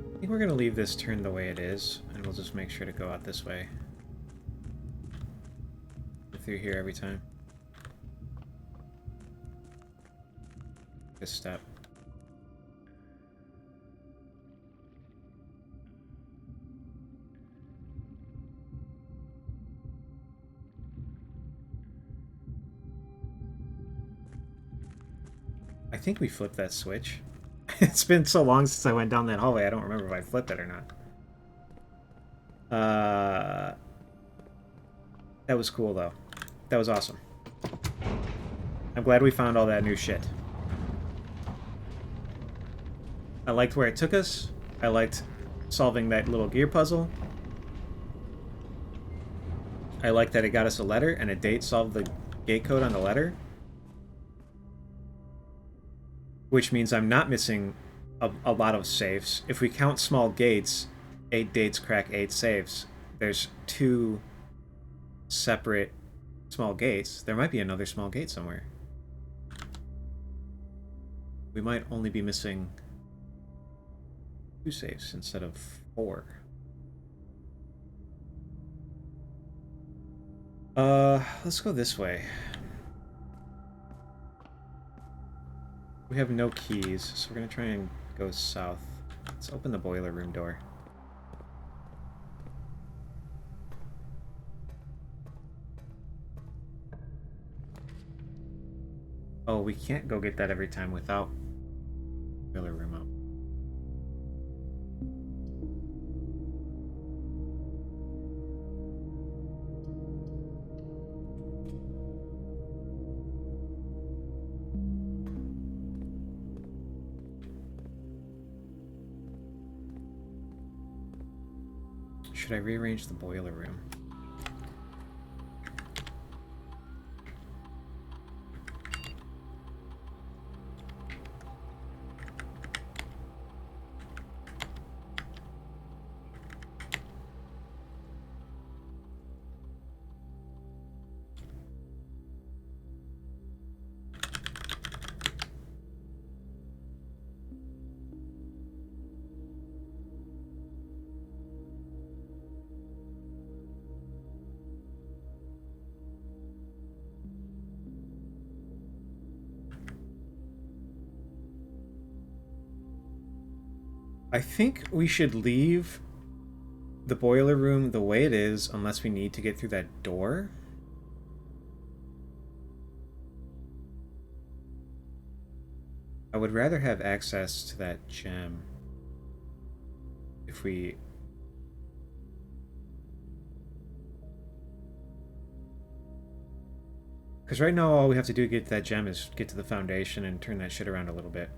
I think we're going to leave this turned the way it is, and we'll just make sure to go out this way. Go through here every time. This step. I think we flipped that switch. It's been so long since I went down that hallway, I don't remember if I flipped it or not. That was cool, though. That was awesome. I'm glad we found all that new shit. I liked where it took us. I liked solving that little gear puzzle. I liked that it got us a letter, and a date solved the gate code on the letter. Which means I'm not missing a lot of saves. If we count small gates, 8 dates crack 8 saves. there's two separate small gates. There might be another small gate somewhere. We might only be missing 2 safes instead of 4. Let's go this way. We have no keys, so we're gonna try and go south. Let's open the boiler room door. Oh, we can't go get that every time without boiler room up. Should I rearrange the boiler room? I think we should leave the boiler room the way it is unless we need to get through that door. I would rather have access to that gem if we... Because right now all we have to do to get to that gem is get to the foundation and turn that shit around a little bit.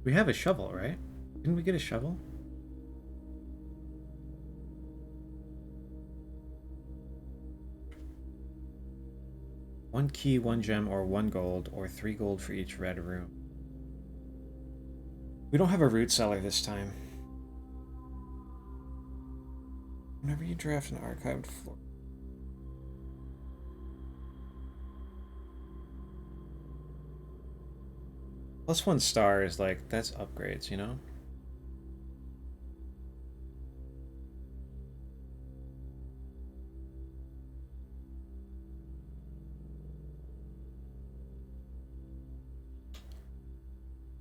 We have a shovel, right? Didn't we get a shovel? One key, 1 gem, or 1 gold, or 3 gold for each red room. We don't have a root cellar this time. Whenever you draft an archived floor... +1 star is like, that's upgrades, you know?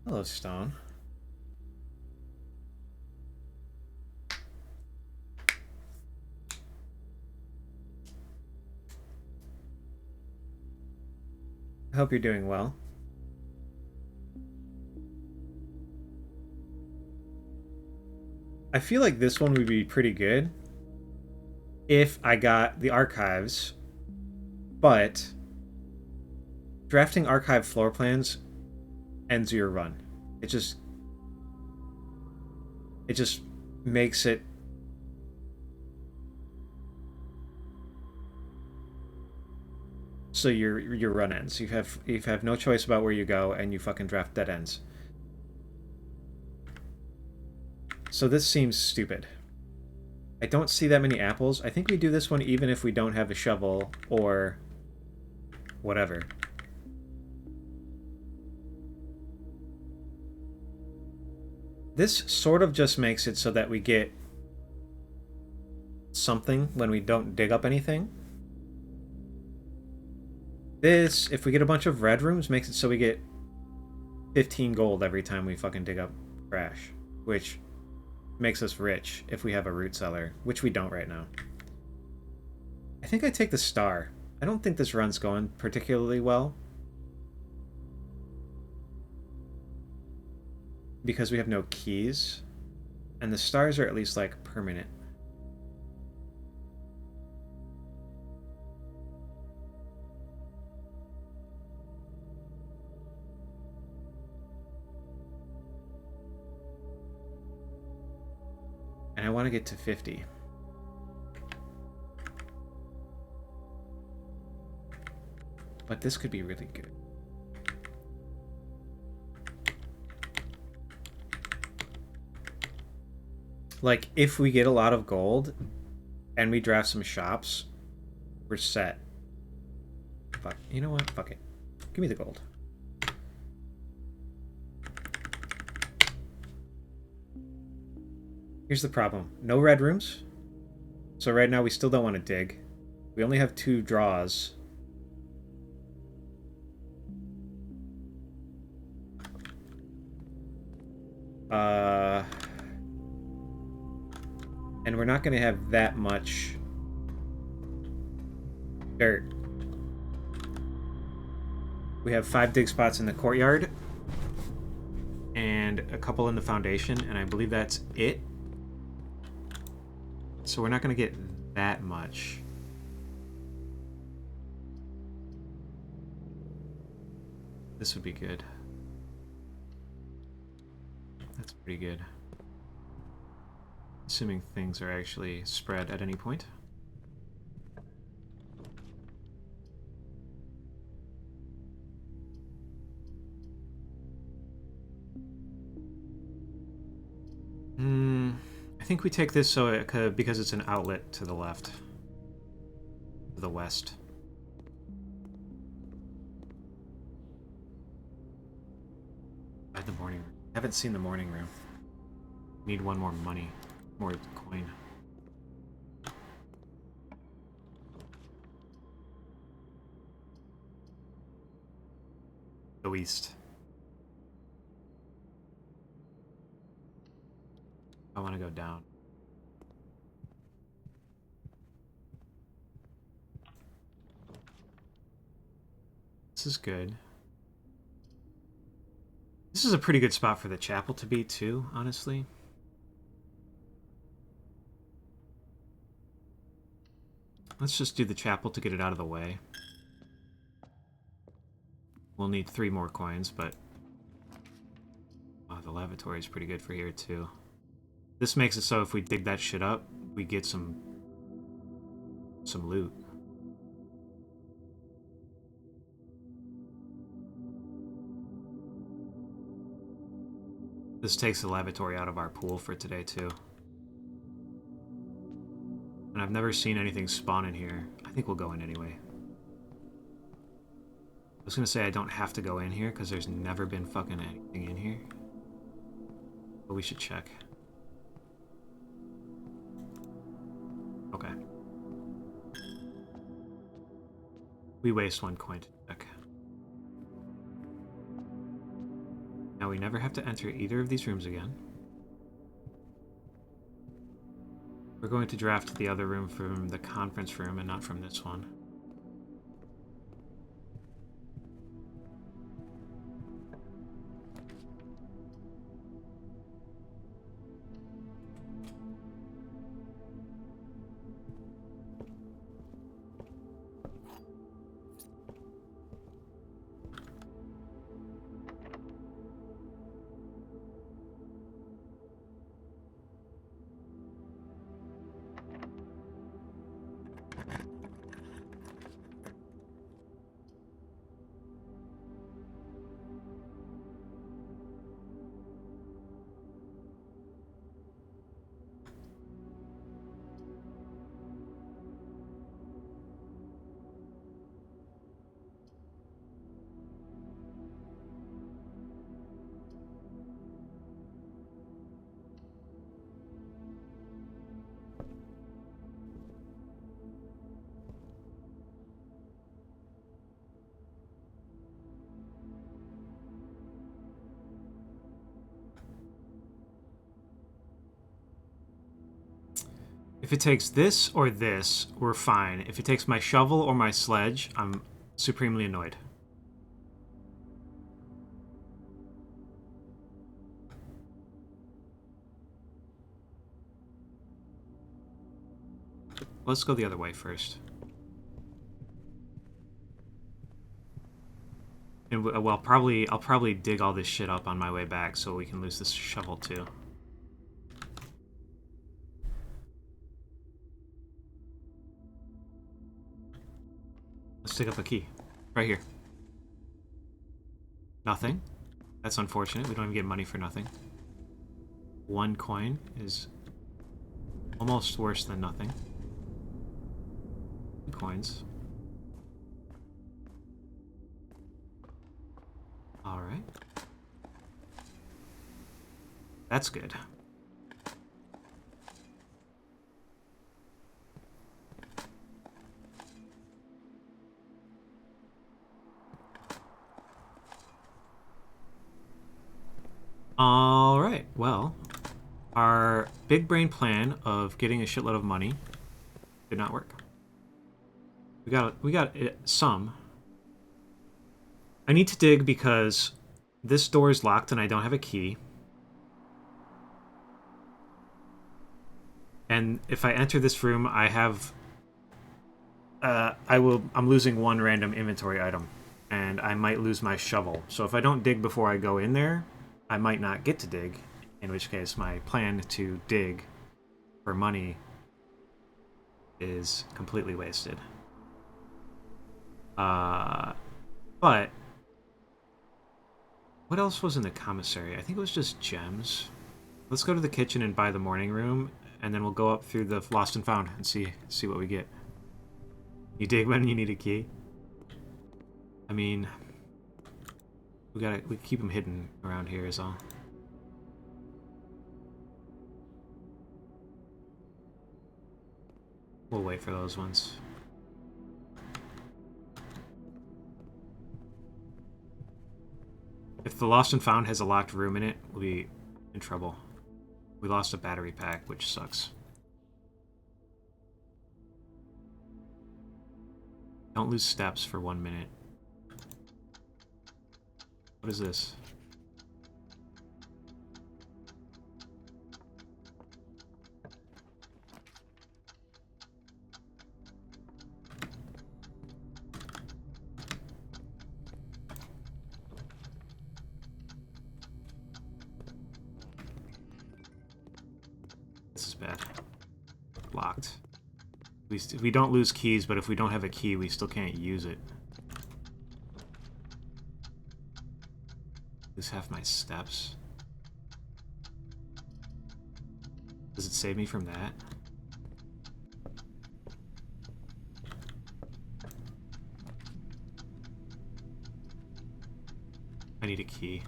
Hello, Stone. I hope you're doing well. I feel like this one would be pretty good if I got the archives, but drafting archive floor plans ends your run. It just makes it so your run ends. You have no choice about where you go, and you fucking draft dead ends. So this seems stupid. I don't see that many apples. I think we do this one even if we don't have a shovel or whatever. This sort of just makes it so that we get something when we don't dig up anything. This, if we get a bunch of red rooms, makes it so we get 15 gold every time we fucking dig up trash, which makes us rich if we have a root cellar, which we don't right now. I think I take the star. I don't think this run's going particularly well. because we have no keys, and the stars are at least like permanent. And I want to get to 50. But this could be really good. Like, if we get a lot of gold and we draft some shops, we're set. Fuck. You know what? Fuck it. Give me the gold. Here's the problem. No red rooms. So right now we still don't want to dig. We only have 2 draws. And we're not going to have that much dirt. We have 5 dig spots in the courtyard and a couple in the foundation, and I believe that's it. So we're not going to get that much. This would be good. That's pretty good. Assuming things are actually spread at any point. I think we take this so it could, because it's an outlet to the left. To the west. By the morning room. I haven't seen the morning room. Need 1 more money. More coin. Go east. I want to go down. This is good. This is a pretty good spot for the chapel to be, too, honestly. Let's just do the chapel to get it out of the way. We'll need 3 more coins, but... Oh, the lavatory is pretty good for here, too. This makes it so if we dig that shit up, we get some loot. This takes the lavatory out of our pool for today, too. And I've never seen anything spawn in here. I think we'll go in anyway. I was gonna say I don't have to go in here, because there's never been fucking anything in here. But we should check. Okay. We waste 1 coin to check. Now we never have to enter either of these rooms again. We're going to draft the other room from the conference room and not from this one. If it takes this or this, we're fine. If it takes my shovel or my sledge, I'm supremely annoyed. Let's go the other way first. And well, I'll probably dig all this shit up on my way back so we can lose this shovel too. Let's dig up a key. Right here. Nothing. That's unfortunate. We don't even get money for nothing. 1 coin is almost worse than nothing. 2 coins. Alright. That's good. Alright, well, our big brain plan of getting a shitload of money did not work. We got some. I need to dig because this door is locked and I don't have a key. And if I enter this room, I have... I'm losing 1 random inventory item. And I might lose my shovel. So if I don't dig before I go in there, I might not get to dig. In which case, my plan to dig for money is completely wasted. But... what else was in the commissary? I think it was just gems. Let's go to the kitchen and buy the morning room, and then we'll go up through the lost and found and see what we get. You dig when you need a key? I mean, we keep them hidden around here is all. We'll wait for those ones. If the lost and found has a locked room in it, we'll be in trouble. We lost a battery pack, which sucks. Don't lose steps for 1 minute. What is this? This is bad. Locked. We don't lose keys, but if we don't have a key, we still can't use it. Lose half my steps. Does it save me from that? I need a key.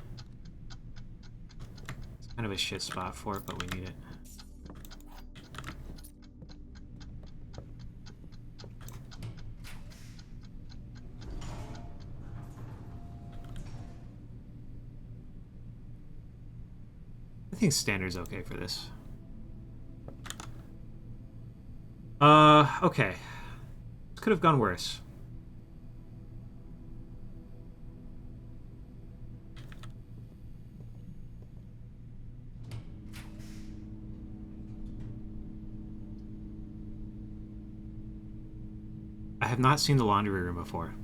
It's kind of a shit spot for it, but we need it. I think standard's okay for this. Okay. This could have gone worse. I have not seen the laundry room before.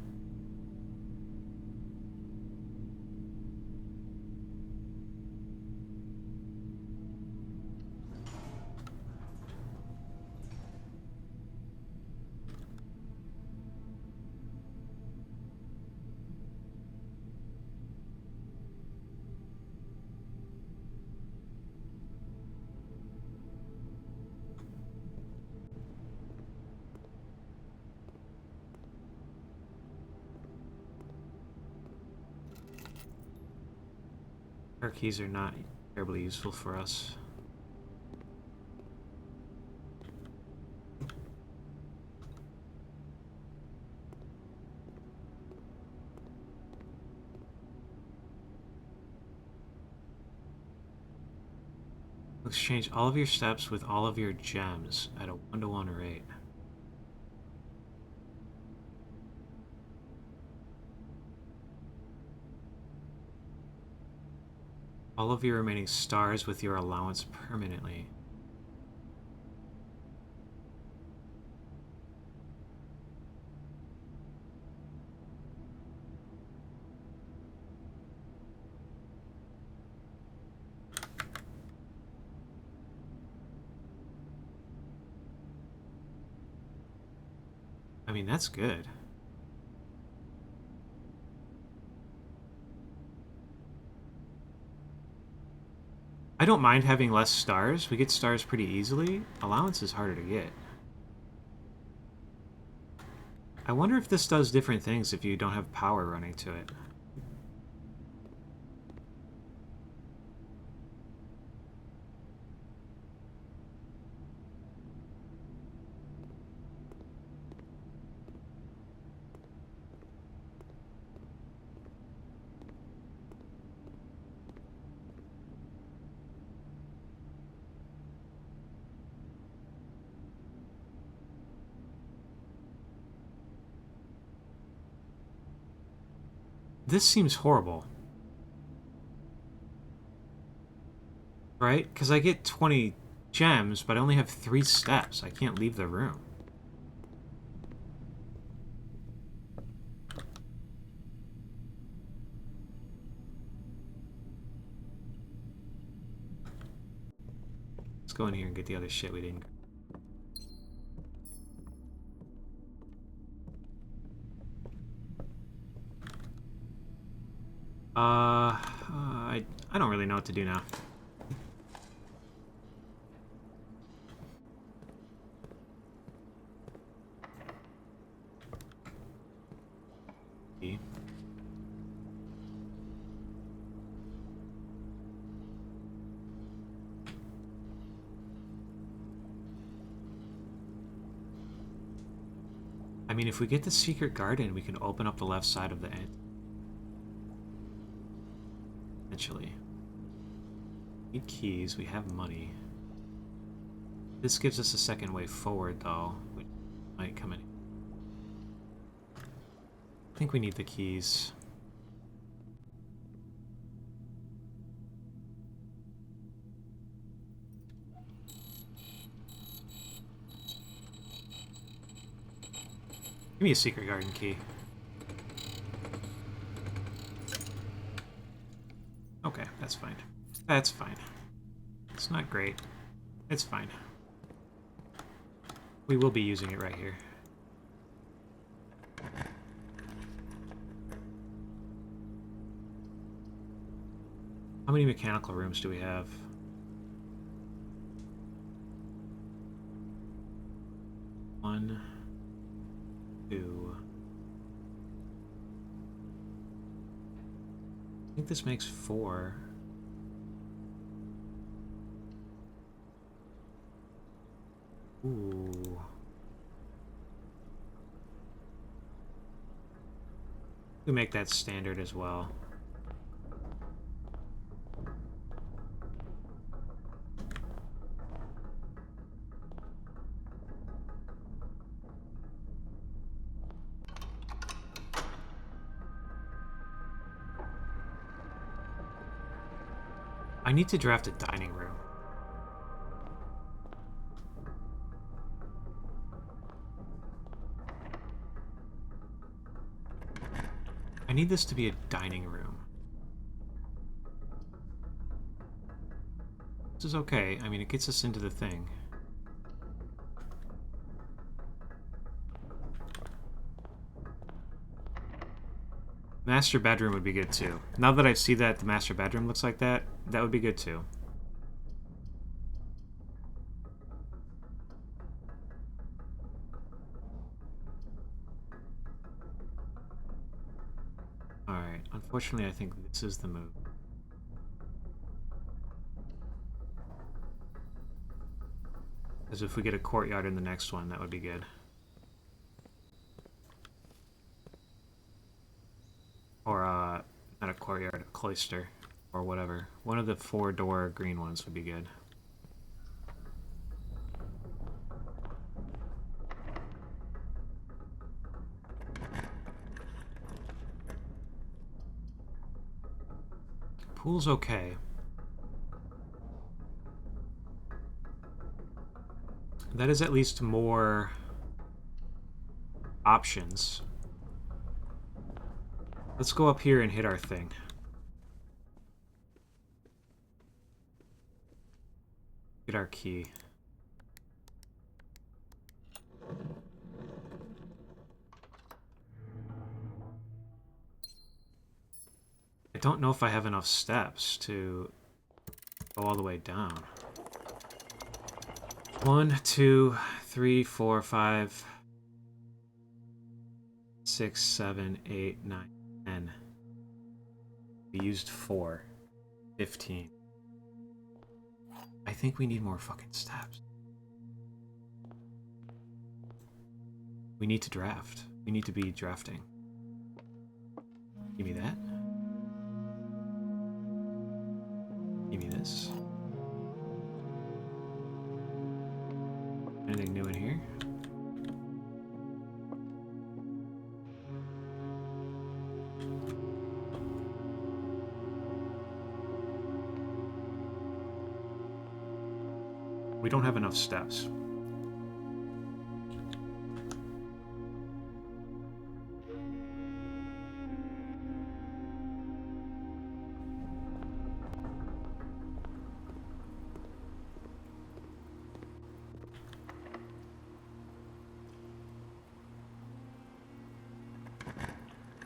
Our keys are not terribly useful for us. Exchange all of your steps with all of your gems at a 1-to-1 rate. All of your remaining stars with your allowance permanently. I mean, that's good. I don't mind having less stars. We get stars pretty easily. Allowance is harder to get. I wonder if this does different things if you don't have power running to it. This seems horrible. Right? Because I get 20 gems, but I only have 3 steps. I can't leave the room. Let's go in here and get the other shit we didn't. I don't really know what to do now. I mean, if we get the secret garden, we can open up the left side of the end. Eventually. Need keys, we have money. This gives us a second way forward, though, which might come in. I think we need the keys. Give me a secret garden key. Okay, that's fine. That's fine. It's not great. It's fine. We will be using it right here. How many mechanical rooms do we have? One, two. I think this makes 4. Ooh. We make that standard as well. I need to draft a dining room. I need this to be a dining room. This is okay. I mean, it gets us into the thing. Master bedroom would be good too. Now that I see that the master bedroom looks like that, that would be good too. Alright, unfortunately I think this is the move. Because if we get a courtyard in the next one, that would be good. Or, not a courtyard, a cloister. Or whatever. One of the 4-door green ones would be good. Pool's okay. That is at least more options. Let's go up here and hit our thing. Get our key. don't know if I have enough steps to go all the way down. 1, 2, 3, 4, 5, 6, 7, 8, 9, 10. We used 4. 15. I think we need more fucking steps. We need to draft. We need to be drafting. Give me that. Give me this. Anything new in here? We don't have enough steps.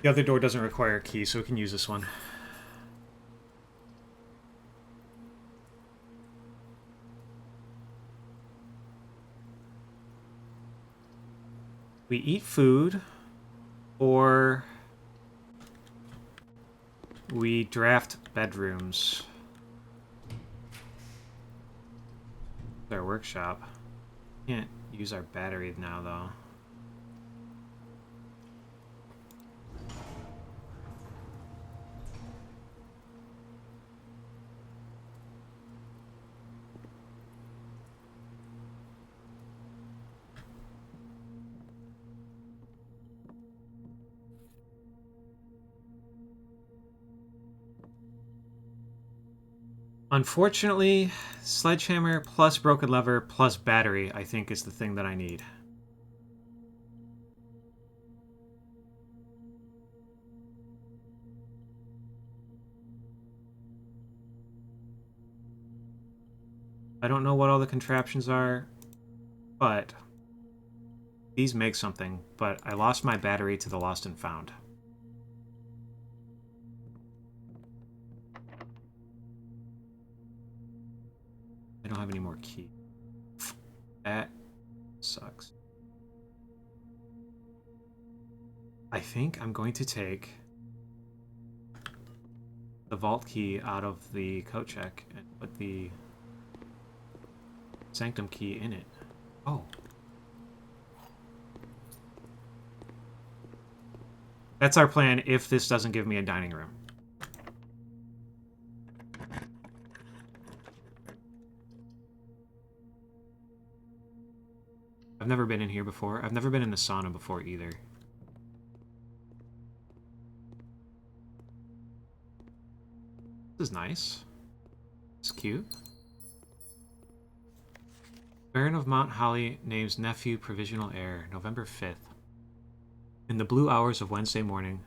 The other door doesn't require a key, so we can use this one. We eat food, or we draft bedrooms. Our workshop. Can't use our battery now, though. Unfortunately, sledgehammer plus broken lever plus battery, I think, is the thing that I need. I don't know what all the contraptions are, but these make something, but I lost my battery to the lost and found. I don't have any more keys. That sucks. I think I'm going to take the vault key out of the coat check and put the sanctum key in it. Oh. That's our plan if this doesn't give me a dining room. I've never been in here before. I've never been in the sauna before either. This is nice. It's cute. Baron of Mount Holly names nephew provisional heir, November 5th. In the blue hours of Wednesday morning,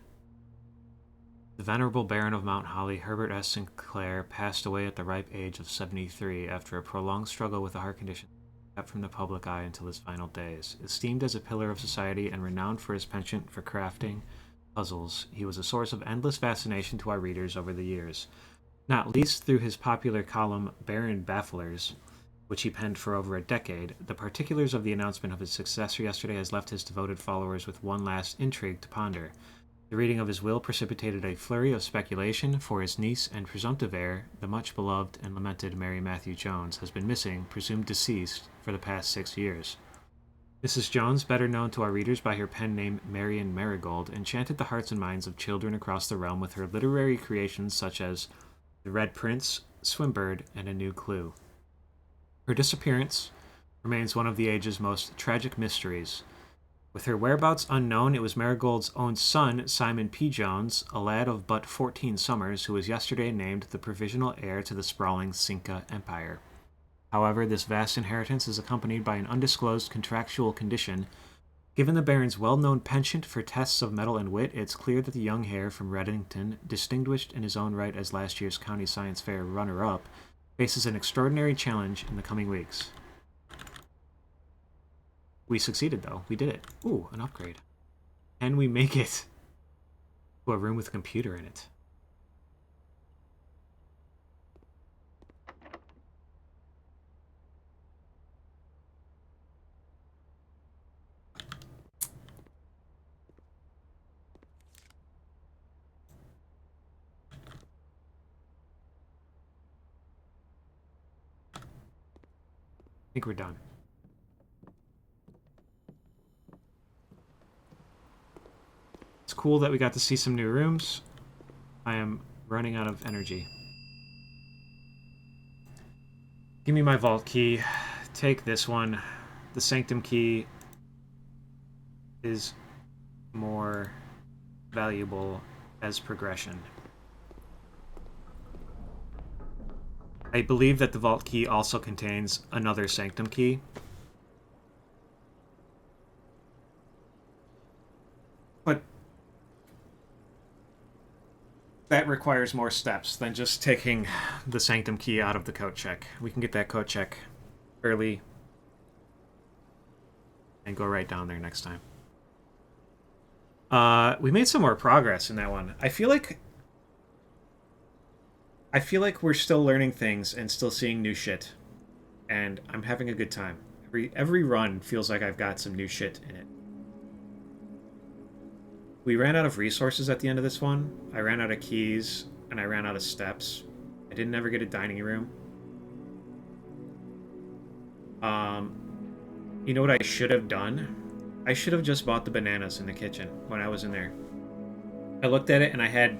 the venerable Baron of Mount Holly, Herbert S. Sinclair, passed away at the ripe age of 73 after a prolonged struggle with a heart condition kept from the public eye until his final days. Esteemed as a pillar of society and renowned for his penchant for crafting puzzles, he was a source of endless fascination to our readers over the years, not least through his popular column Baron Bafflers, which he penned for over a decade. The particulars of the announcement of his successor yesterday has left his devoted followers with one last intrigue to ponder. The reading of his will precipitated a flurry of speculation, for his niece and presumptive heir, the much-beloved and lamented Mary Matthew Jones, has been missing, presumed deceased, for the past 6 years. Mrs. Jones, better known to our readers by her pen name Marian Marigold, enchanted the hearts and minds of children across the realm with her literary creations such as The Red Prince, Swimbird, and A New Clue. Her disappearance remains one of the age's most tragic mysteries. With her whereabouts unknown, it was Marigold's own son, Simon P. Jones, a lad of but 14 summers, who was yesterday named the provisional heir to the sprawling Cinca Empire. However, this vast inheritance is accompanied by an undisclosed contractual condition. Given the Baron's well-known penchant for tests of mettle and wit, it's clear that the young heir from Reddington, distinguished in his own right as last year's County Science Fair runner-up, faces an extraordinary challenge in the coming weeks. We succeeded, though. We did it. Ooh, an upgrade. Can we make it to a room with a computer in it? think we're done. It's cool that we got to see some new rooms. I am running out of energy. Give me my vault key. Take this one. The sanctum key is more valuable as progression. I believe that the vault key also contains another sanctum key. But that requires more steps than just taking the sanctum key out of the coat check. We can get that coat check early and go right down there next time. We made some more progress in that one. I feel like we're still learning things and still seeing new shit. And I'm having a good time. Every run feels like I've got some new shit in it. We ran out of resources at the end of this one. I ran out of keys, and I ran out of steps. I didn't ever get a dining room. You know what I should have done? I should have just bought the bananas in the kitchen when I was in there. I looked at it and I had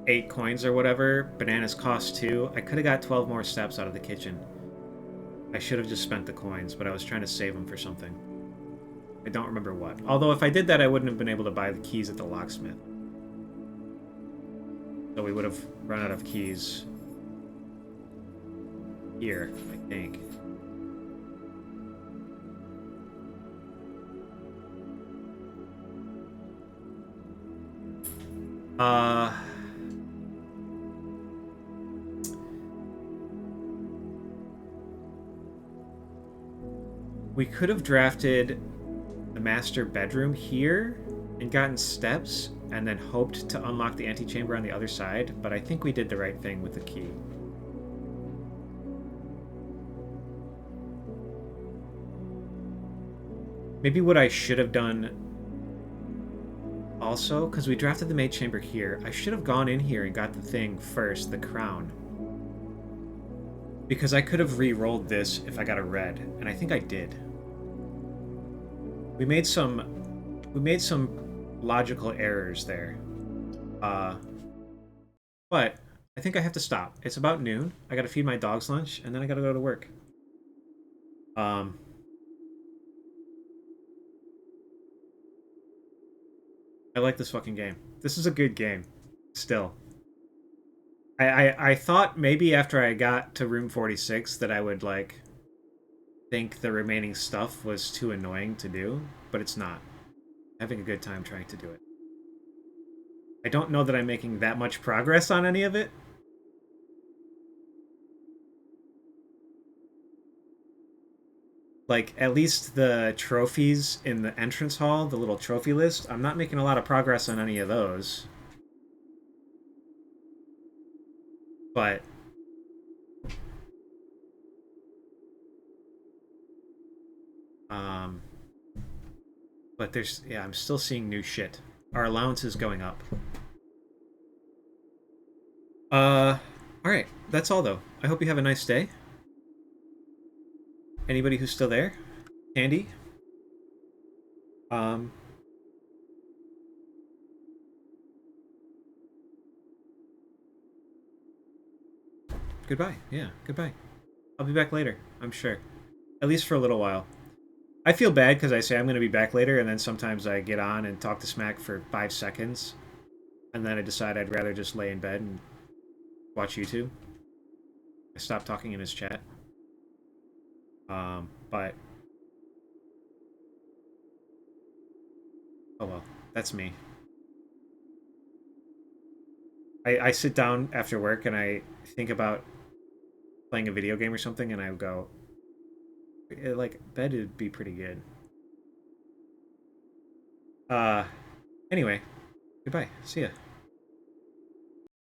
8 coins or whatever. Bananas cost 2. I could have got 12 more steps out of the kitchen. I should have just spent the coins, but I was trying to save them for something. I don't remember what. Although if I did that, I wouldn't have been able to buy the keys at the locksmith. So we would have run out of keys here, I think. We could have drafted the master bedroom here and gotten steps and then hoped to unlock the antechamber on the other side, but I think we did the right thing with the key. Maybe what I should have done also, because we drafted the maid chamber here, I should have gone in here and got the thing first, the crown. Because I could have re-rolled this if I got a red, and I think I did. We made some logical errors there. But I think I have to stop. It's about noon. I gotta feed my dogs lunch, and then I gotta go to work. I like this fucking game. This is a good game. Still. I thought maybe after I got to room 46 that I would, like, think the remaining stuff was too annoying to do, but it's not. I'm having a good time trying to do it. I don't know that I'm making that much progress on any of it. Like, at least the trophies in the entrance hall, the little trophy list, I'm not making a lot of progress on any of those. But there's, yeah, I'm still seeing new shit. Our allowance is going up. Alright, that's all though. I hope you have a nice day. Anybody who's still there? Candy? Goodbye. Yeah, goodbye. I'll be back later, I'm sure. At least for a little while. I feel bad because I say I'm going to be back later, and then sometimes I get on and talk to Smack for 5 seconds, and then I decide I'd rather just lay in bed and watch YouTube. I stopped talking in his chat. But... oh well, that's me. I sit down after work and I think about playing a video game or something, and I go, like, bed would be pretty good. Anyway, goodbye. See ya.